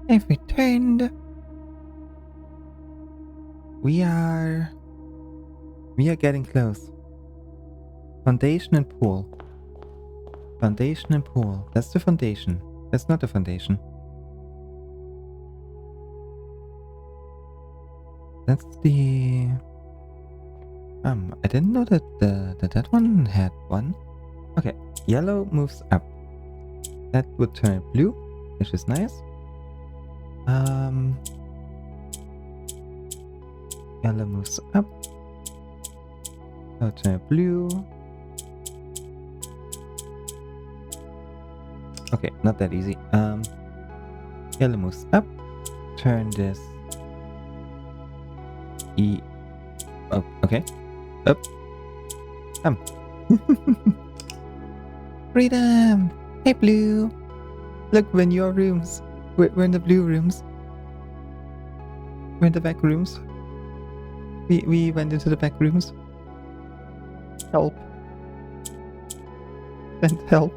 I've returned. We are getting close. Foundation and pool. Foundation and pool. That's the foundation. That's not the foundation. That's the... I didn't know that that one had one. Okay, yellow moves up. That would turn it blue, which is nice. Yellow moves up. That would turn it blue. Okay, not that easy. Yellow moves up. Turn this E. Oh, okay. Up. Freedom! Hey, blue! Look, we're in your rooms. We're in the blue rooms. We're in the back rooms. We went into the back rooms. Help. Send help.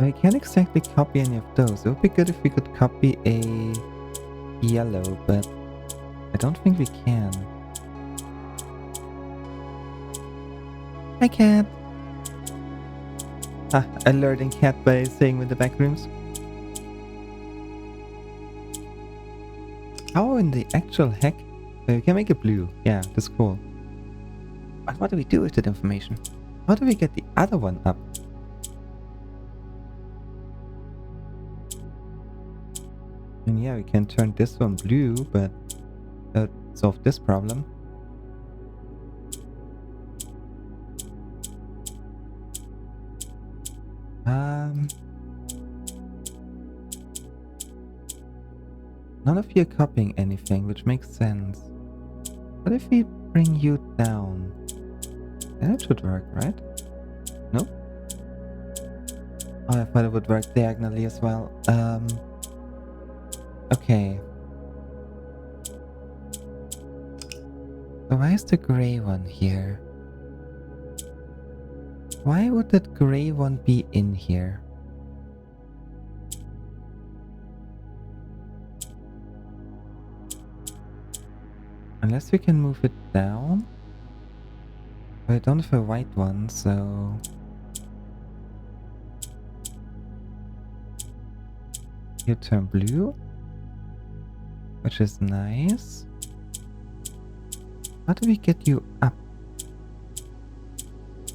I can't exactly copy any of those. It would be good if we could copy a yellow, but I don't think we can. Hi, cat. Alerting cat by staying with the back rooms. How in the actual heck? We can make it blue. Yeah, that's cool. But what do we do with that information? How do we get the other one up? And yeah, we can turn this one blue, but that solve this problem. None of you are copying anything, which makes sense. What if we bring you down? That should work, right? Nope. Oh, I thought it would work diagonally as well. Okay. So why is the gray one here? Why would that gray one be in here? Unless we can move it down? But I don't have a white one, so... You turn blue, which is nice. How do we get you up?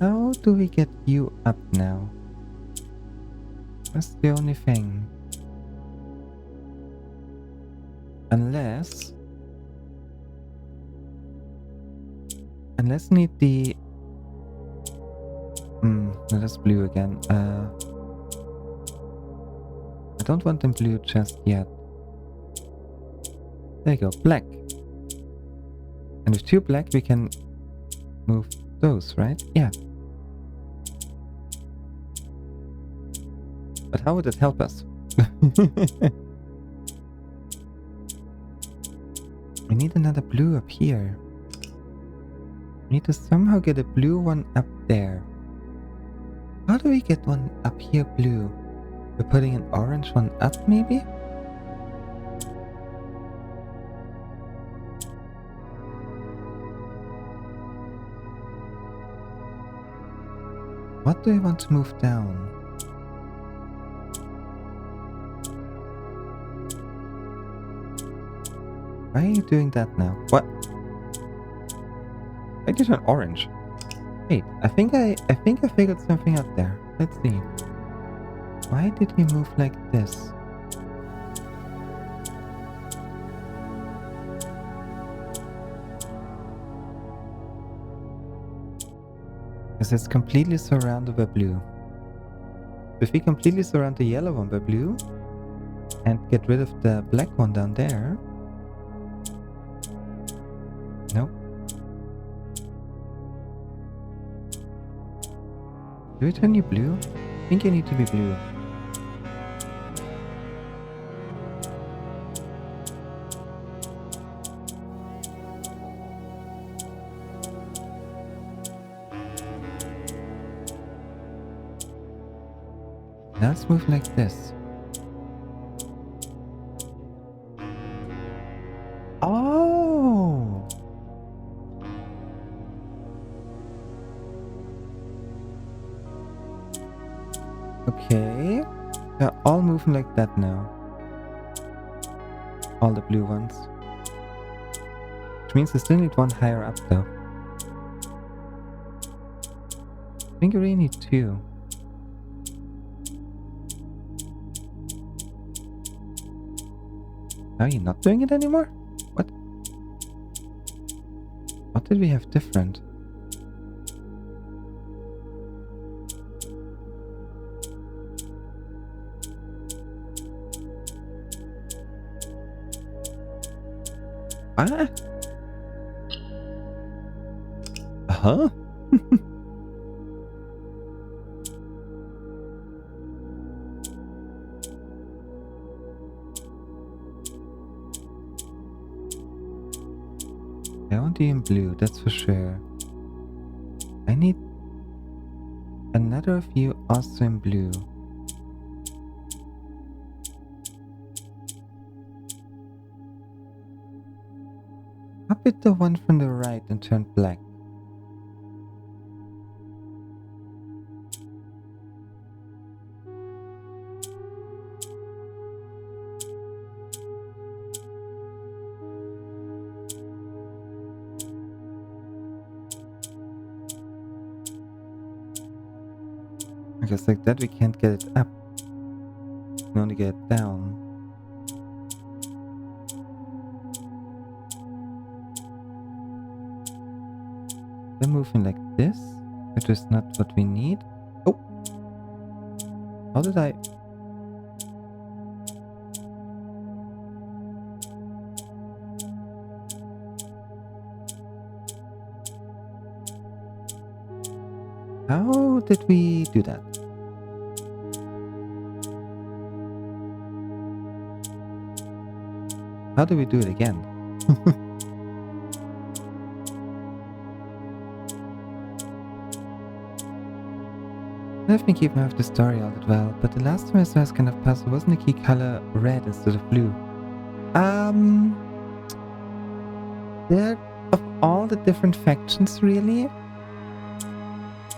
How do we get you up now? That's the only thing. Unless need the... no, that's blue again. I don't want them blue just yet. There you go, black. And with two black we can move those, right? Yeah. But how would it help us? We need another blue up here. We need to somehow get a blue one up there. How do we get one up here blue? We're putting an orange one up, maybe? What do I want to move down? Why are you doing that now? What? I did an orange. Wait, I think I figured something out there. Let's see. Why did he move like this? Because it's completely surrounded by blue. If we completely surround the yellow one by blue and get rid of the black one down there. Nope. Do we turn you blue? I think you need to be blue. let's move like this. Oh! Okay. They're all moving like that now. All the blue ones. Which means we still need one higher up though. I think we really need two. Are you not doing it anymore? What? What did we have different? Ah? Huh? I want you in blue, that's for sure. I need another of you also in blue. Up with the one from the right and turn black. Because like that we can't get it up. We can only get it down. They're moving like this, which is not what we need. Oh! How did I... How did we do that? How do we do it again? Let me keep half the story all that well, but the last time I saw this kind of puzzle wasn't the key color red instead of blue. They're of all the different factions really,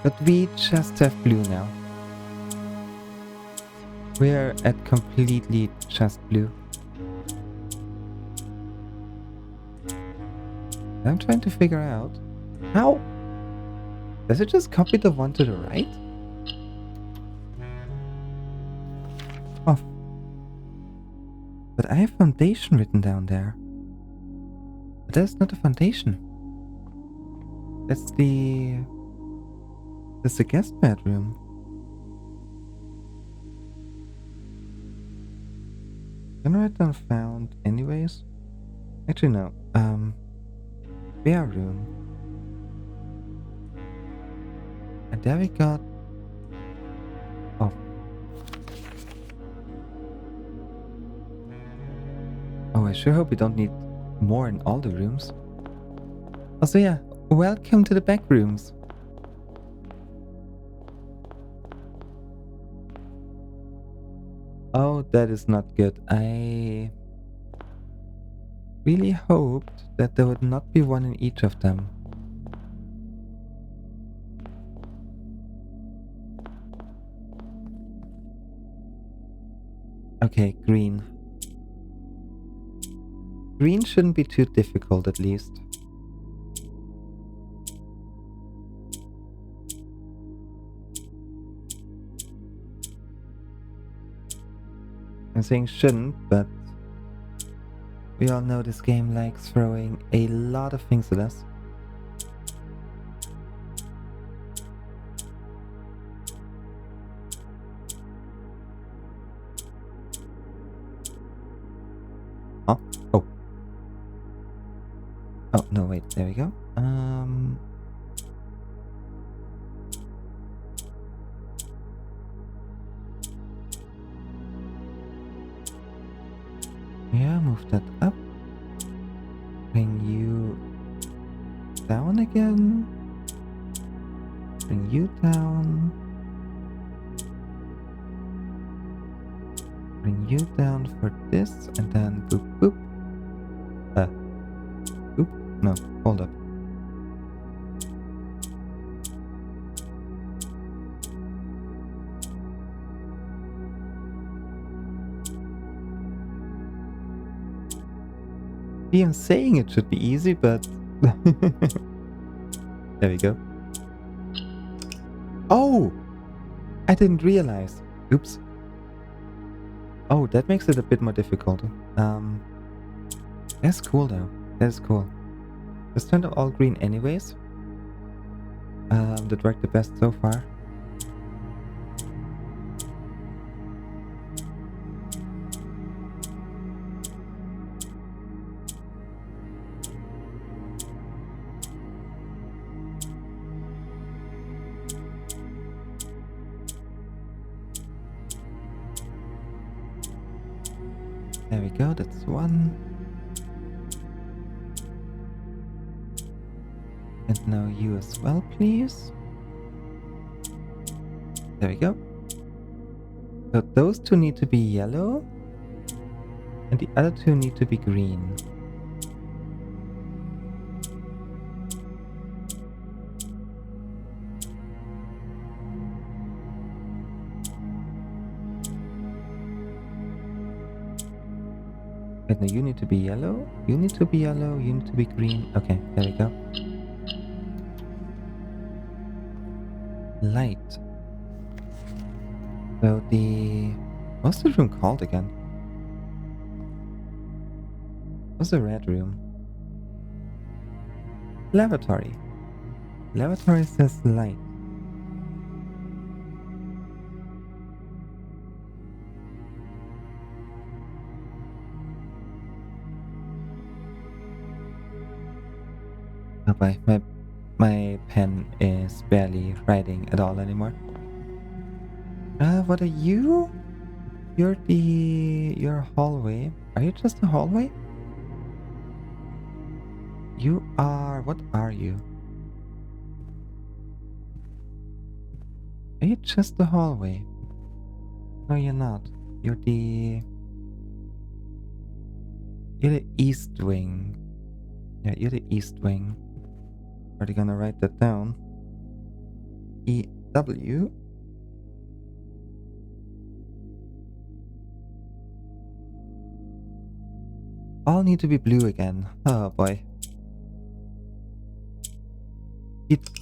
but we just have blue now. We're at completely just blue. I'm trying to figure out how. Does it just copy the one to the right? Oh. But I have foundation written down there. But that's not a foundation. That's the guest bedroom. Can I write down found anyways? Actually no. Spare room. And there we got... Oh. Oh, I sure hope we don't need more in all the rooms. Also, yeah, welcome to the back rooms. Oh, that is not good. I really hoped that there would not be one in each of them. Okay, green. Green shouldn't be too difficult, at least. I'm saying shouldn't, but we all know this game likes throwing a lot of things at us. Oh, oh. Oh, no, wait, there we go. Yeah, move that up. Bring you down again. Bring you down. bring you down for this, and then boop boop. Boop? No, hold up. I'm saying it should be easy, but there we go. Oh! I didn't realize. Oops. Oh, that makes it a bit more difficult. That's cool though. That's cool. Just turned out all green anyways. That worked the best so far. There we go, that's one. And now you as well, please. There we go. So those two need to be yellow. And the other two need to be green. Wait, no, you need to be yellow. You need to be yellow. You need to be green. Okay, there we go. Light. So what's the room called again? What's the red room? Lavatory. Lavatory says light. Oh boy, my pen is barely writing at all anymore. What are you? You're your hallway. Are you just a hallway? You are, what are you? Are you just the hallway? No, you're not. You're the east wing. Yeah, you're the east wing. Are they gonna write that down? EW. All need to be blue again. Oh boy.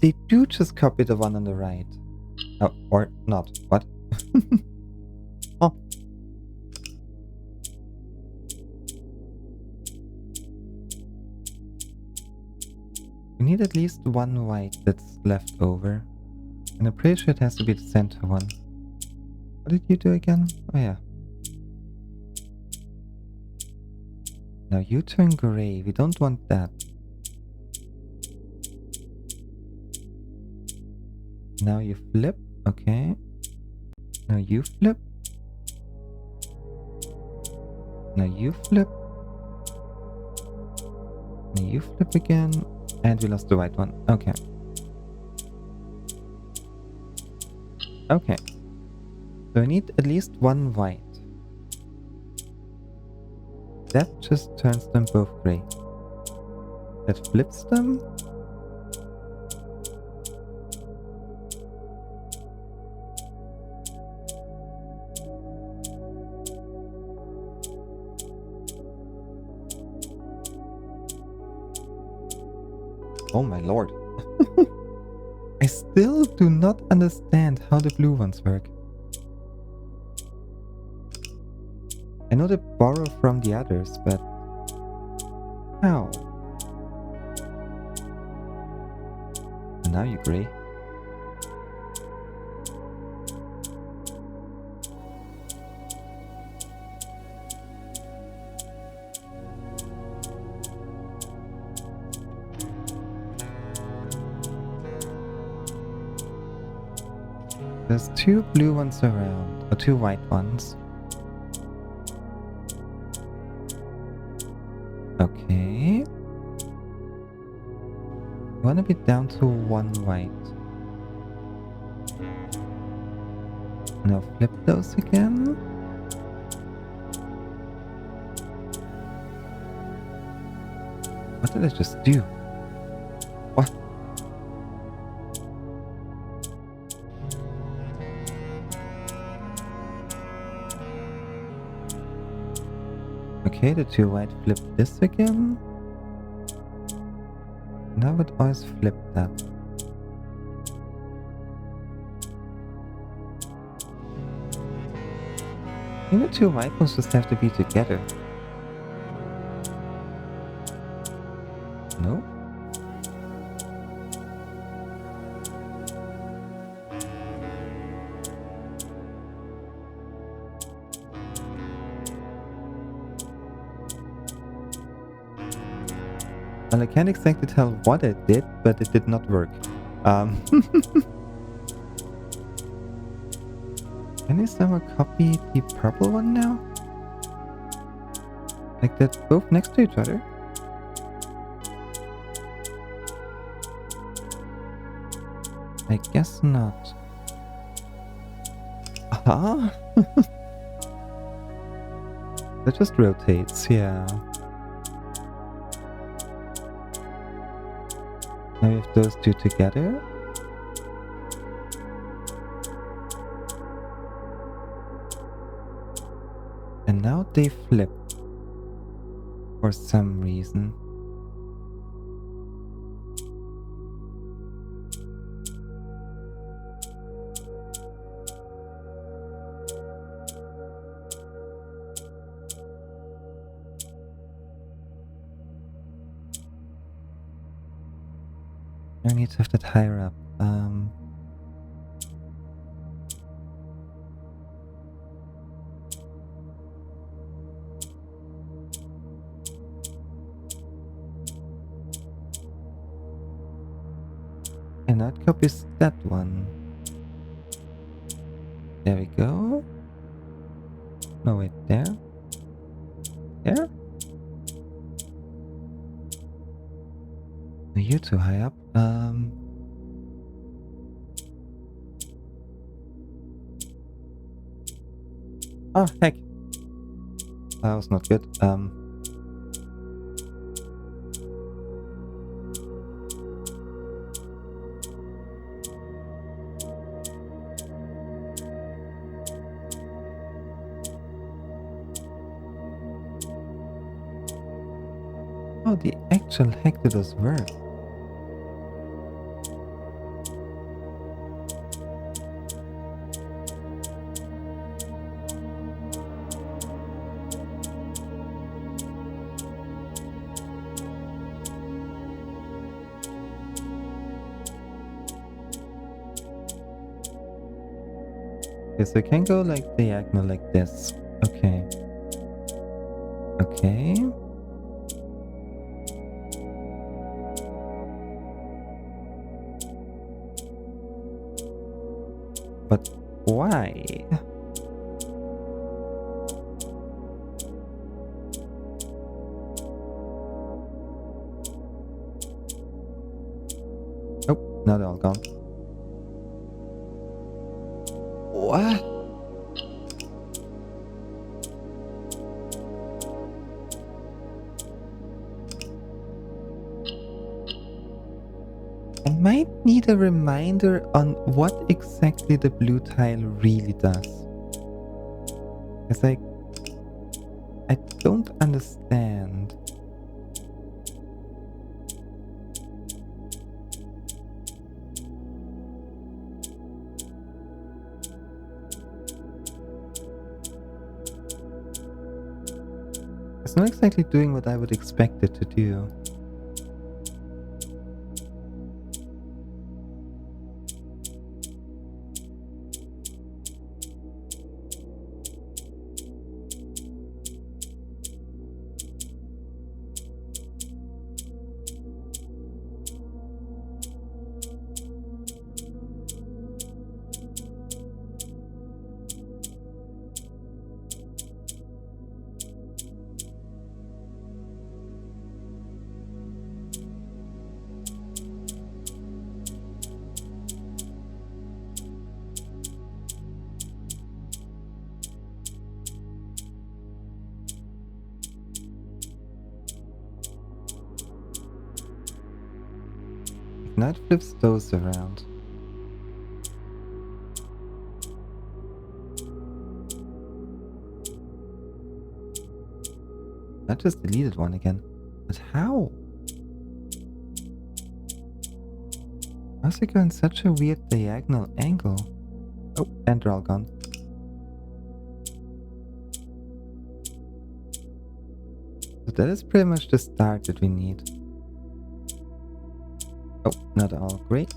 They do just copy the one on the right. Oh, or not. What? Oh. We need at least one white that's left over. And I'm pretty sure it has to be the center one. What did you do again? Oh yeah. Now you turn gray. We don't want that. Now you flip. Okay. Now you flip. Now you flip. Now you flip again. And we lost the white one. Okay. Okay. So I need at least one white. That just turns them both gray. That flips them. Oh my lord. I still do not understand how the blue ones work. I know they borrow from the others, but how? And now you gray. There's two blue ones around, or two white ones. Okay. I want to be down to one white. Now flip those again. What did I just do? What? Okay, the 2 white flip this again. Now it always flip that. I think the 2 white ones just have to be together. No? Well, I can't exactly tell what I did, but it did not work. Can I somehow copy the purple one now? Like that, both next to each other? I guess not. Aha! That just rotates, yeah. Now we have those 2 together. And now they flip. For some reason. I need to have that higher up. And that copies that one. There we go. No, wait, there? There? No, you're too high up. Oh, heck. That was not good. How the actual heck did this work? Okay, so I can go like diagonal like this. Okay. Okay. But why? Oh, now they're all gone. What? I might need a reminder on what exactly the blue tile really does. It's like, I don't understand. It's not exactly doing what I would expect it to do. Now it flips those around. That just deleted one again. But how? How's it going such a weird diagonal angle? Oh, and they're all gone. So that is pretty much the start that we need. Oh, not all great.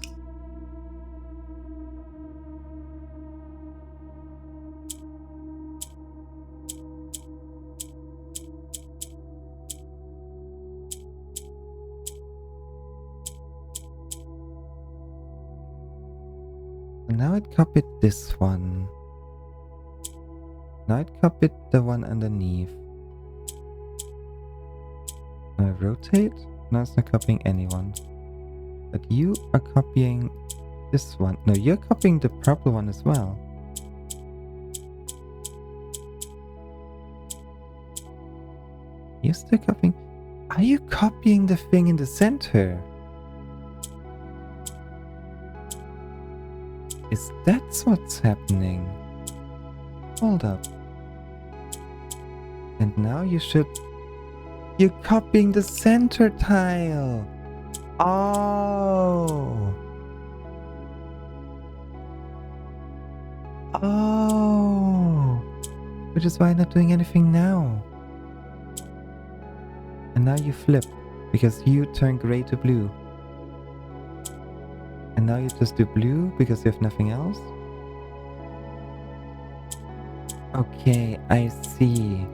And now it copied this one. Now it copied the one underneath. Now I rotate. Now it's not copying anyone. But you are copying this one. No, you're copying the purple one as well. You're still copying. Are you copying the thing in the center? Is that what's happening? Hold up. And now you should... You're copying the center tile! Oh! Oh! Which is why I'm not doing anything now. And now you flip, because you turn gray to blue. And now you just do blue because you have nothing else? Okay, I see.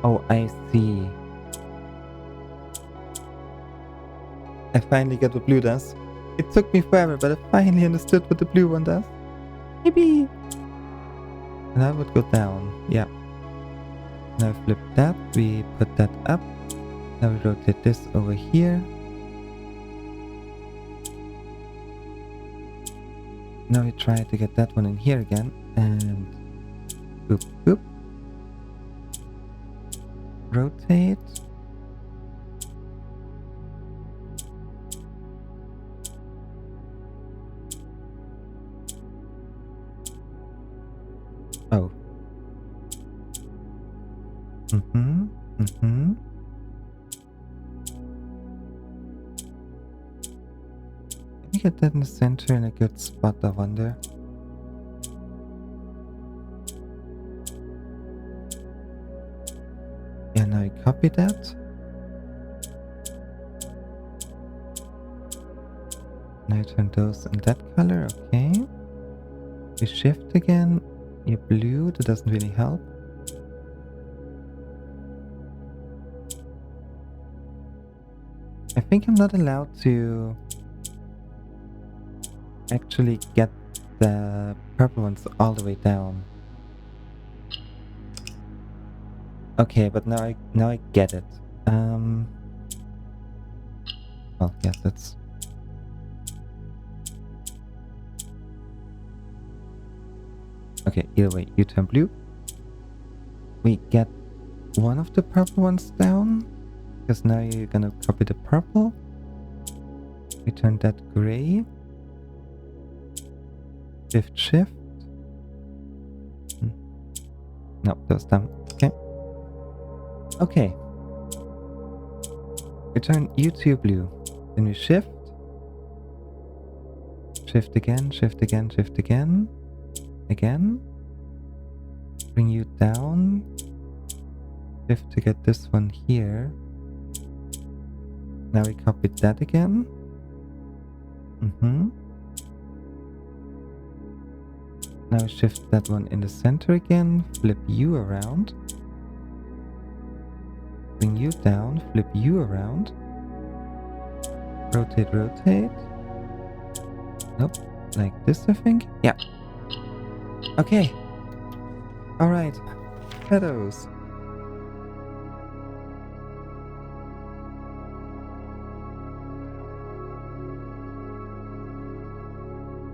Oh, I see. I finally got what blue does. It took me forever, but I finally understood what the blue one does. Yippee! And I would go down, yeah. Now flip that, we put that up. Now we rotate this over here. Now we try to get that one in here again, and boop, boop. Rotate. Oh. Can you get that in the center in a good spot, I wonder? Yeah, now you copy that. Now you turn those in that color, okay. You shift again. You're blue, that doesn't really help. I think I'm not allowed to actually get the purple ones all the way down. Okay, but now I get it. Well, yeah, that's... Okay, either way, you turn blue. We get one of the purple ones down, because now you're gonna copy the purple. We turn that gray. Shift. No, that was done. Okay. Okay. We turn you to blue. Then we shift. Shift again, shift again, shift again. Again. Bring you down. Shift to get this one here. Now we copy that again. Now shift that one in the center again. Flip you around. Bring you down. Flip you around. Rotate, rotate. Nope. Like this, I think. Yeah. Okay. Alright. Shadows.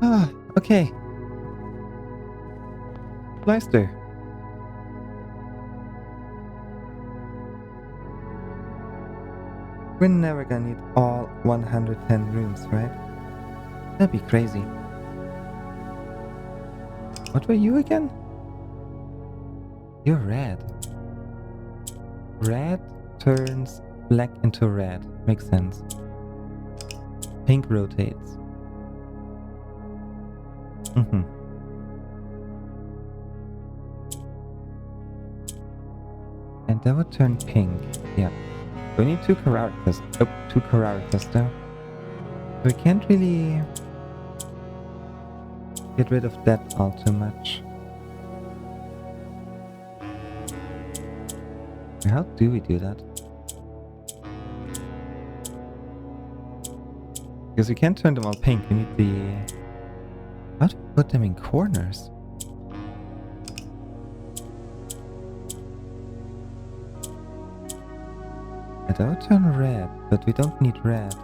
Ah, okay. Leister. We're never gonna need all 110 rooms, right? That'd be crazy. What were you again? You're red. Red turns black into red. Makes sense. Pink rotates. Mm-hmm. And that would turn pink. Yeah. We need two characters. Oh, two characters though. So we can't really get rid of that all too much. How do we do that? Because we can't turn them all pink. We need the... How do we put them in corners? And that would turn red, but we don't need red.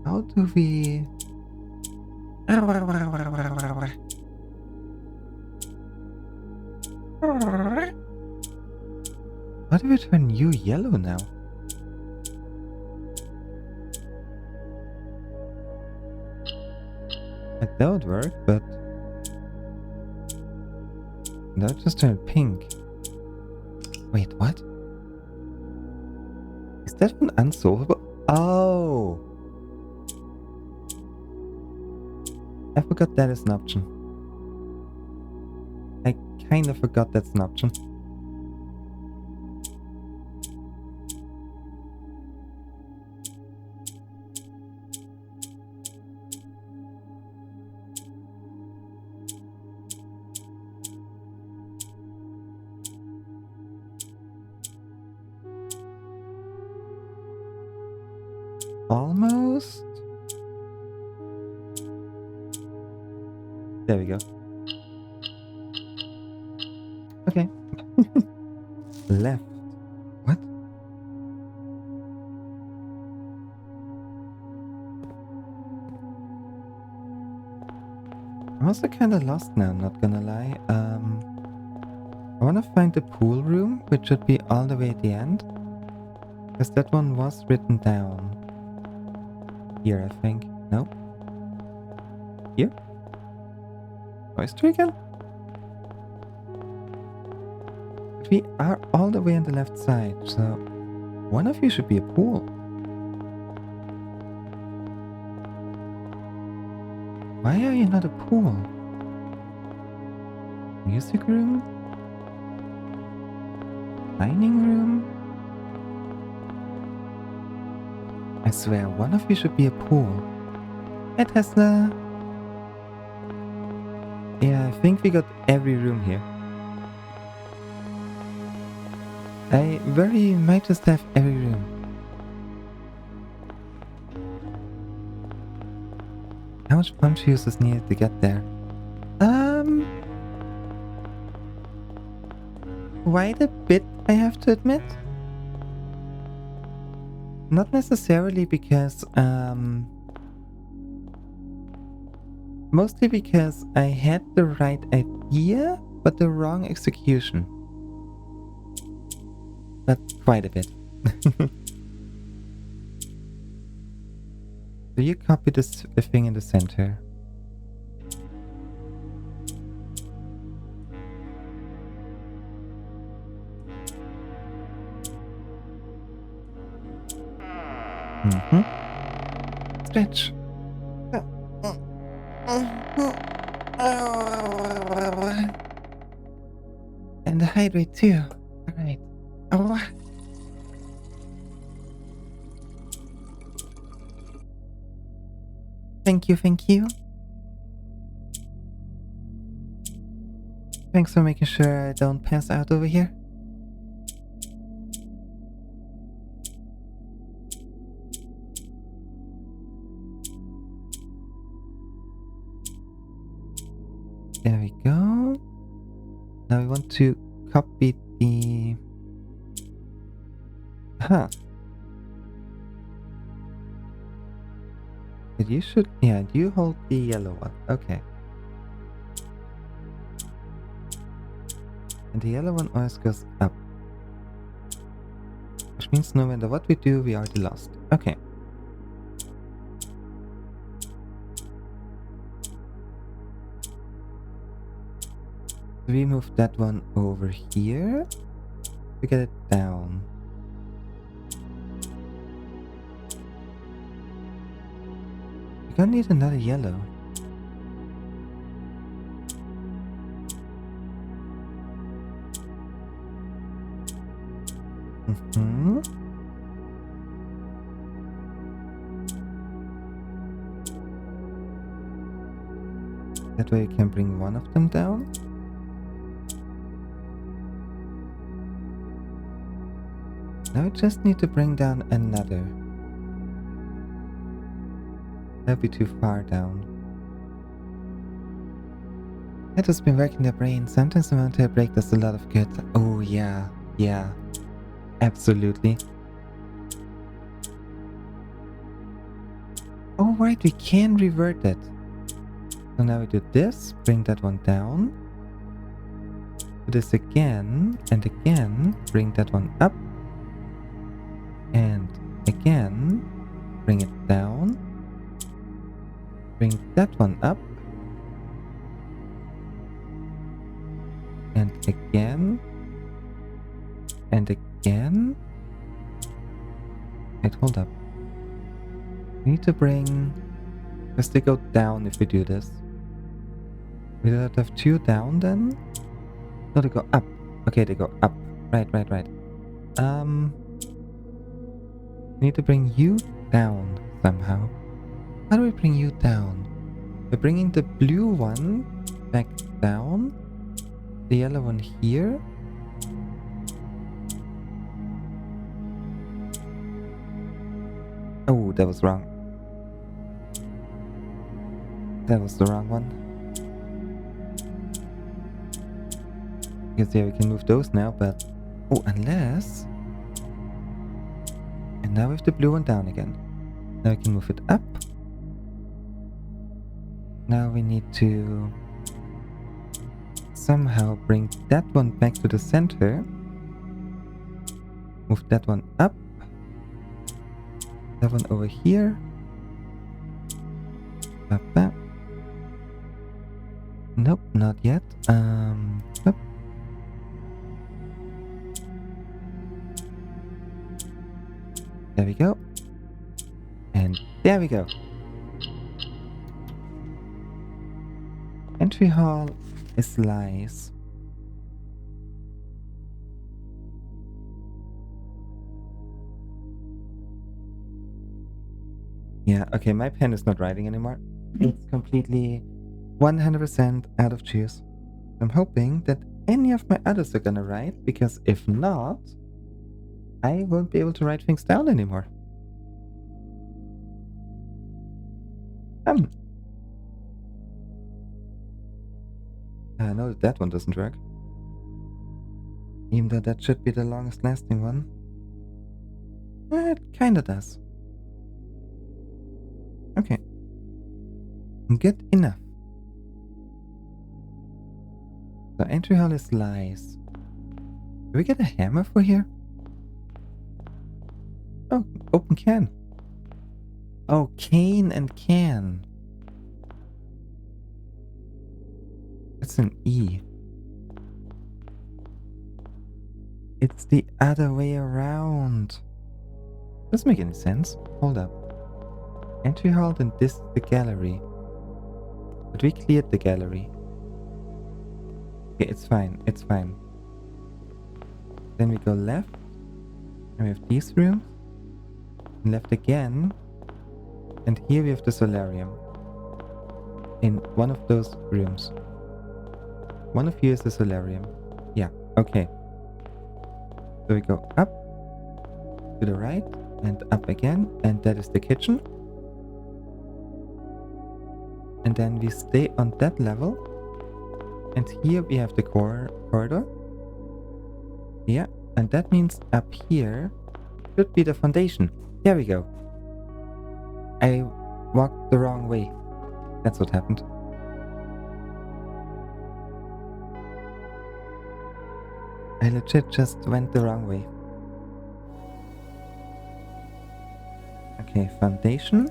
How do we... How do we turn you yellow now? Like that would work, but... That would just turn pink. Wait, what? Is that one unsolvable? Oh! I forgot that is an option. I kind of forgot that's an option. Almost? There we go. Okay. Left. What? I'm also kind of lost now, not gonna lie. I want to find the pool room, which should be all the way at the end. Because that one was written down. Here, I think. No? Here? Noise tree again? We are all the way on the left side, so one of you should be a pool. Why are you not a pool? Music room? Dining room? I swear, one of you should be a pool. Hey Tesla! Yeah, I think we got every room here. I very might just have every room. How much punch use is needed to get there? Quite a bit, I have to admit. Not necessarily because, mostly because I had the right idea, but the wrong execution. But quite a bit. So you copy this thing in the center. Stretch. And hydrate too. Alright. Oh. Thank you, thank you. Thanks for making sure I don't pass out over here. There we go. Now we want to copy the... But you should, yeah, you hold the yellow one. Okay. And the yellow one always goes up. Which means no matter what we do, we are the lost. Okay. We move that one over here to get it down. We're gonna need another yellow. That way you can bring one of them down. Now we just need to bring down another. That'd be too far down. That has been working the brain. Sometimes a mountain break does a lot of good. Oh yeah, yeah. Absolutely. Oh right, we can revert it. So now we do this, bring that one down. Do this again, and again, bring that one up. And again, bring it down. Bring that one up. And again. And again. Wait, hold up. We need to bring... Because they go down if we do this. We don't have two down then? No, they go up. Okay, they go up. Right. We need to bring you down somehow. How do we bring you down? We're bringing the blue one back down. The yellow one here. Oh, that was wrong. That was the wrong one. Because yeah, we can move those now, but... Oh, unless... And now we have the blue one down again. Now we can move it up. Now we need to... somehow bring that one back to the center. Move that one up. That one over here. Ba-ba. Nope, not yet. Up. There we go. And there we go. Entry hall is lies. Yeah, okay, my pen is not writing anymore. It's completely 100% out of juice. I'm hoping that any of my others are gonna write, because if not, I won't be able to write things down anymore. I know that one doesn't work. Even though that should be the longest lasting one. It kinda does. Okay. Good enough. So entry hall is lies. Do we get a hammer for here? Oh, open can. Oh, cane and can. It's an E. It's the other way around. Doesn't make any sense. Hold up. Entry hall and this is the gallery. But we cleared the gallery. Okay, it's fine. It's fine. Then we go left. And we have these rooms. And left again. And here we have the solarium. In one of those rooms. One of you is the solarium. Yeah, okay. So we go up. To the right. And up again. And that is the kitchen. And then we stay on that level. And here we have the corridor. Yeah, and that means up here should be the foundation. There we go. I walked the wrong way. That's what happened. I legit just went the wrong way. Okay, foundation.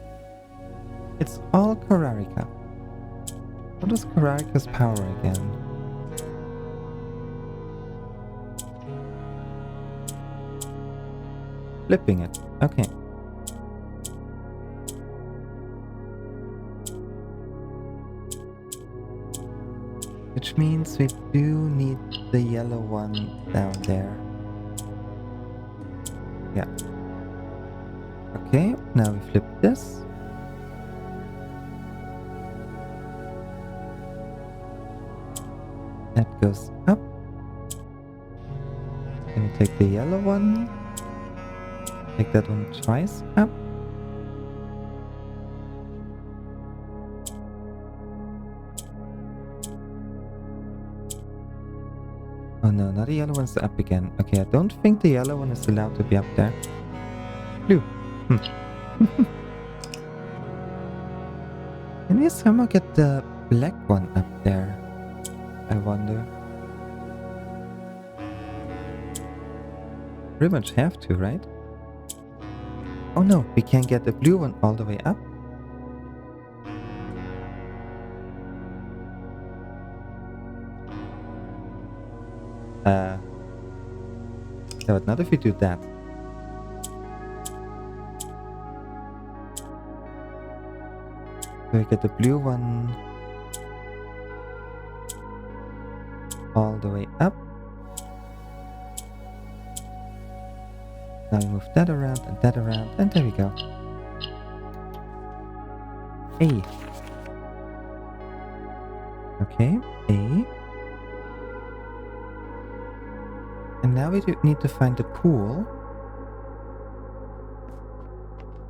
It's all Kararika. What is Kararika's power again? Flipping it. Okay. Which means we do need the yellow one down there. Yeah. Okay, now we flip this. That goes up. Then we take the yellow one. Take that one twice up. Oh no, not the yellow one's up again. Okay, I don't think the yellow one is allowed to be up there. Blue. Can we somehow get the black one up there? I wonder. Pretty much have to, right? Oh no, we can't get the blue one all the way up. Yeah, but not if we do that. So we get the blue one all the way up. Now we move that around, and there we go. A. Okay, A. And now we need to find the pool,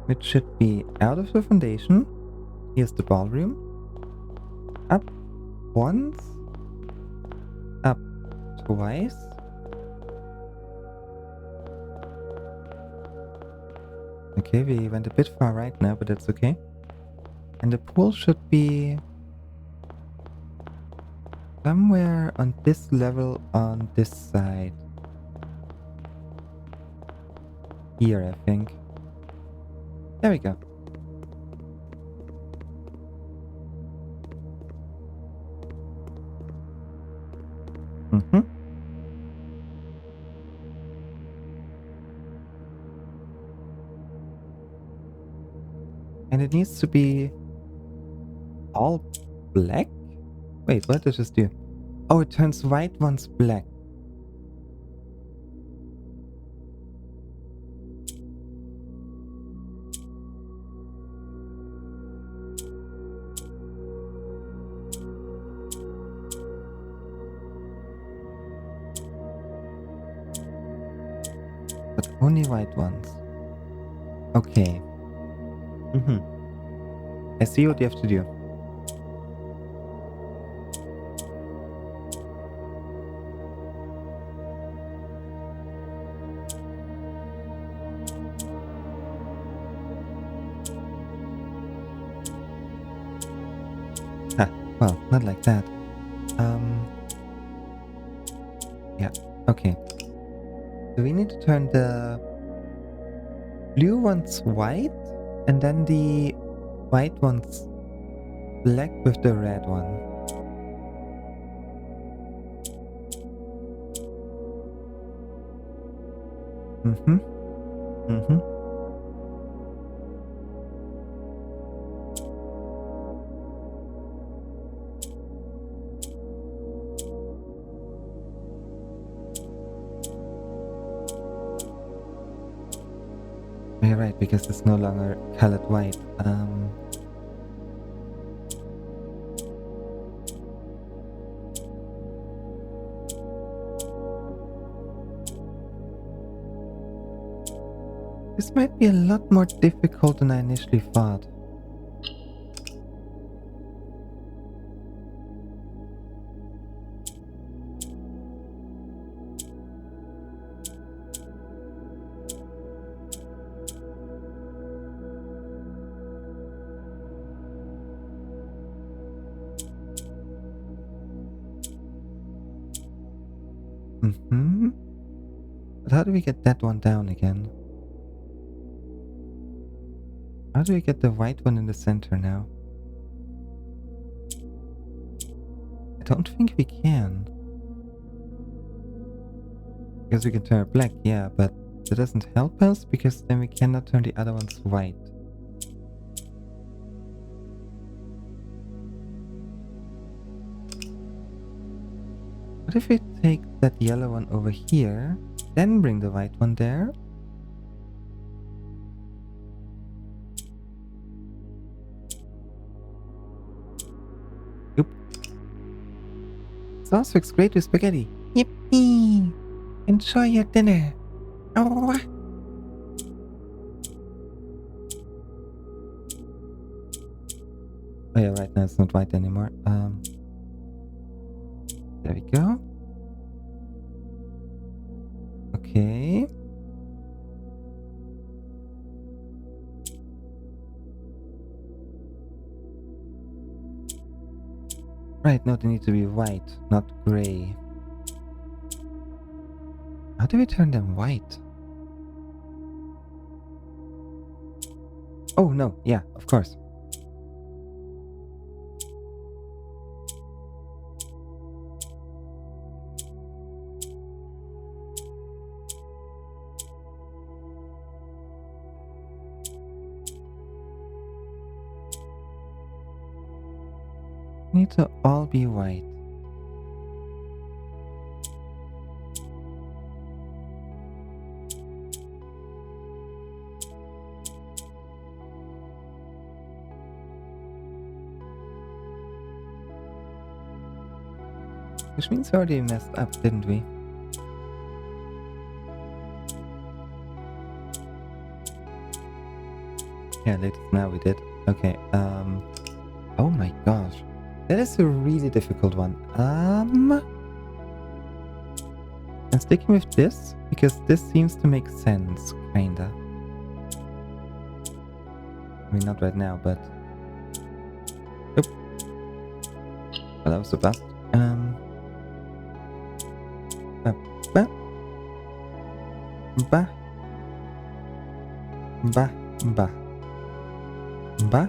which should be out of the foundation. Here's the ballroom. Up once. Up twice. Okay, we went a bit far right now, but that's okay. And the pool should be somewhere on this level on this side. Here, I think. There we go. Mm-hmm. And it needs to be all black? Wait, what does this do? Oh, it turns white once black. But only white ones. Okay. I see what you have to do. Well, not like that. Yeah, okay. So we need to turn the blue ones white, and then the white ones black with the red one. You're right, because it's no longer colored white. This might be a lot more difficult than I initially thought. Mm-hmm. But how do we get that one down again? How do we get the white one in the center now? I don't think we can. Because we can turn it black, yeah, but that doesn't help us because then we cannot turn the other ones white. What if we take that yellow one over here, then bring the white one there? Oop. Sauce looks great with spaghetti. Yippee! Enjoy your dinner. Oh. Oh yeah, right now it's not white anymore. There we go. Okay. Right, no, they need to be white, not gray. How do we turn them white? Oh no, yeah, of course. Need to all be white. Which means we already messed up, didn't we? Yeah, latest now we did. Okay, oh my gosh. That is a really difficult one. I'm sticking with this because this seems to make sense, kinda. I mean, not right now, but... Oop. Well, that was a bust. Ba, ba. Ba. Ba. Ba. Ba.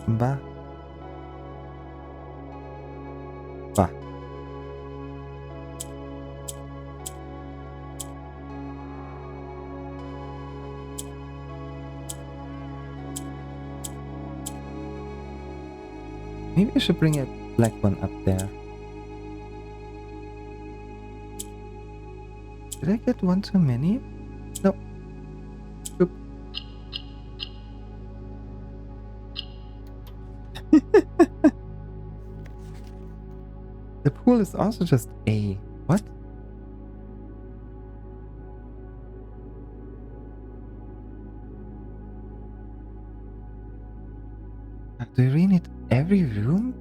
Ba. Ba. Maybe I should bring a black one up there. Did I get one too many? No. Oop. The pool is also just A. What? Do you really need every room?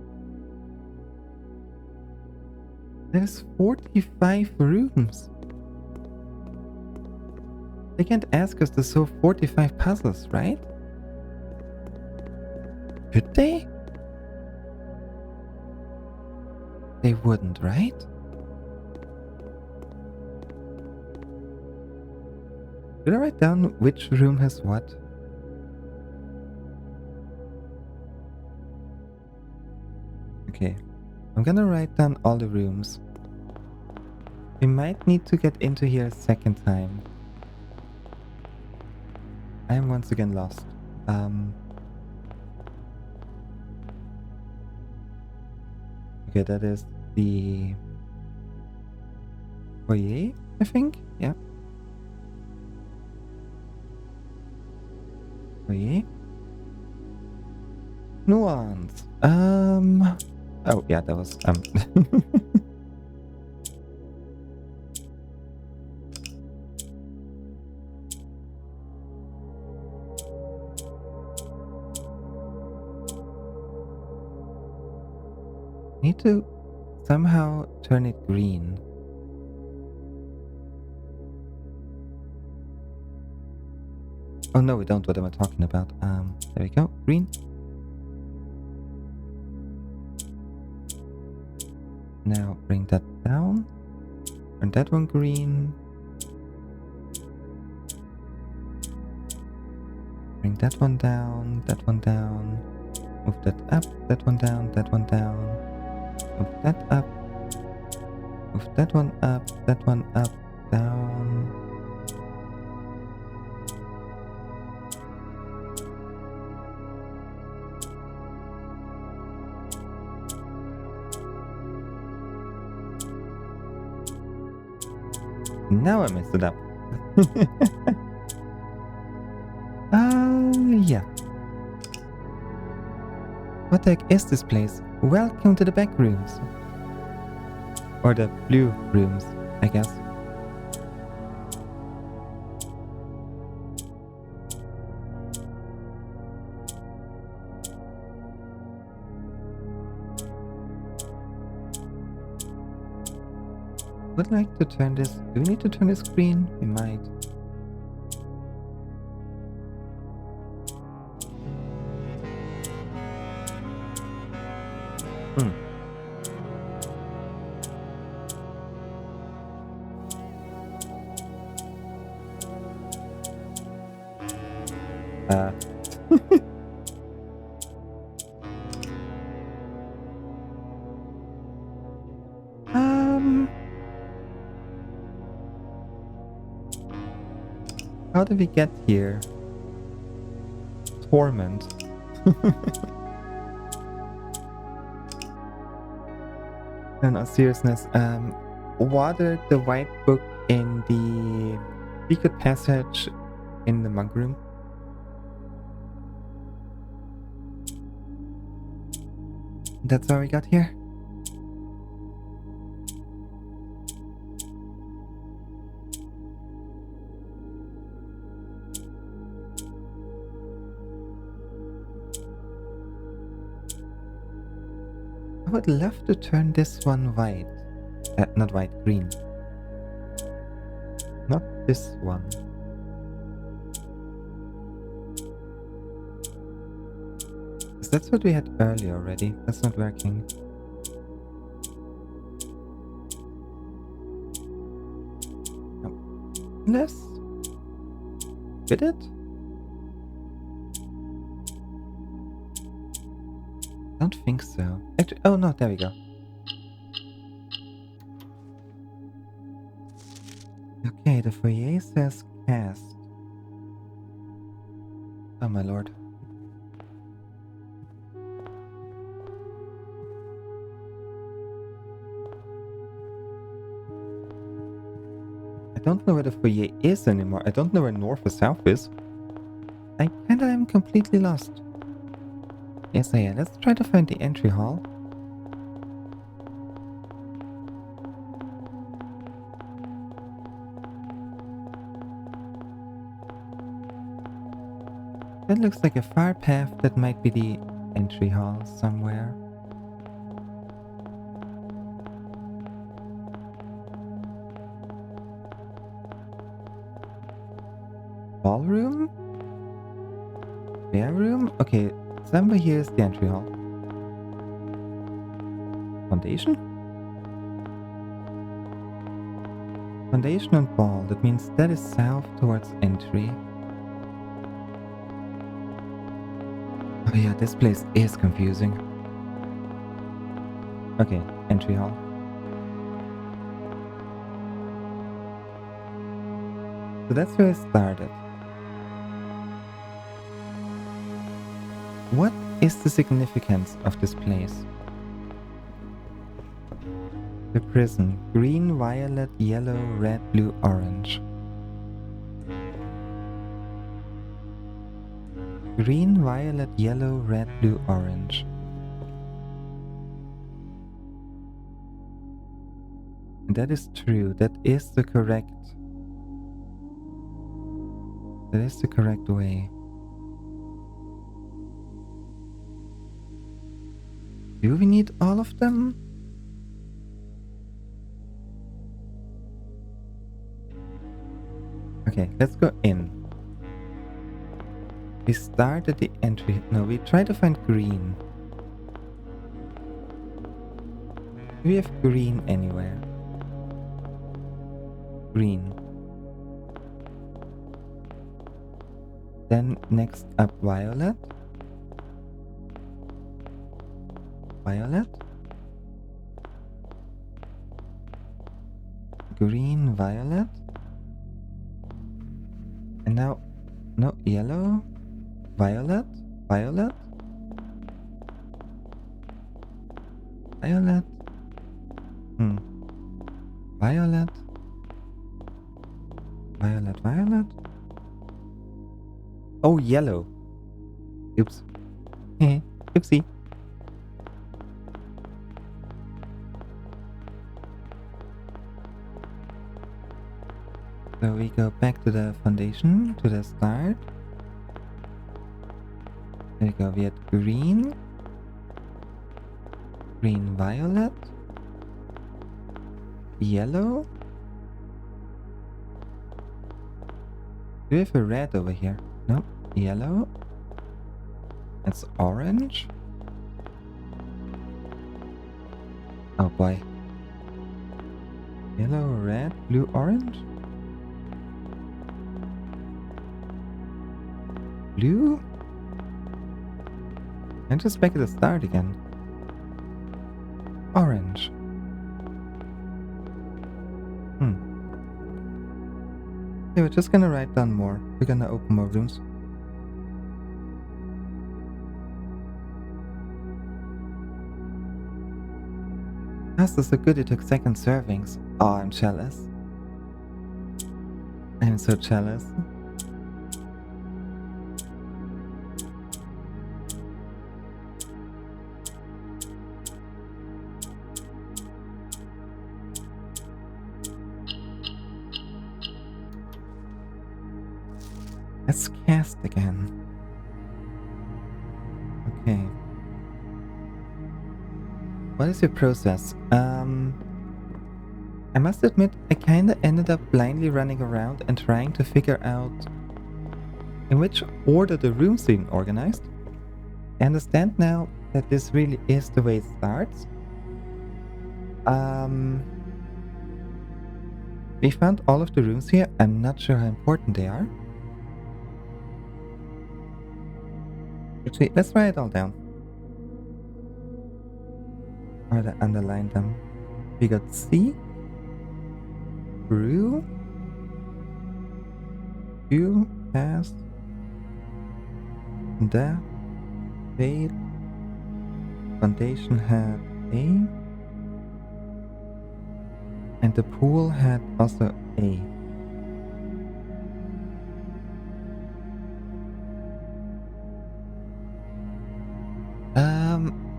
There's 45 rooms. They can't ask us to solve 45 puzzles, right? Could they? They wouldn't, right? Should I write down which room has what? Okay, I'm gonna write down all the rooms. We might need to get into here a second time. I am once again lost. Okay, that is the foyer, I think. Yeah. Foyer. Nuance. Oh yeah, that was Need to somehow turn it green. Oh no, we don't. What am I talking about? There we go. Green. Now bring that down. Turn that one green. Bring that one down, that one down. Move that up, that one down, that one down. Move that up. Move that one up, down. Now I messed it up. Yeah. What the heck is this place? Welcome to the back rooms. Or the blue rooms, I guess. Would like to turn this. Do we need to turn this green? We might. How did we get here? Torment. No, seriousness. Water the white book in the secret passage in the monk room. That's how we got here. I would love to turn this one white. Not white, green. Not this one. Because that's what we had earlier already. That's not working. No. This? Did it? Don't think so. Actually, oh no, there we go. Okay, the foyer says cast. Oh my lord. I don't know where the foyer is anymore. I don't know where north or south is. I kinda am completely lost. Yes, I am. Let's try to find the entry hall. That looks like a far path that might be the entry hall somewhere. Ballroom? Spare room? Okay, somewhere here is the entry hall. Foundation? Foundation and ball. That means that is south towards entry. Oh yeah, this place is confusing. Okay, entry hall. So that's where I started. What is the significance of this place? The prison. Green, violet, yellow, red, blue, orange. Green, violet, yellow, red, blue, orange. And that is true. That is the correct. That is the correct way. Do we need all of them? Okay, let's go in. We start at the entry. No, we try to find green. Do we have green anywhere? green. Then next up violet. Violet. Green, violet. And now, no, yellow, violet, violet, violet, violet, violet, violet. Oh, yellow. Oops. Oopsie. So we go back to the foundation, to the start. There we go, we had green, green, violet, yellow. Do we have a red over here? Nope, yellow. That's orange. Oh boy. Yellow, red, blue, orange. Blue? And just back at the start again. Orange. Okay, we're just gonna write down more. We're gonna open more rooms. Pasta so good it took second servings. Oh, I'm jealous. I'm so jealous. Let's cast again. Okay. What is your process? I must admit, I kinda ended up blindly running around and trying to figure out in which order the rooms being organized. I understand now that this really is the way it starts. We found all of the rooms here. I'm not sure how important they are. Actually, let's write it all down. Or to underline them. We got C, brew, Q, past, the, fade, foundation had A, and the pool had also A.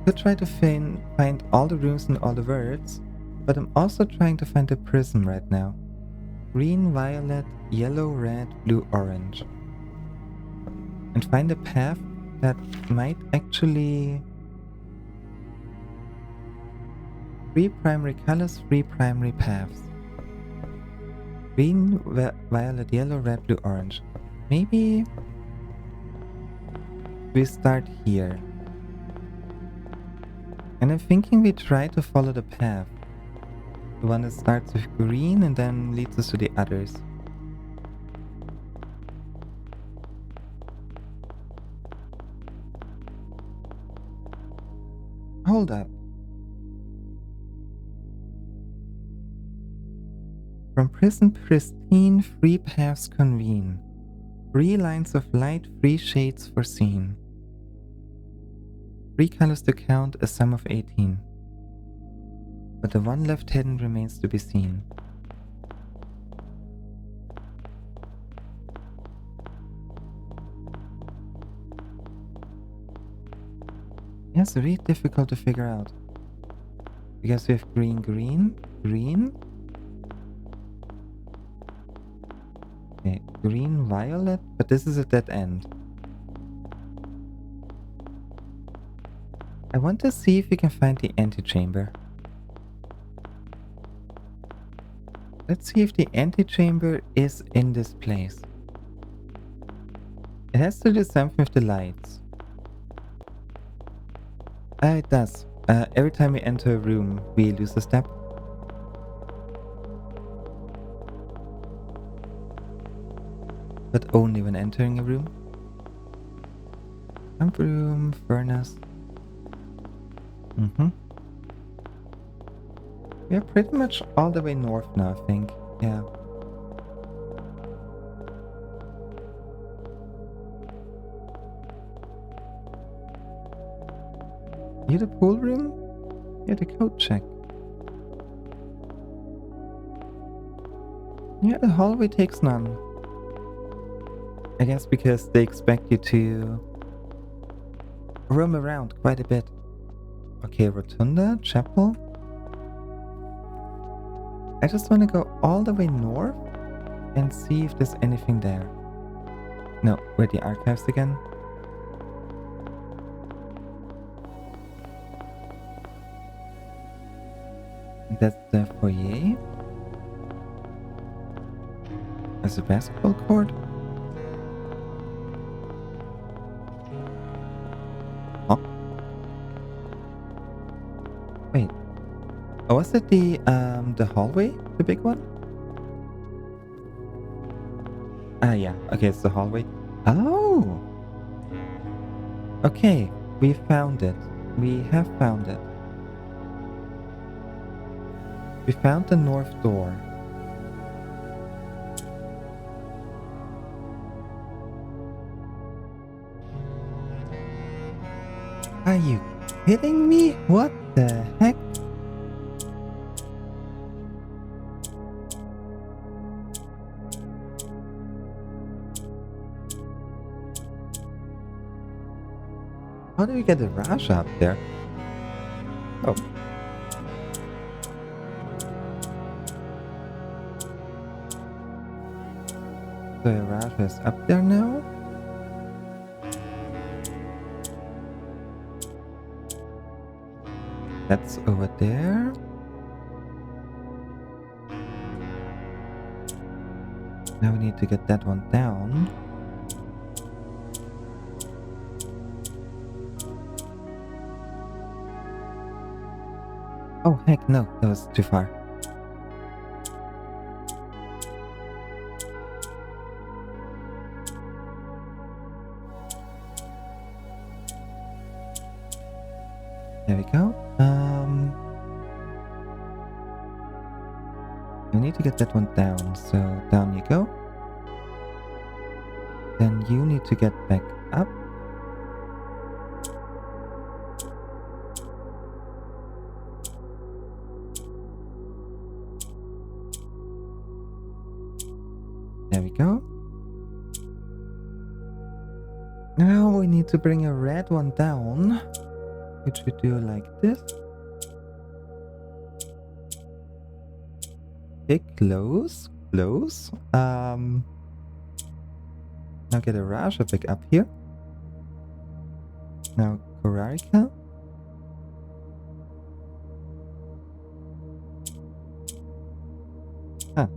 Could try to find all the rooms and all the words, but I'm also trying to find the prism right now. Green, violet, yellow, red, blue, orange. And find a path that might actually... 3 primary colors, 3 primary paths. Green, violet, yellow, red, blue, orange. Maybe we start here. And I'm thinking we try to follow the path. The one that starts with green and then leads us to the others. Hold up. From prison pristine, 3 paths convene. 3 lines of light, 3 shades foreseen. 3 colors to count, a sum of 18. But the one left hidden remains to be seen. Yeah, it's really difficult to figure out. Because we have green, green, green. Okay, green, violet, but this is a dead end. I want to see if we can find the antechamber. Let's see if the antechamber is in this place. It has to do something with the lights. It does. Every time we enter a room, we lose a step. but only when entering a room. Pump room, furnace. We are pretty much all the way north now, I think. Yeah. You the pool room? Yeah, the code check. Yeah, the hallway takes none. I guess because they expect you to roam around quite a bit. Okay, rotunda, chapel. I just want to go all the way north and see if there's anything there. No, we're the archives again. That's the foyer. There's a basketball court. Huh? Wait. Oh, was it the hallway? The big one? Ah, yeah. Okay, it's the hallway. Oh! Okay, we found it. We have found it. We found the north door. Are you kidding me? What the heck? How do we get a Raja up there? Oh. The Raja is up there now? That's over there. Now we need to get that one down. Oh, heck no, that was too far. There we go. We need to get that one down, so down you go. Then you need to get back up. There we go. Now we need to bring a red one down, which we do like this. Okay, close. Now get a Raja back up here. Now Korarika. Ah,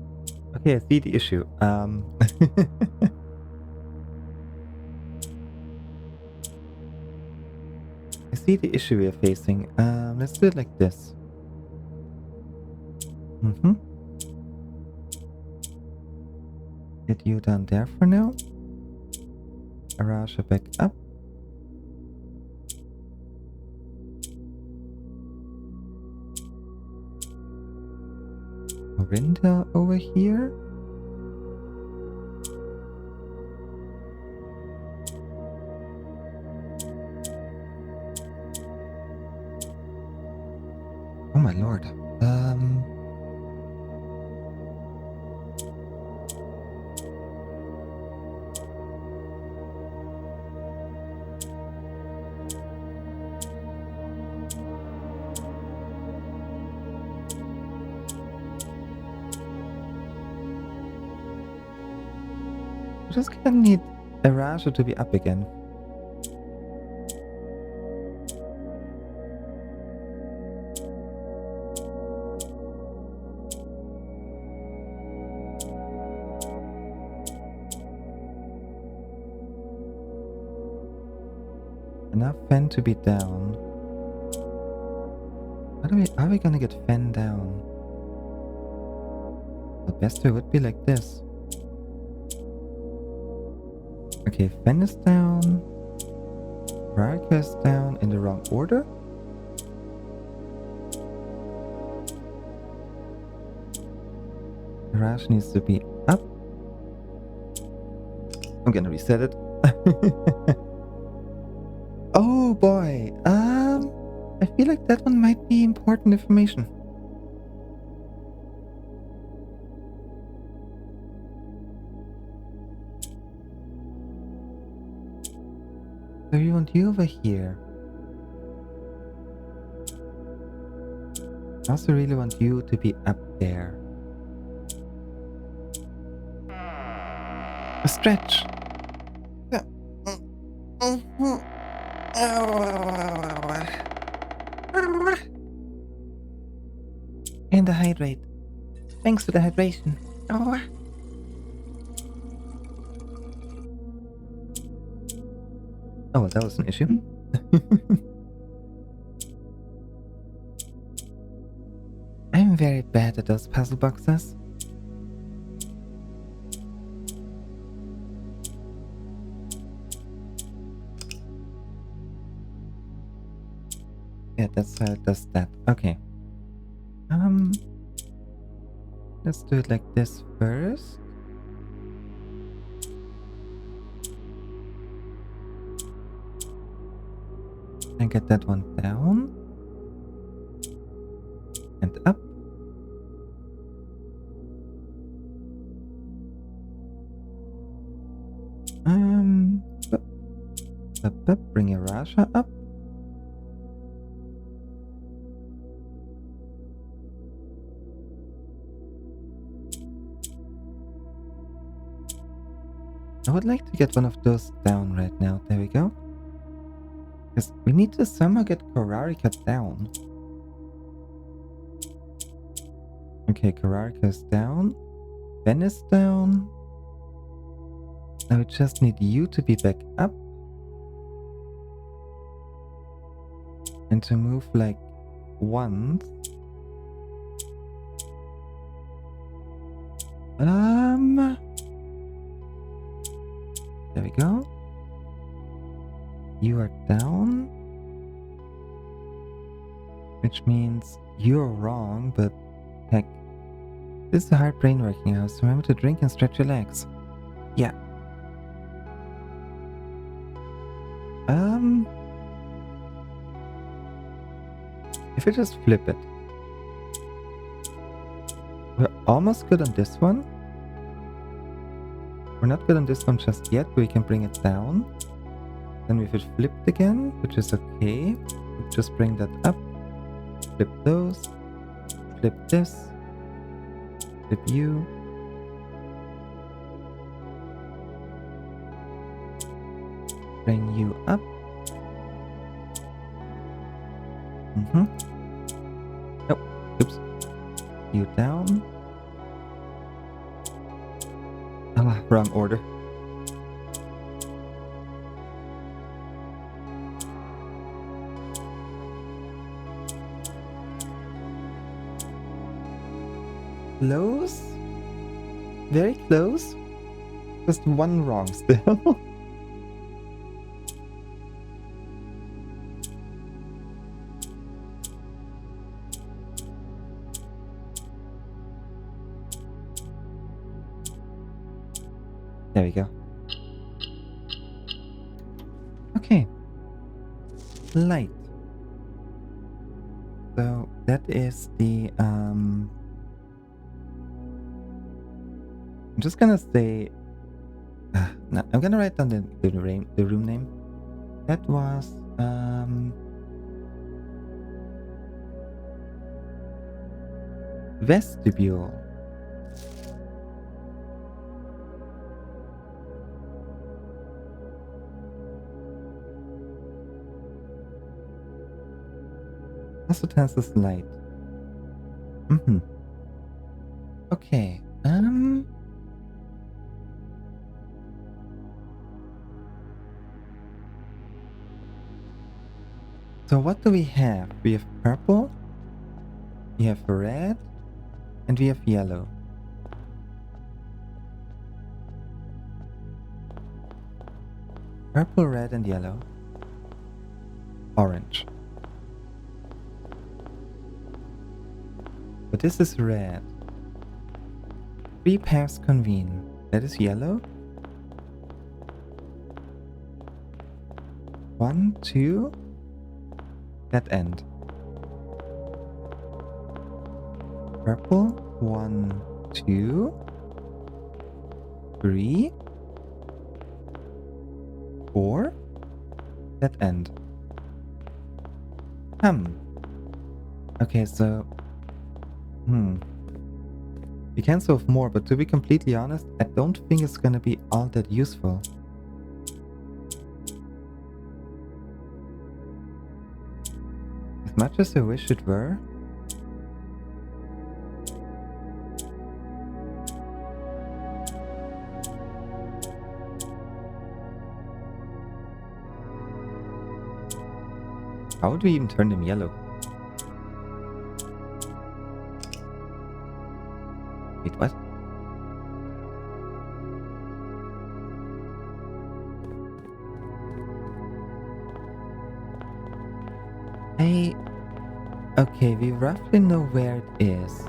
okay, I see the issue. I see the issue we are facing. Let's do it like this. Get you down there for now. Raja back up. Orinda over here. Oh my lord. We're just gonna need a Raja to be up again. Enough Fen to be down. How are we gonna get Fen down? The best way would be like this. Okay, Fen is down. Rarika is down in the wrong order. Garage needs to be up. I'm gonna reset it. Oh boy. I feel like that one might be important information. So we want you over here. I also really want you to be up there. A stretch. And a hydrate. Thanks for the hydration. Oh, well, that was an issue. I'm very bad at those puzzle boxes. Yeah, that's how it does that. Okay. Let's do it like this first. And get that one down. And up. Bring your Rasha up. I would like to get one of those down right now. There we go. Because we need to somehow get Kararika down. Okay, Kararika is down. Ben is down. Now we just need you to be back up. And to move like once. There we go. You are down. Which means you're wrong, but heck. This is a hard brain working house. Remember to drink and stretch your legs. Yeah. If we just flip it. We're almost good on this one. We're not good on this one just yet, but we can bring it down. Then if it flipped again, which is okay, we'll just bring that up. Flip those. Flip this. Flip you. Bring you up. Oh, oops. You down. Ah, wrong order. Close? Very close? Just one wrong still. There we go. Okay. Light. So that is the I'm just gonna say no, I'm gonna write down the room name. That was vestibule. Also turns this light. Okay. So what do we have? We have purple, we have red, and we have yellow. Purple, red, and yellow. Orange. But this is red. 3 paths convene. That is yellow. 1, 2. Dead end. Purple. 1, 2. 3. 4. Dead end. Okay, so... We can solve more, but to be completely honest, I don't think it's gonna be all that useful. As much as I wish it were. How would we even turn them yellow? Wait, what? Okay, we roughly know where it is.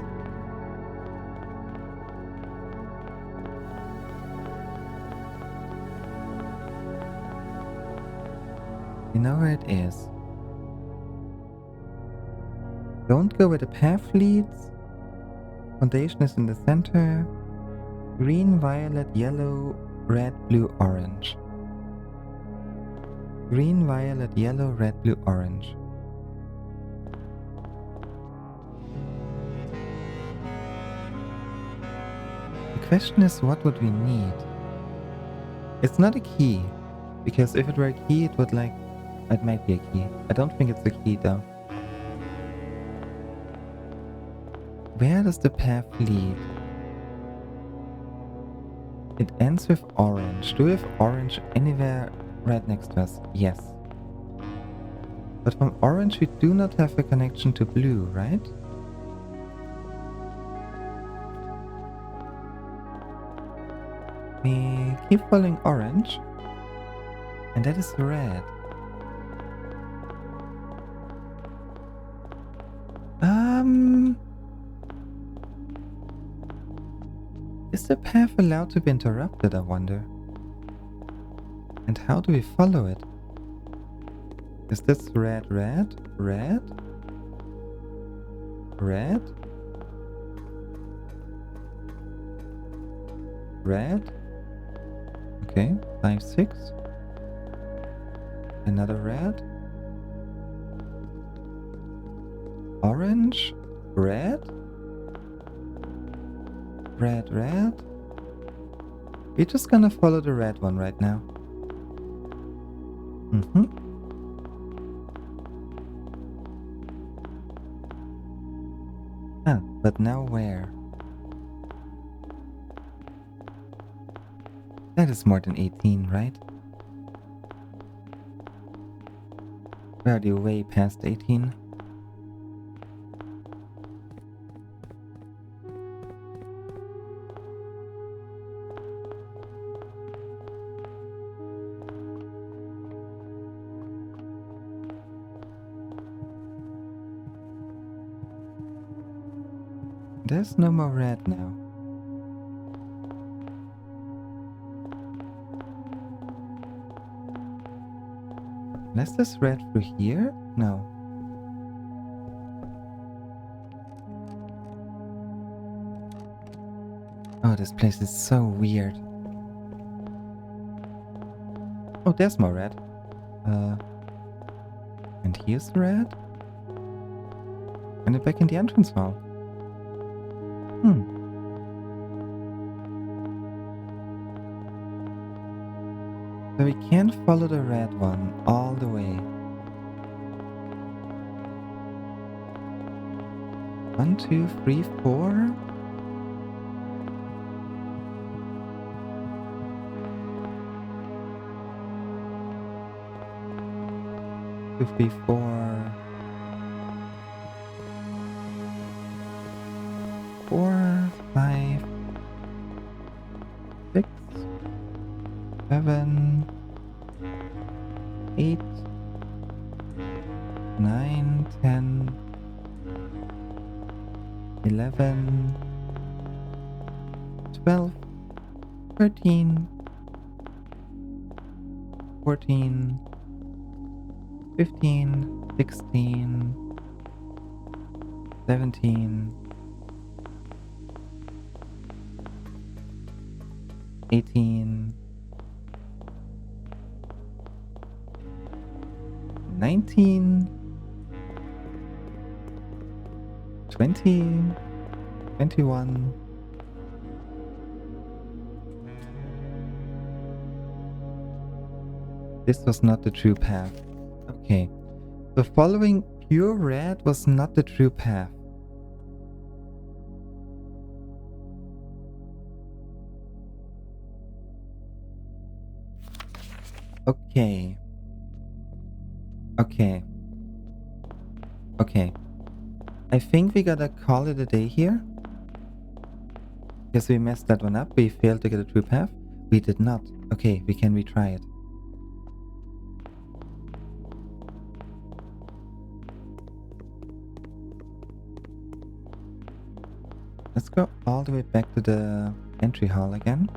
We know where it is. Don't go where the path leads. Foundation is in the center. Green, violet, yellow, red, blue, orange. Green, violet, yellow, red, blue, orange. The question is, what would we need? It's not a key, because if it were a key, it would it might be a key. I don't think it's a key though. Where does the path lead? It ends with orange. Do we have orange anywhere right next to us? Yes. But from orange we do not have a connection to blue, right? We keep following orange. And that is red. Is the path allowed to be interrupted, I wonder? And how do we follow it? Is this red, red, red? Red? Red? Okay, 5, 6. Another red. Orange? Red? Red, red. We're just gonna follow the red one right now. But now where? That is more than 18, right? We're already way past 18. There's no more red now. Unless there's red through here? No. Oh, this place is so weird. Oh, there's more red. And here's red. And it back in the entrance hall. So we can't follow the red one all the way. 1, 2, 3, 4. Two, 3, 4. 4, 5, 6, 7, 8, 9, 10, 11, 12, 13, 14, 15, 16, 17, 18, 19, 20, 21, 'This was not the true path. Okay. So following pure red was not the true path. Okay. Okay. Okay. I think we gotta call it a day here. Because we messed that one up. We failed to get a true path. We did not. Okay, we can retry it. Let's go all the way back to the entry hall again.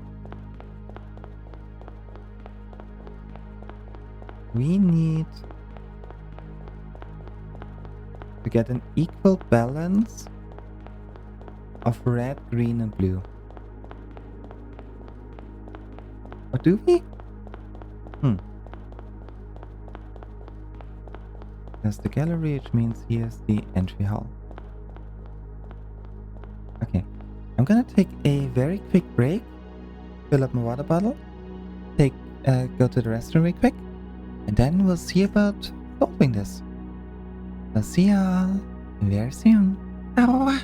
We need to get an equal balance of red, green, and blue. Or do we? There's the gallery, which means here's the entry hall. Okay. I'm gonna take a very quick break, fill up my water bottle, go to the restroom real quick, and then we'll see about solving this. I'll see y'all very soon. Oh.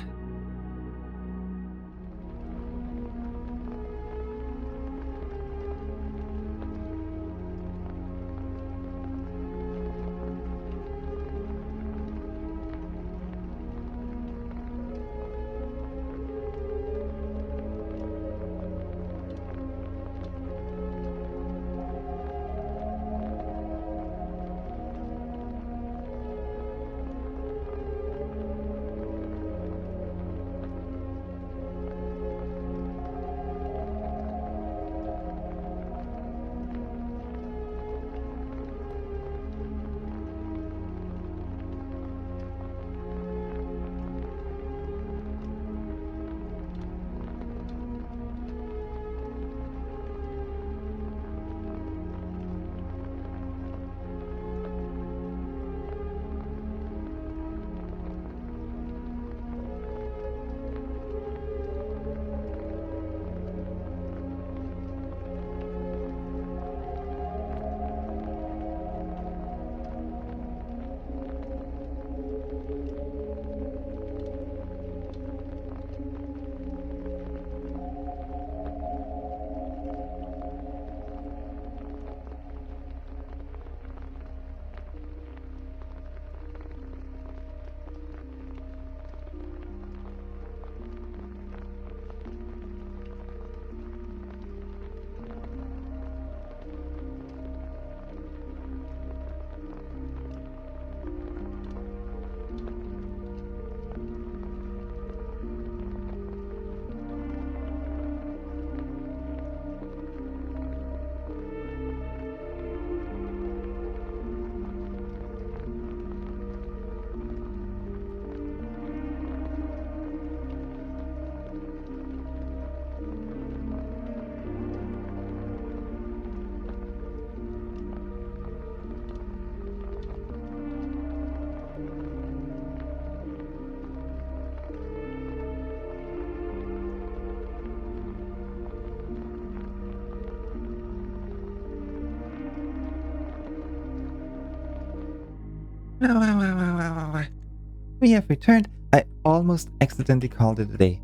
We have returned. I almost accidentally called it a day.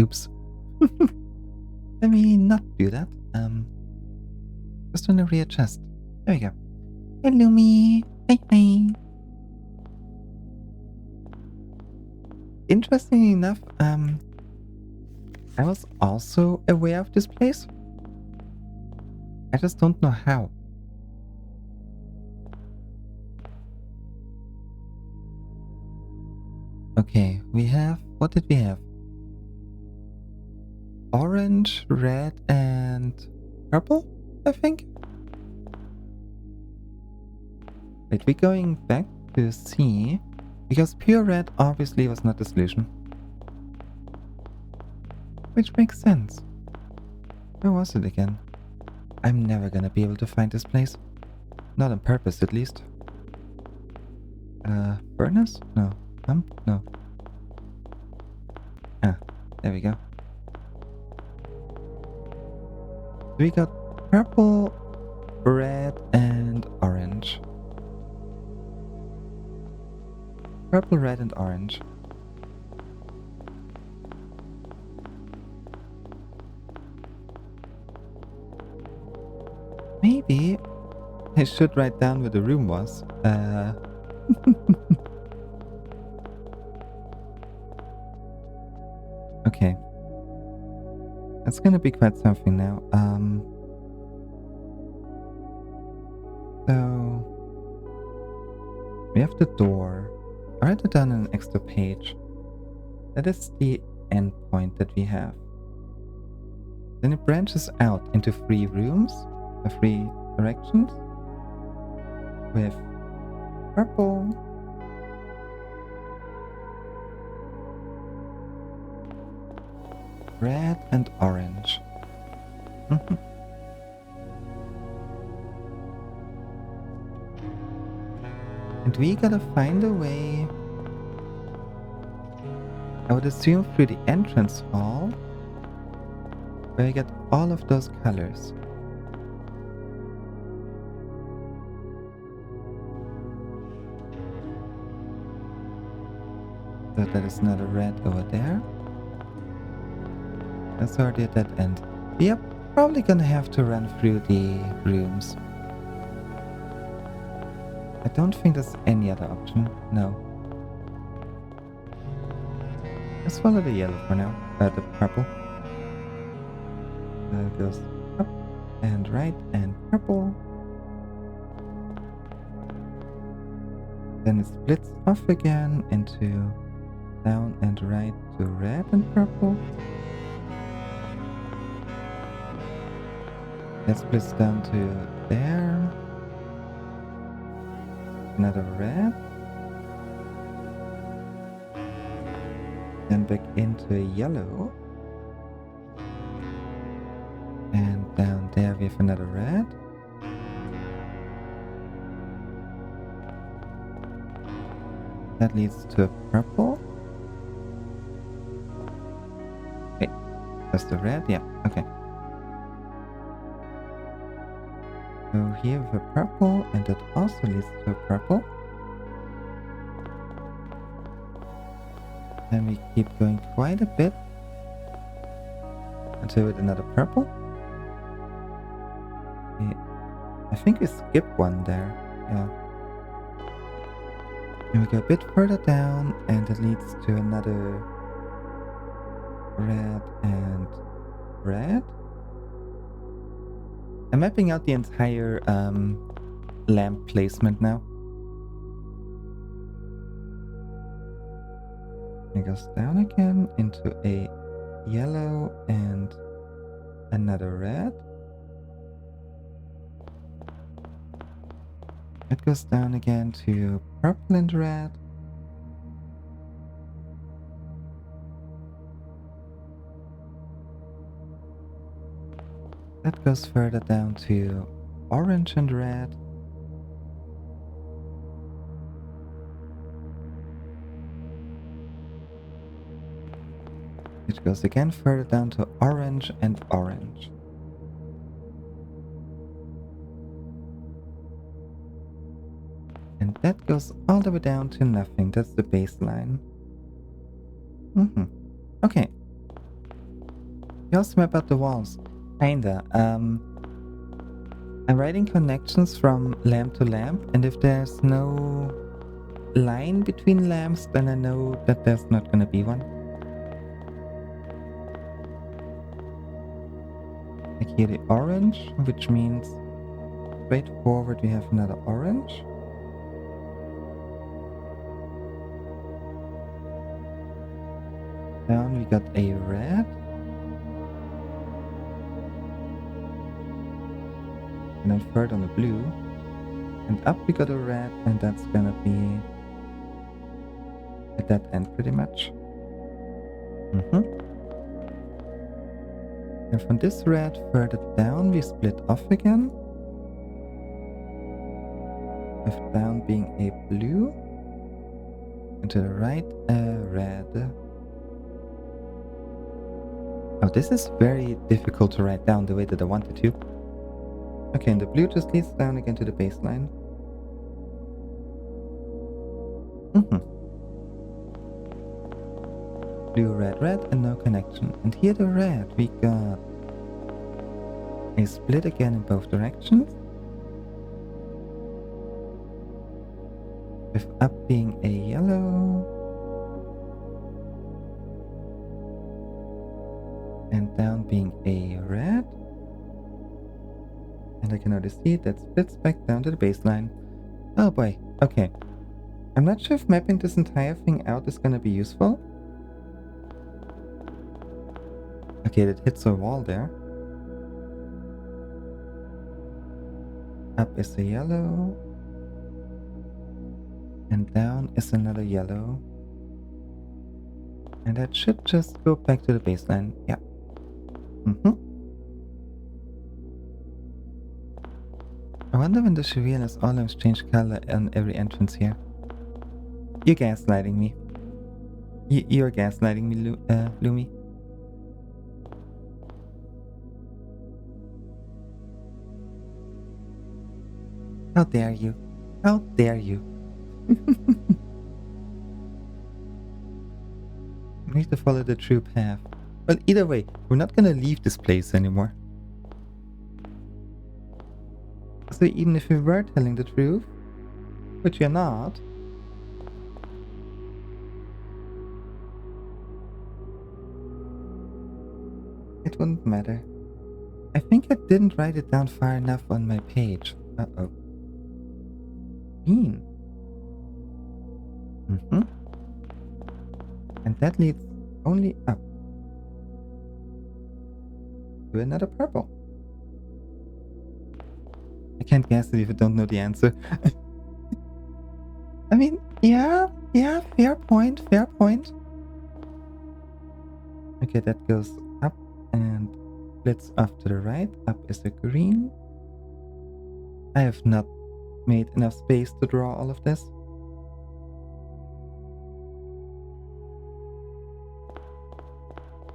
Oops. Let me not do that. Just want to readjust. There we go. Hey, Lumi. Hey. Interestingly enough, I was also aware of this place. I just don't know how. Okay, we have... What did we have? Orange, red, and purple, I think? Wait, we're going back to see... Because pure red obviously was not the solution. Which makes sense. Where was it again? I'm never gonna be able to find this place. Not on purpose, at least. Furnace? No. Pump? No. Ah, there we go. We got purple, red, and orange. Purple, red, and orange. Maybe I should write down where the room was. Okay. That's gonna be quite something now. So we have the door. I write it down on an extra page. That is the endpoint that we have. Then it branches out into 3 rooms, 3 directions, with purple, red, and orange. And we gotta find a way, I would assume through the entrance hall, where you get all of those colors. So that is not a red over there. That's already at that end. We are probably gonna have to run through the rooms. I don't think there's any other option. No. Let's follow the yellow for now. The purple. It goes up and right and purple. Then it splits off again into down and right to red and purple. That splits down to there. Another red. Then back into a yellow. And down there we have another red. That leads to a purple. Wait, that's the red? Yeah, okay. So here we have a purple, and that also leads to a purple. Then we keep going quite a bit until with another purple. I think we skipped one there, yeah. And we go a bit further down, and it leads to another red and red. I'm mapping out the entire lamp placement now. It goes down again into a yellow and another red. It goes down again to purple and red. That goes further down to orange and red. It goes again further down to orange and orange. And that goes all the way down to nothing. That's the baseline. Okay. We also map out the walls. Kinda. I'm writing connections from lamp to lamp, and if there's no line between lamps, then I know that there's not gonna be one. Like here the orange, which means straight forward we have another orange. Down we got a red. And then third on the blue. And up we got a red, and that's gonna be a dead end pretty much. And from this red further down we split off again. With down being a blue. And to the right a red. Oh, this is very difficult to write down the way that I wanted to. Okay, and the blue just leads down again to the baseline. Blue, red, red, and no connection. And here the red, we got a split again in both directions. With up being a yellow. And down being a red. And I can already see that splits back down to the baseline. Oh boy, okay. I'm not sure if mapping this entire thing out is gonna be useful. Okay, that hits a wall there. Up is a yellow. And down is another yellow. And that should just go back to the baseline. Yeah. I wonder when the should realize all lamps change color on every entrance here. You're gaslighting me. You're gaslighting me, Lumi. How dare you? How dare you? We need to follow the true path. Well, either way, we're not gonna leave this place anymore. So even if we were telling the truth, which we are not, it wouldn't matter. I think I didn't write it down far enough on my page. Uh-oh. Bean. And that leads only up to another purple. I can't guess it if I don't know the answer. I mean, yeah, fair point, fair point. Okay, that goes up and splits off to the right. Up is a green. I have not made enough space to draw all of this.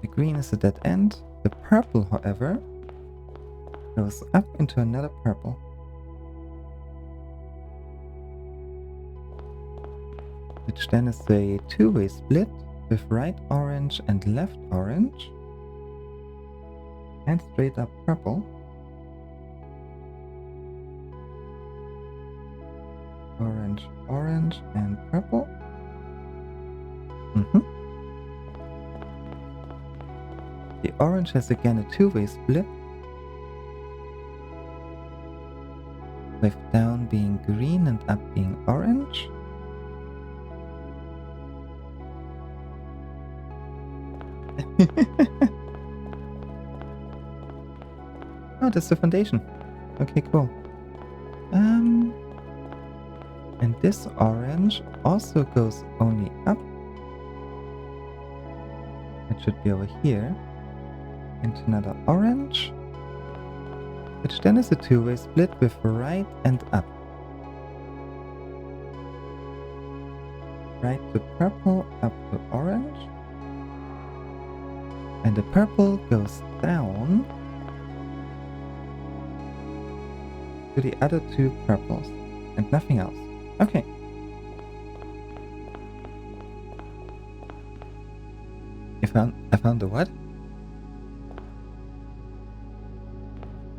The green is a dead end. The purple, however, goes up into another purple. Which then is a two-way split with right orange and left orange. And straight up purple. Orange, orange, and purple. The orange has again a two-way split. With down being green and up being orange. Oh, that's the foundation. Okay, cool. And this orange also goes only up. It should be over here. Into another orange. Which then is a two-way split with right and up. Right to purple, up to orange. And the purple goes down to the other two purples. And nothing else. Okay. I found the what?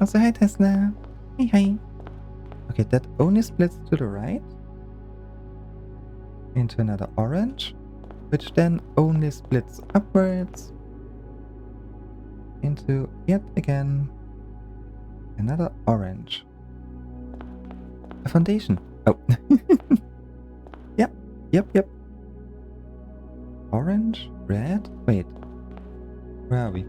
Also, hi Tesla. Hi. Okay, that only splits to the right. Into another orange. Which then only splits upwards. Into, yet again, another orange. A foundation. Oh. Yep. Orange, Red? Wait. Where are we?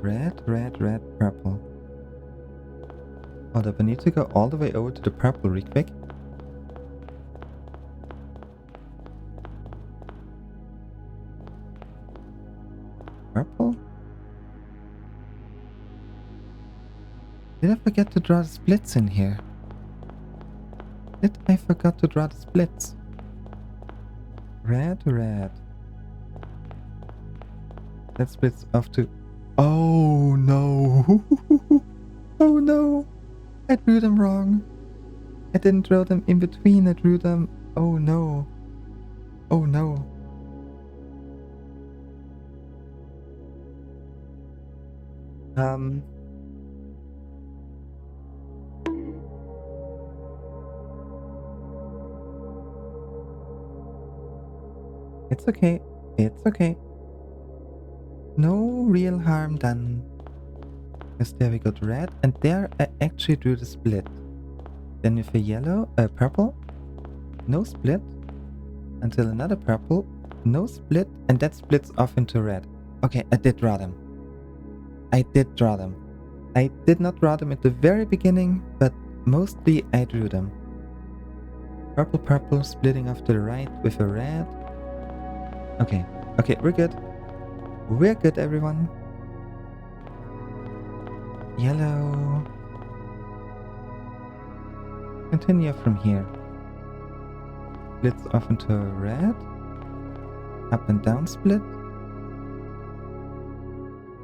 Red, red, red, purple. Hold up, I need to go all the way over to the purple real quick. Purple? Did I forget to draw the splits in here? Did I forgot to draw the splits? Red, red. That splits off to... Oh no! Oh no! I drew them wrong. I didn't draw them in between, I drew them... Oh no. Oh no. It's okay. It's okay. No real harm done. Because there we got red, and there I actually drew the split. Then with a yellow, purple, no split, until another purple, no split, and that splits off into red. Okay, I did draw them. I did draw them. I did not draw them at the very beginning, but mostly I drew them. Purple, purple, splitting off to the right with a red. Okay, okay, we're good. We're good, everyone. Yellow. Continue from here. Splits off into red. Up and down split.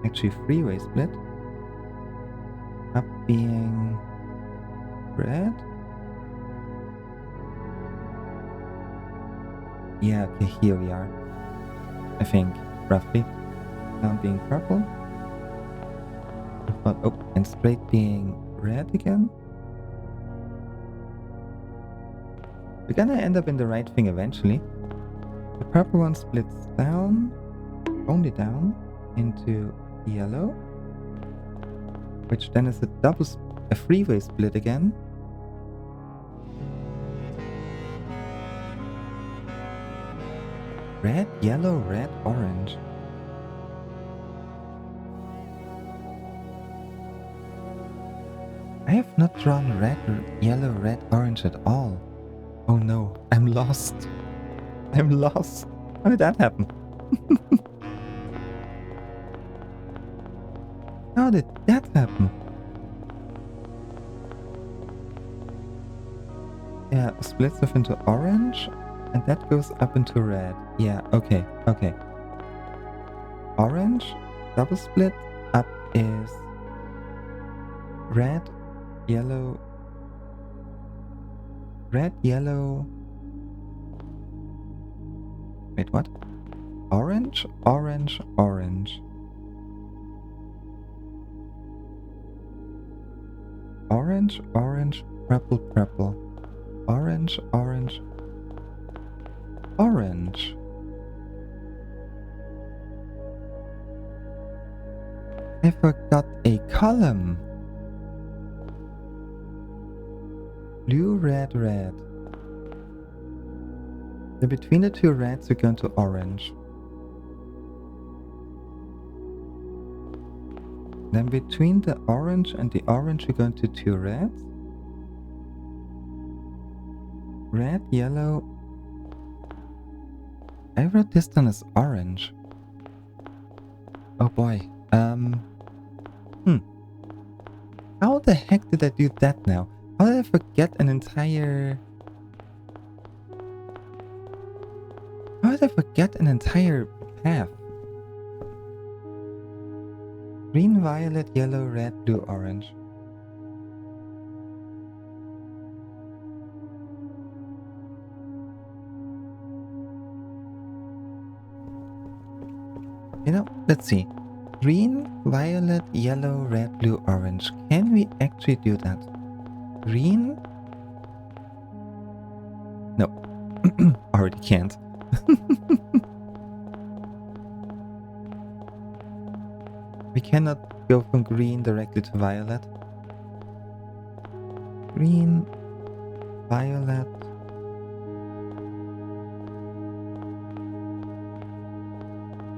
Actually, freeway split. Up being red. Yeah, okay, here we are. I think, roughly. Down being purple. Oh, and straight being red again. We're gonna end up in the right thing eventually. The purple one splits down, only down, into yellow, which then is a freeway split again. Red, yellow, red, orange. I have not drawn red, yellow, red, orange at all. Oh no, I'm lost. I'm lost. How did that happen? How did that happen? Yeah, splits off into orange, and that goes up into red. Yeah, okay, okay. Orange, double split, up is red, yellow, red, yellow. Wait, what? Orange, orange, orange. Orange, orange, purple, purple. Orange, orange, orange. I forgot a column. Blue, red, red. Then between the two reds, we go into orange. Then between the orange and the orange, we go into two reds. Red, yellow. I wrote this down as orange. Oh boy. How the heck did I do that now? How did I forget an entire... How did I forget an entire path? Green, violet, yellow, red, blue, orange. You know, let's see. Green, violet, yellow, red, blue, orange. Can we actually do that? Green? No. Already can't. We cannot go from green directly to violet. Green, violet.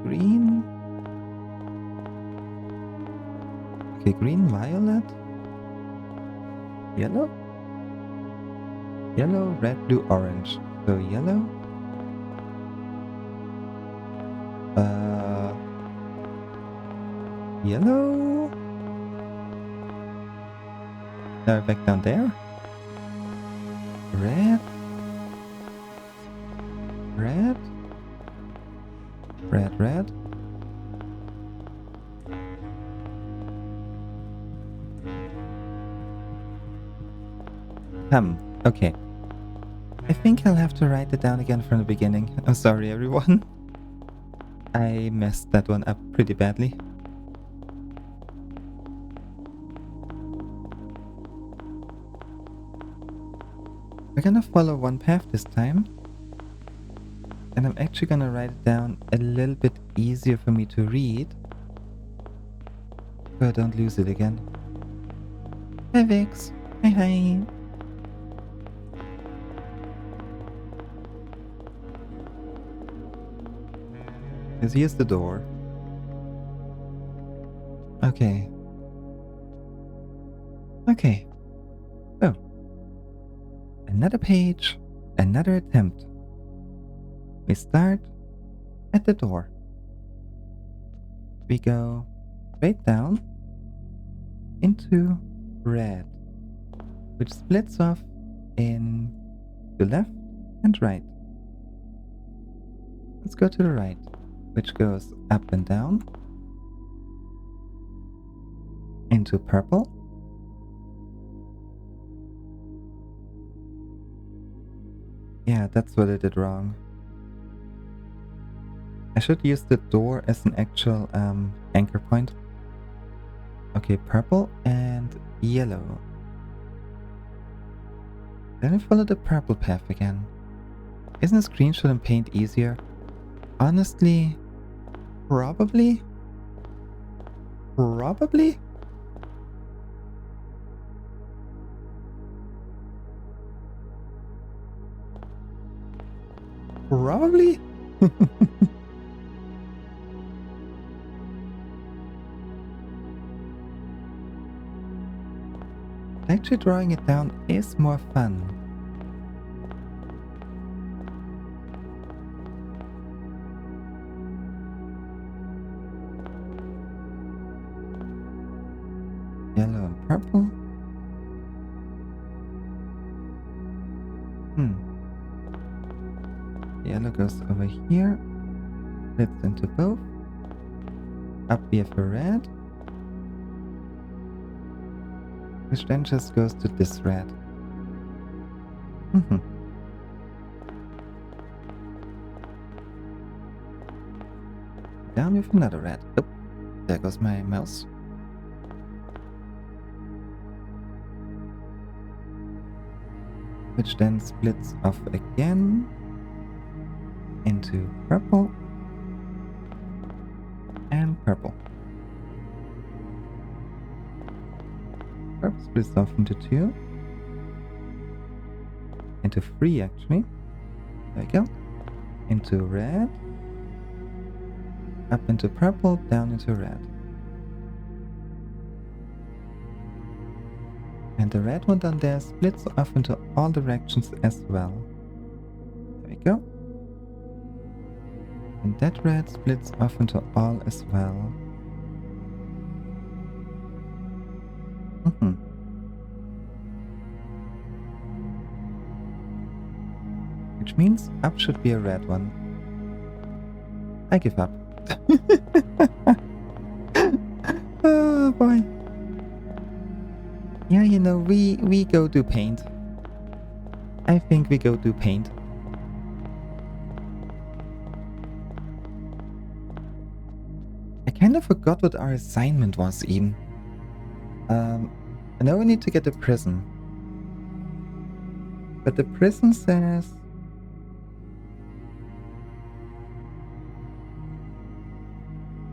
Green. Okay, green, violet. Yellow. Yellow, red, blue, orange. So yellow. Yellow. Now back down there. Red. Red. Red, red. Okay. I think I'll have to write it down again from the beginning. I'm sorry, everyone. I messed that one up pretty badly. We're gonna follow one path this time. And I'm actually gonna write it down a little bit easier for me to read, so I don't lose it again. Hi Vix. Hi hi. Because here's the door. Okay. Okay. So. Another page. Another attempt. We start at the door. We go straight down into red, which splits off in the left and right. Let's go to the right, which goes up and down into purple. Yeah, that's what I did wrong. I should use the door as an actual anchor point. Okay, purple and yellow. Then I follow the purple path again. Isn't a screenshot and paint easier? Honestly, probably? Probably? Probably? Actually drawing it down is more fun. Yellow and purple. Yellow goes over here, splits into both. Up here for red, which then just goes to this red. Down with another red. Oh, there goes my mouse. Which then splits off again into purple and purple. Purple splits off into two. Into three actually. There we go. Into red. Up into purple, down into red. And the red one down there splits off into all directions as well. There we go. And that red splits off into all as well. Which means up should be a red one. I give up. Oh boy. Yeah, you know, we go do paint. I think we go do paint. I kind of forgot what our assignment was even. I know we need to get a prism. But the prism says...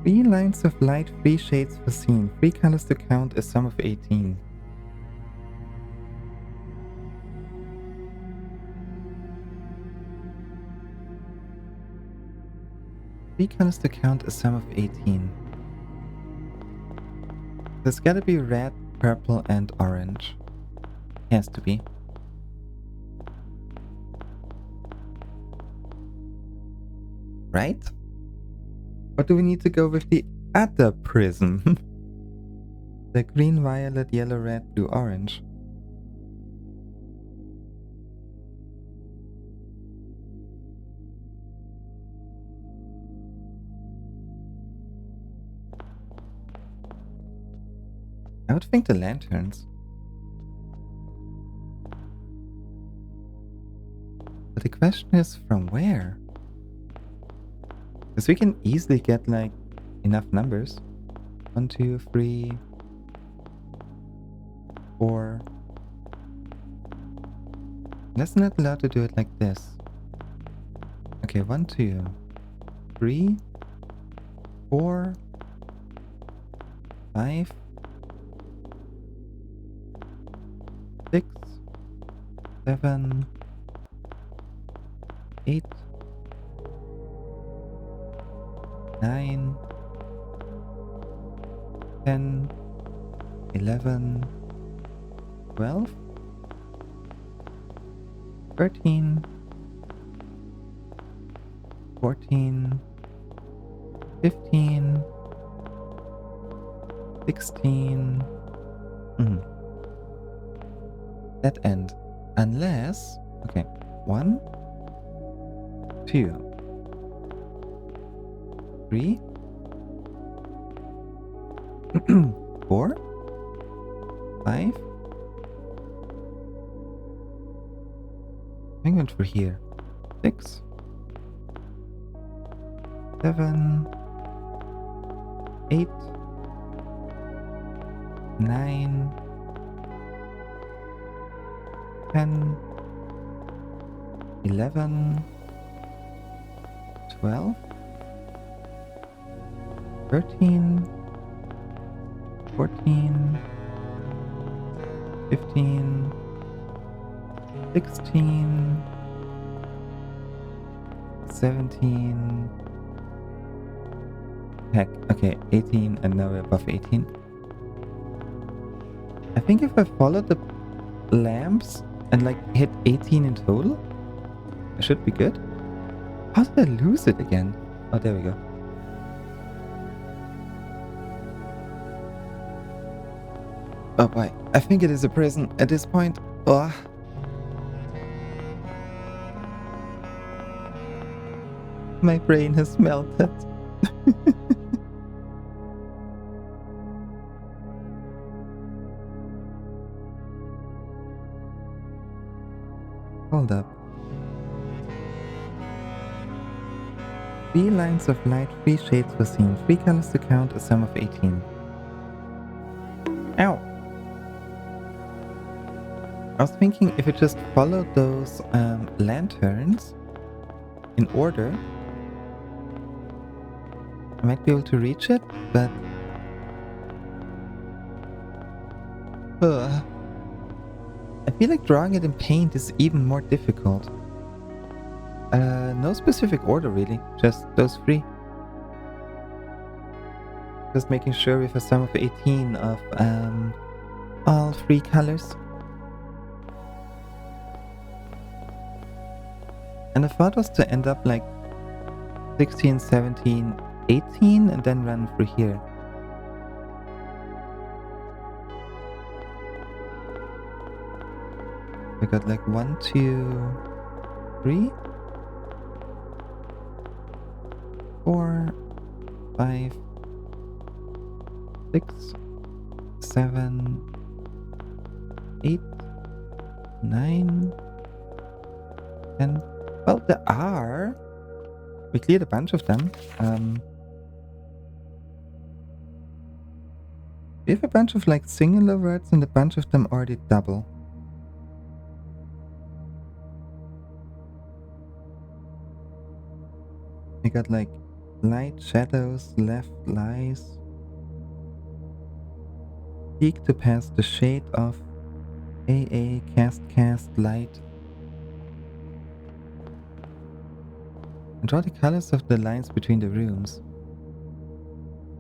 3 lines of light, 3 shades per scene. 3 colors to count, a sum of 18. Three colors to count, a sum of 18. There's gotta be red, purple, and orange. Has to be. Right? Or do we need to go with the other prism? The green, violet, yellow, red, blue, orange. I would think the lanterns. But the question is, from where? Because we can easily get, like, enough numbers. 1, 2, 3, 4. That's not allowed to do it like this. Okay, 1, 2, 3, 4, 5, 6, 7, 8, 9, 10, 11, 12, 13, 14, 15, 16. That end. Unless... Okay. 1, 2, 3, 4, 5. I went for here. 6, 7, 8, 9, 10, 11, 12, 13, 14, 15, 16, 17. Heck, okay, 18, and now we're above 18. I think if I follow the lamps and like hit 18 in total, I should be good. How did I lose it again? Oh, there we go. Oh boy, I think it is a prison at this point. Oh. My brain has melted. Hold up. 3 lines of light, 3 shades per scene, 3 colors to count, a sum of 18. Ow! I was thinking if it just followed those lanterns in order, I might be able to reach it, but... I feel like drawing it in paint is even more difficult. No specific order really, just those 3. Just making sure we have a sum of 18 of all 3 colors. And the thought was to end up like 16, 17, 18 and then run through here. We got like 1, 2, 3, 4, 5, 6, 7, 8, 9, 10. Well, there are. We cleared a bunch of them. We have a bunch of like singular words and a bunch of them already double. We got like Light, shadows, left, lies. Peek to pass the shade of AA, cast, light. And draw the colors of the lines between the rooms.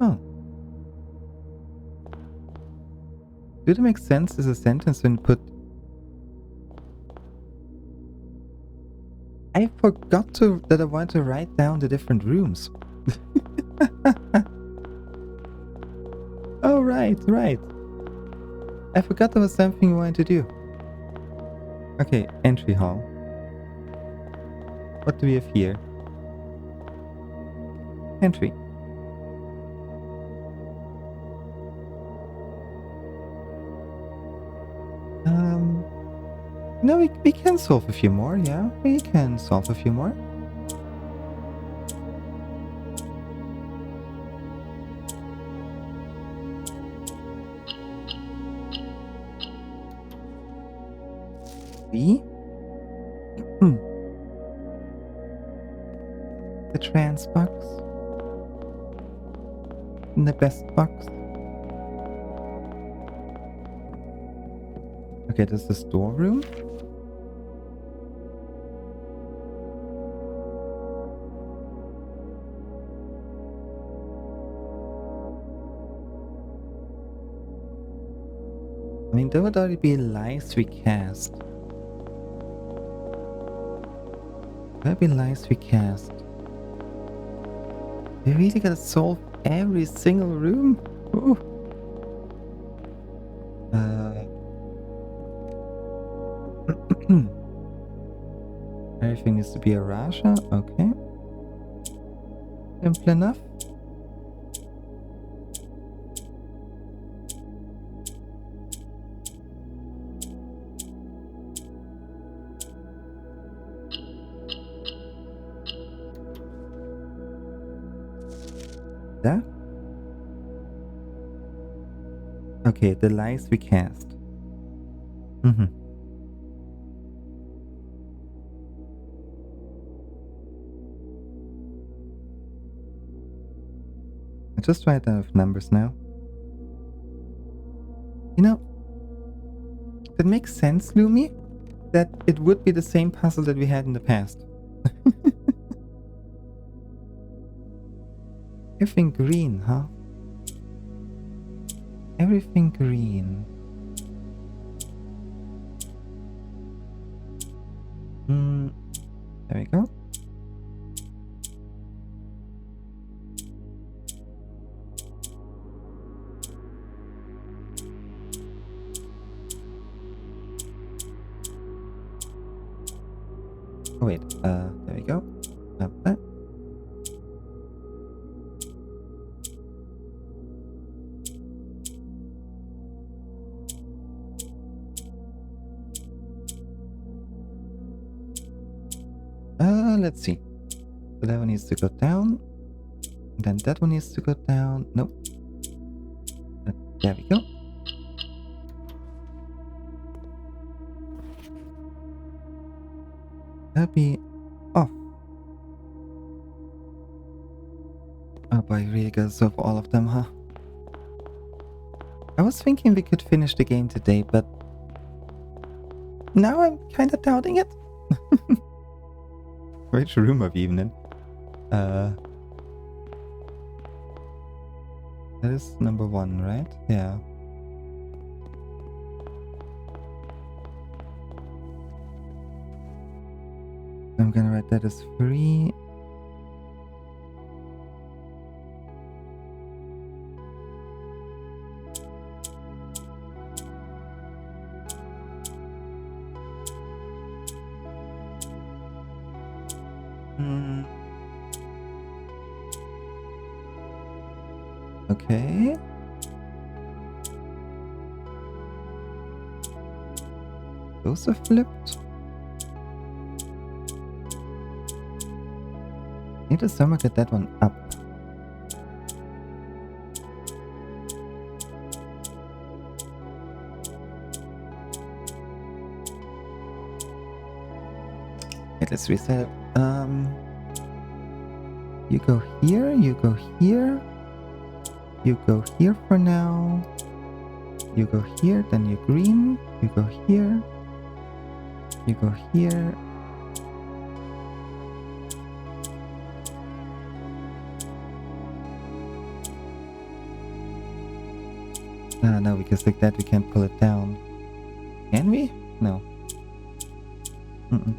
Oh. Did it make sense as a sentence when you put... I forgot that I wanted to write down the different rooms. Oh, right. I forgot there was something I wanted to do. Okay, entry hall. What do we have here? Entry. No, we can solve a few more, yeah. We can solve a few more. B. The trans box. The best box. Okay, this is the storeroom. I mean, there would already be lies we cast. There'll be lies we cast. We really gotta solve every single room? Ooh. Everything needs to be a Raja, okay. Simple enough. There. Okay, the lies we cast. I just write down numbers now. You know, that makes sense, Lumi, that it would be the same puzzle that we had in the past. Everything green, huh? Everything green. There we go. Oh wait, there we go. Up there. Let's see. So that one needs to go down. Then that one needs to go down. Nope. There we go. That'll be off. Oh boy, really gotta solve all of them, huh? I was thinking we could finish the game today, but now I'm kinda doubting it. Which room are we even in? That is number 1, right? Yeah. I'm gonna write that as 3. Okay. Those are flipped. Need to somehow get that one up. Okay, let's reset. You go here, you go here. You go here for now. You go here, then you green. You go here. You go here. Ah, no, because like that we can't pull it down. Can we? No. Mm-mm.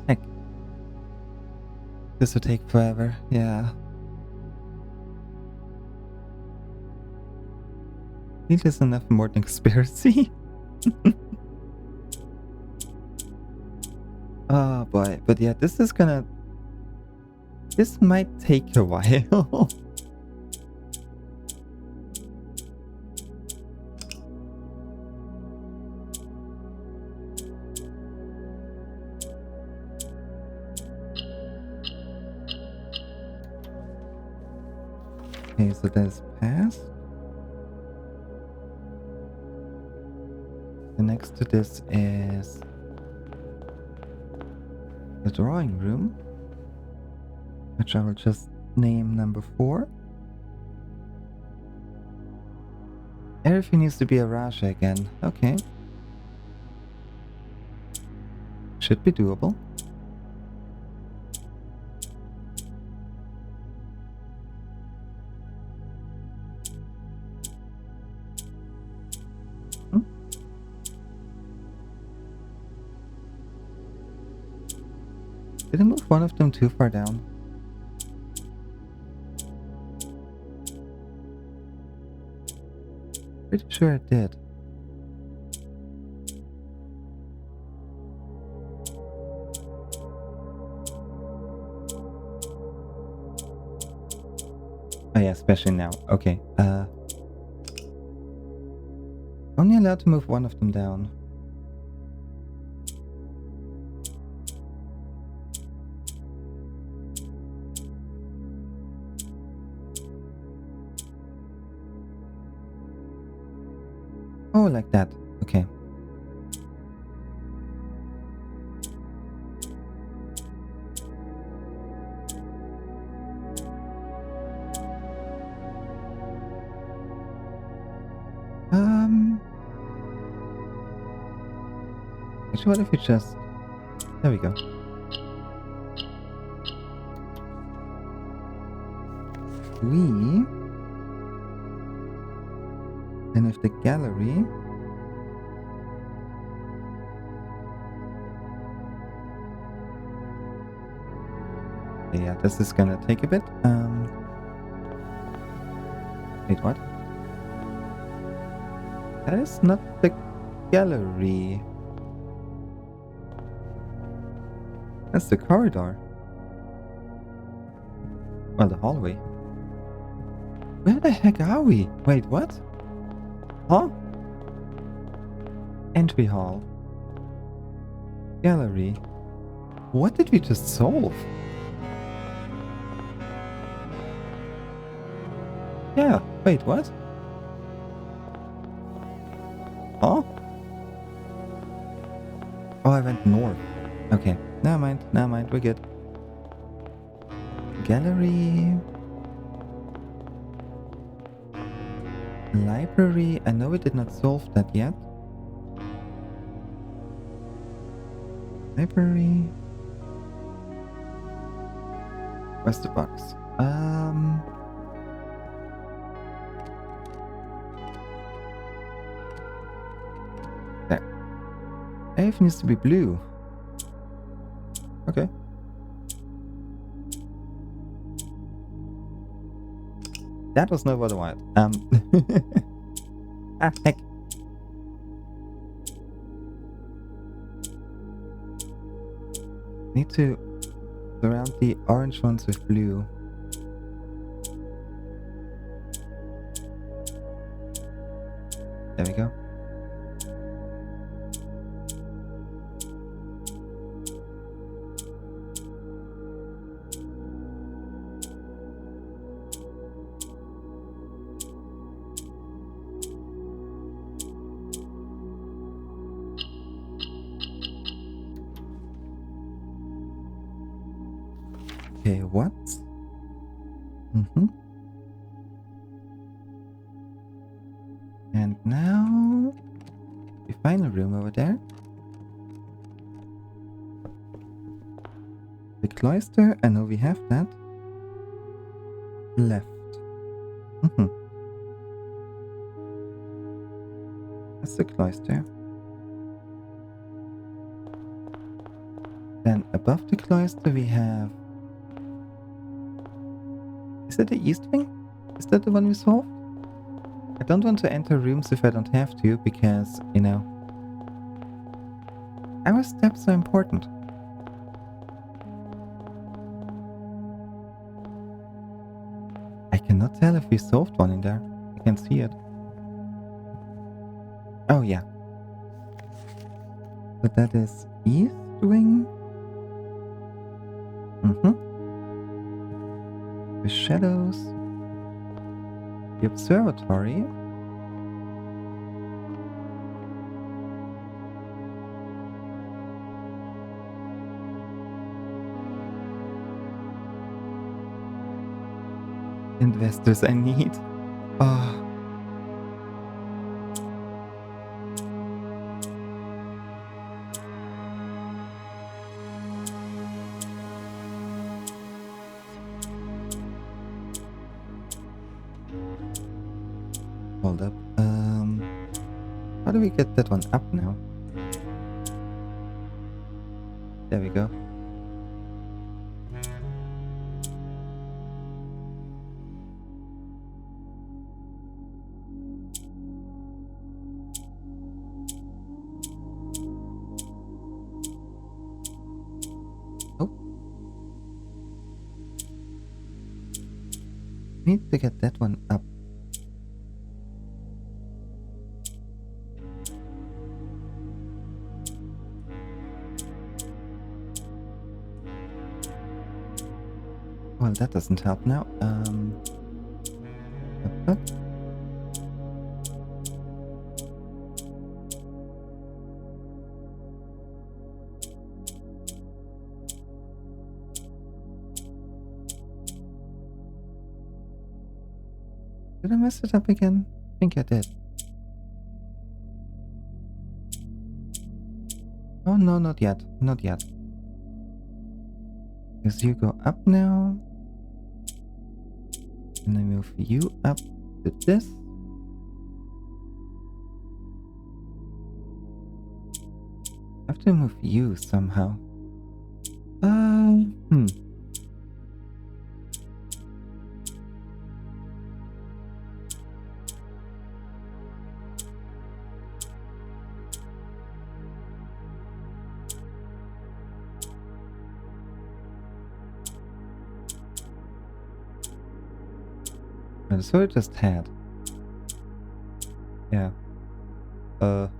Heck. This would take forever, yeah. Need is enough more than conspiracy. Oh boy, but yeah, this is gonna... This might take a while. Okay, so that's passed. The next to this is the drawing room, which I will just name number 4. Everything needs to be a Raja again. Okay. Should be doable. Did I move one of them too far down? Pretty sure it did. Oh yeah, especially now. Okay, only allowed to move one of them down. Oh, like that. Okay. Actually, what if we just... There we go. And if the gallery... Yeah, this is gonna take a bit. Wait, what? That is not the gallery. That's the corridor. Well, the hallway. Where the heck are we? Wait, what? Huh? Entry hall. Gallery. What did we just solve? Yeah, wait, what? Huh? Oh, I went north. Okay, never mind, we're good. Gallery... Library, I know we did not solve that yet. Library... Where's the box? There. Everything needs to be blue. Okay. That was not what I wanted. Ah, heck. Need to surround the orange ones with blue. There we go. Okay, what? Mm-hmm. And now the final room over there. The cloister, I know we have that. Left. Mm-hmm. That's the cloister. Then above the cloister we have... Is that the east wing? Is that the one we solved? I don't want to enter rooms if I don't have to, because, you know, our steps are important. I cannot tell if we solved one in there. I can see it. Oh yeah. But that is east wing. Mm-hmm. The shadows. The observatory. Investors I need. Oh. Hold up. How do we get that one up now? There we go. Oh. Need to get that one up. Well, that doesn't help now. Up. Did I mess it up again? I think I did. Oh no, not yet. Not yet. Because you go up now. And I move you up to this. I have to move you somehow. So it just had. Yeah. Ooh.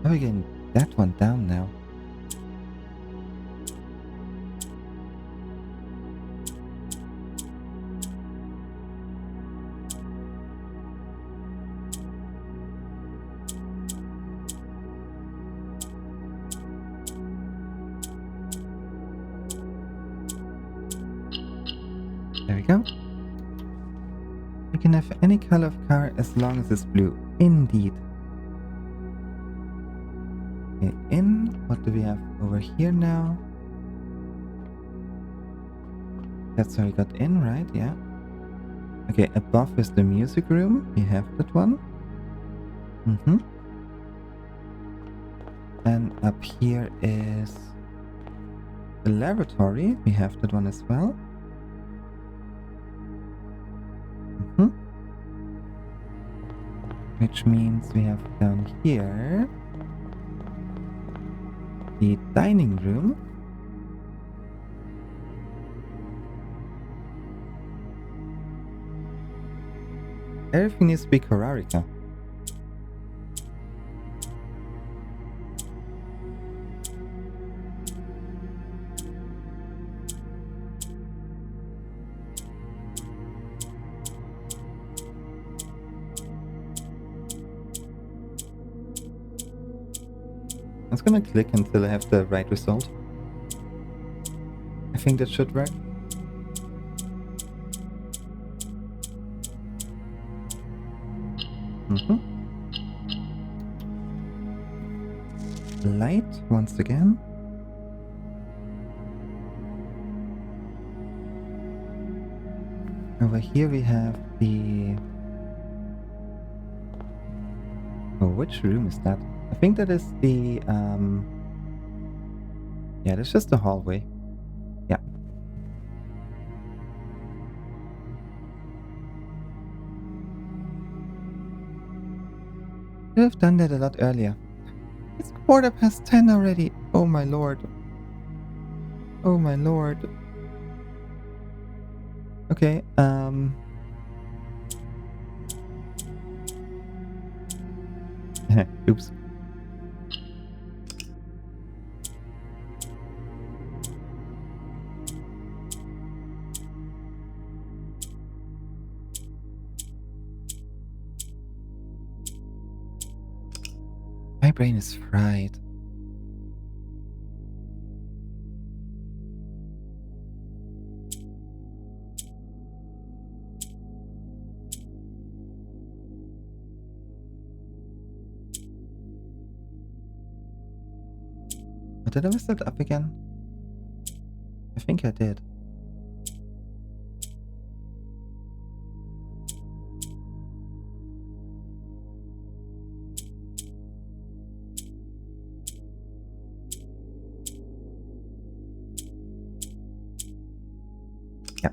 How are we getting that one down now? There we go. You can have any color of car as long as it's blue. Indeed. Okay, in. What do we have over here now? That's how we got in, right? Yeah. Okay, above is the music room. We have that one. Mm-hmm. And up here is the laboratory. We have that one as well. Mm-hmm. Which means we have down here the dining room. Everything needs to be Korarika. was gonna click until I have the right result. I think that should work. Light once again. Over here we have the... Oh, which room is that? I think that is the... Yeah, that's just the hallway. Yeah. Could have done that a lot earlier. It's 10:15 already. Oh my lord. Oh my lord. Okay, oops. My brain is fried. Oh, did I mess that up again? I think I did. Yeah.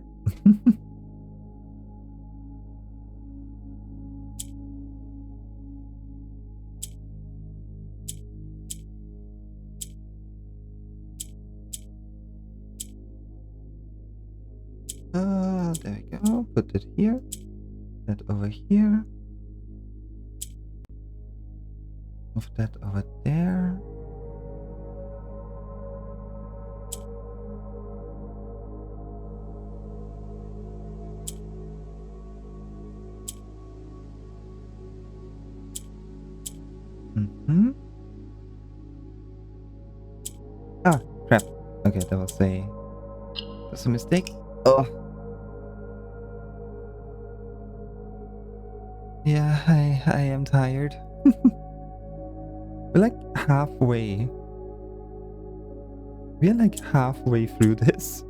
There we go. Put it here. That over here. Move that over there. Ah, crap. Okay, that's a mistake. Oh. Yeah, I am tired. We're like halfway. We're like halfway through this.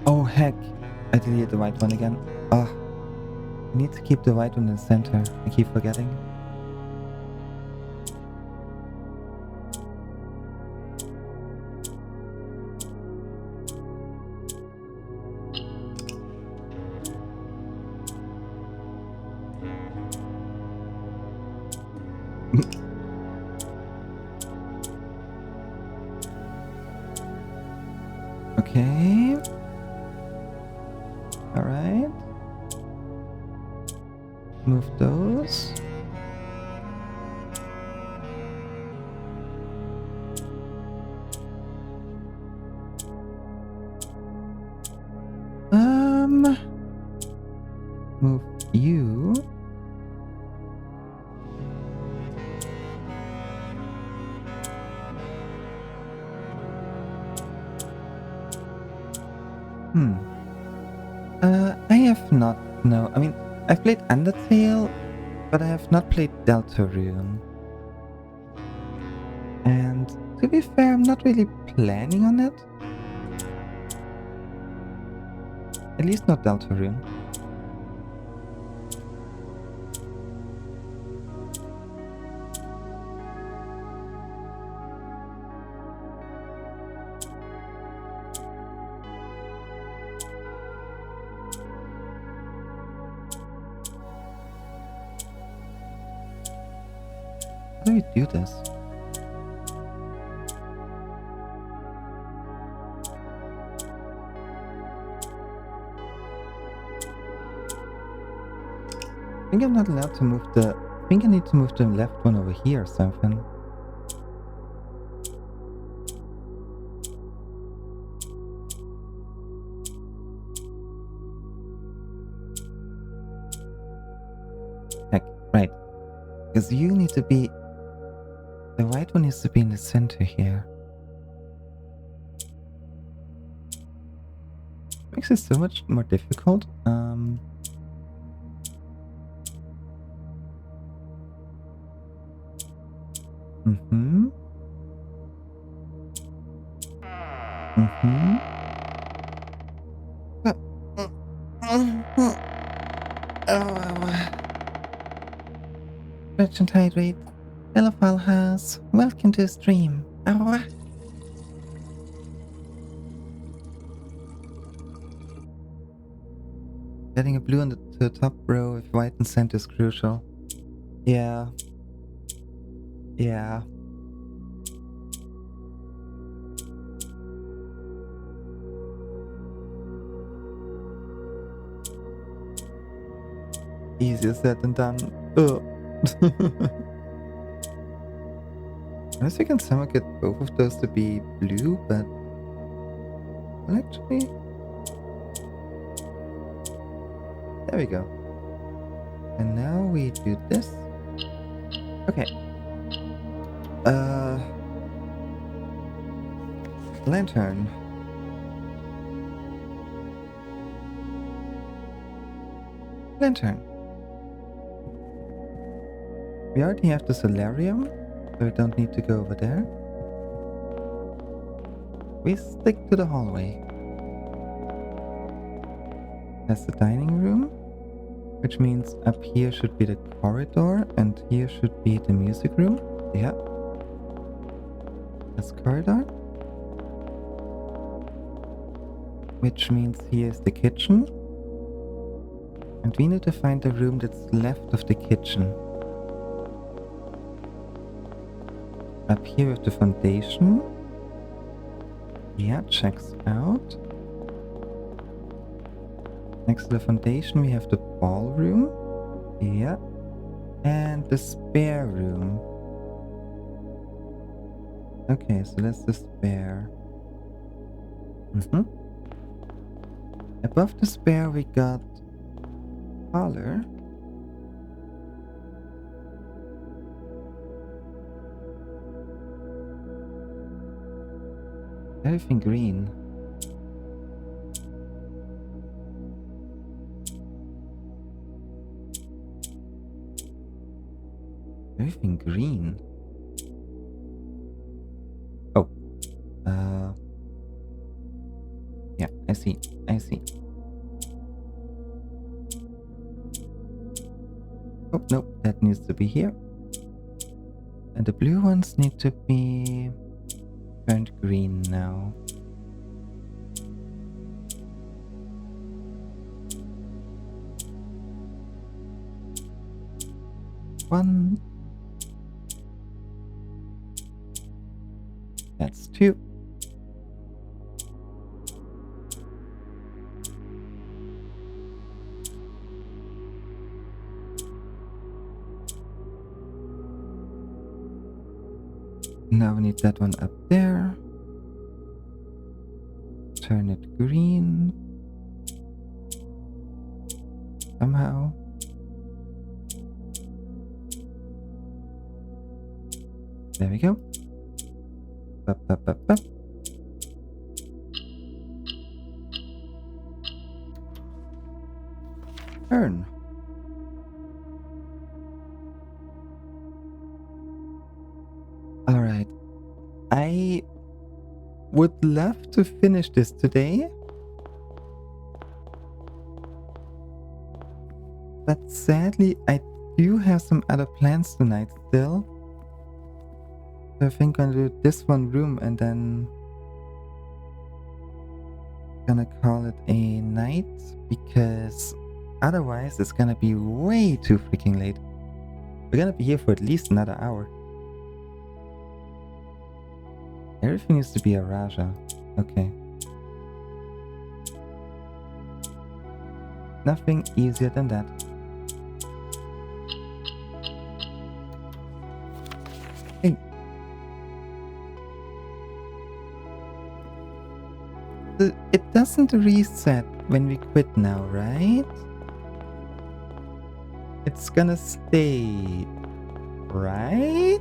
Oh heck, I deleted the white one again. Ah, I need to keep the white one in the center. I keep forgetting. Okay. Alright. Move those. Move you. I have not, no, I mean, I've played Undertale, but I have not played Deltarune. And to be fair, I'm not really planning on it. At least not Deltarune. How do we do this? think I'm not allowed to move the... I think I need to move the left one over here or something. Heck, right. Because you need to be... The white one needs to be in the center here. Makes it so much more difficult. Mm-hmm. Mm-hmm. Merchant Hydrate. Hello, File House. Welcome to the stream. Getting a blue on the top row with white and center is crucial. Yeah. Yeah. Easier said than done. Ugh. Unless we can somehow get both of those to be blue, but... Well, actually... There we go. And now we do this. Okay. Lantern. Lantern. We already have the solarium, so we don't need to go over there. We stick to the hallway. That's the dining room, which means up here should be the corridor, and here should be the music room. Yeah. That's corridor. Which means here's the kitchen. And we need to find the room that's left of the kitchen. Up here with the foundation. Yeah, checks out. Next to the foundation we have the ballroom. Yeah. And the spare room. Okay, so that's the spare. Above the spare we got parlor. Everything green. Everything green. Oh. Yeah, I see. I see. Oh, nope, that needs to be here. And the blue ones need to be turned green now. One. That's two. Now we need that one up there. Turn it green. Somehow. There we go. Up, up, up, up. Turn. Alright. I would love to finish this today. But sadly, I do have some other plans tonight still. So I think I'm gonna do this one room and then gonna call it a night, because otherwise it's gonna be way too freaking late. We're gonna be here for at least another hour. Everything needs to be a Raja. Okay. Nothing easier than that. It doesn't reset when we quit now, right? It's gonna stay, right?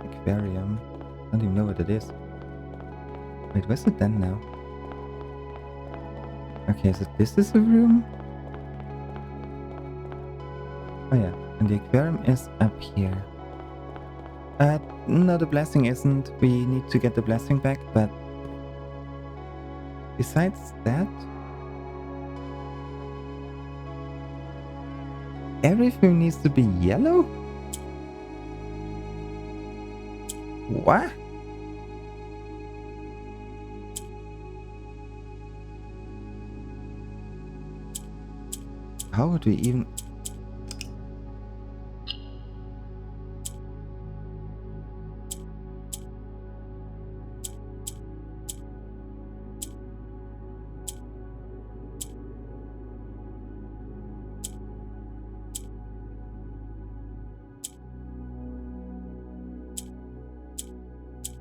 Aquarium. I don't even know what it is. Wait, where's it then now? Okay, so this is a room. Oh yeah, and the aquarium is up here. No, the blessing isn't. We need to get the blessing back, but besides that, everything needs to be yellow? What? How would we even...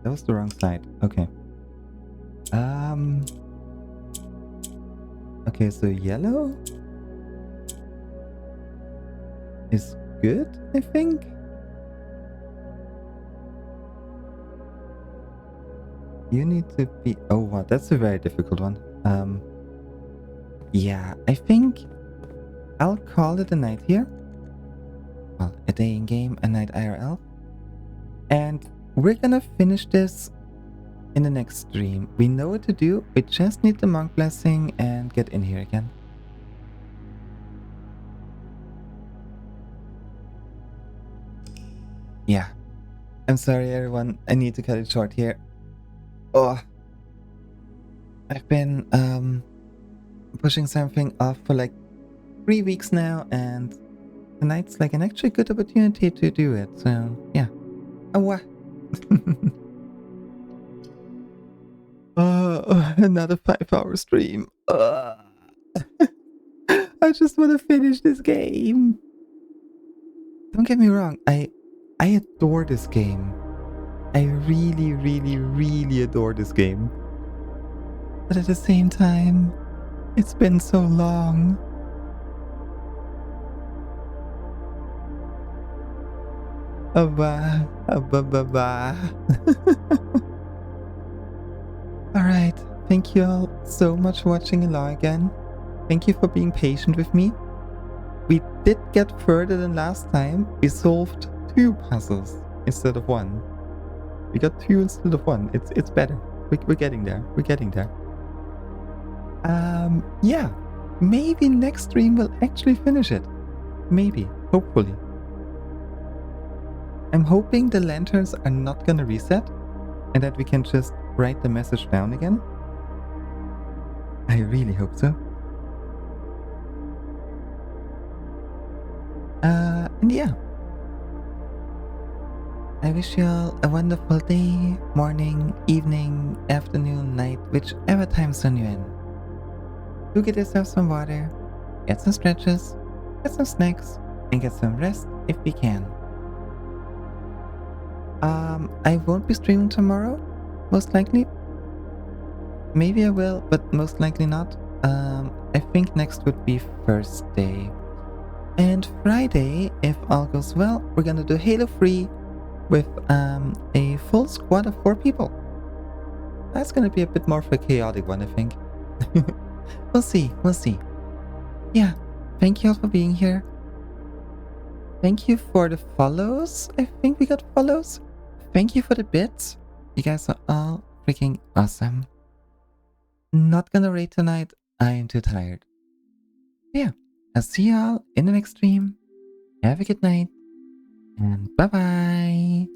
That was the wrong side. Okay. Okay, so yellow is good, I think. You need to be... Oh, wow, that's a very difficult one. Yeah, I think I'll call it a night here. Well, a day in game, a night IRL. And we're gonna finish this in the next stream. We know what to do. We just need the monk blessing and get in here again. Yeah. I'm sorry, everyone. I need to cut it short here. Oh. I've been pushing something off for like 3 weeks now, and tonight's like an actually good opportunity to do it. So, yeah. Oh, what? Another 5-hour stream. I just want to finish this game. Don't get me wrong. I adore this game. I really, really, really adore this game. But at the same time, it's been so long. Abba. Alright, thank you all so much for watching along again. Thank you for being patient with me. We did get further than last time. We solved 2 puzzles instead of 1. We got 2 instead of 1. It's better. We're getting there. We're getting there. Yeah. Maybe next stream will actually finish it. Maybe. Hopefully. I'm hoping the lanterns are not gonna reset and that we can just write the message down again. I really hope so. And yeah. I wish you all a wonderful day, morning, evening, afternoon, night, whichever time zone you're in. Do get yourself some water, get some stretches, get some snacks, and get some rest if we can. I won't be streaming tomorrow, most likely. Maybe I will, but most likely not. I think next would be Thursday. And Friday, if all goes well, we're gonna do Halo 3 with a full squad of 4 people. That's gonna be a bit more of a chaotic one, I think. We'll see, we'll see. Yeah, thank you all for being here. Thank you for the follows. I think we got follows. Thank you for the bits. You guys are all freaking awesome. Not gonna raid tonight. I am too tired. Yeah, I'll see you all in the next stream. Have a good night. And bye-bye.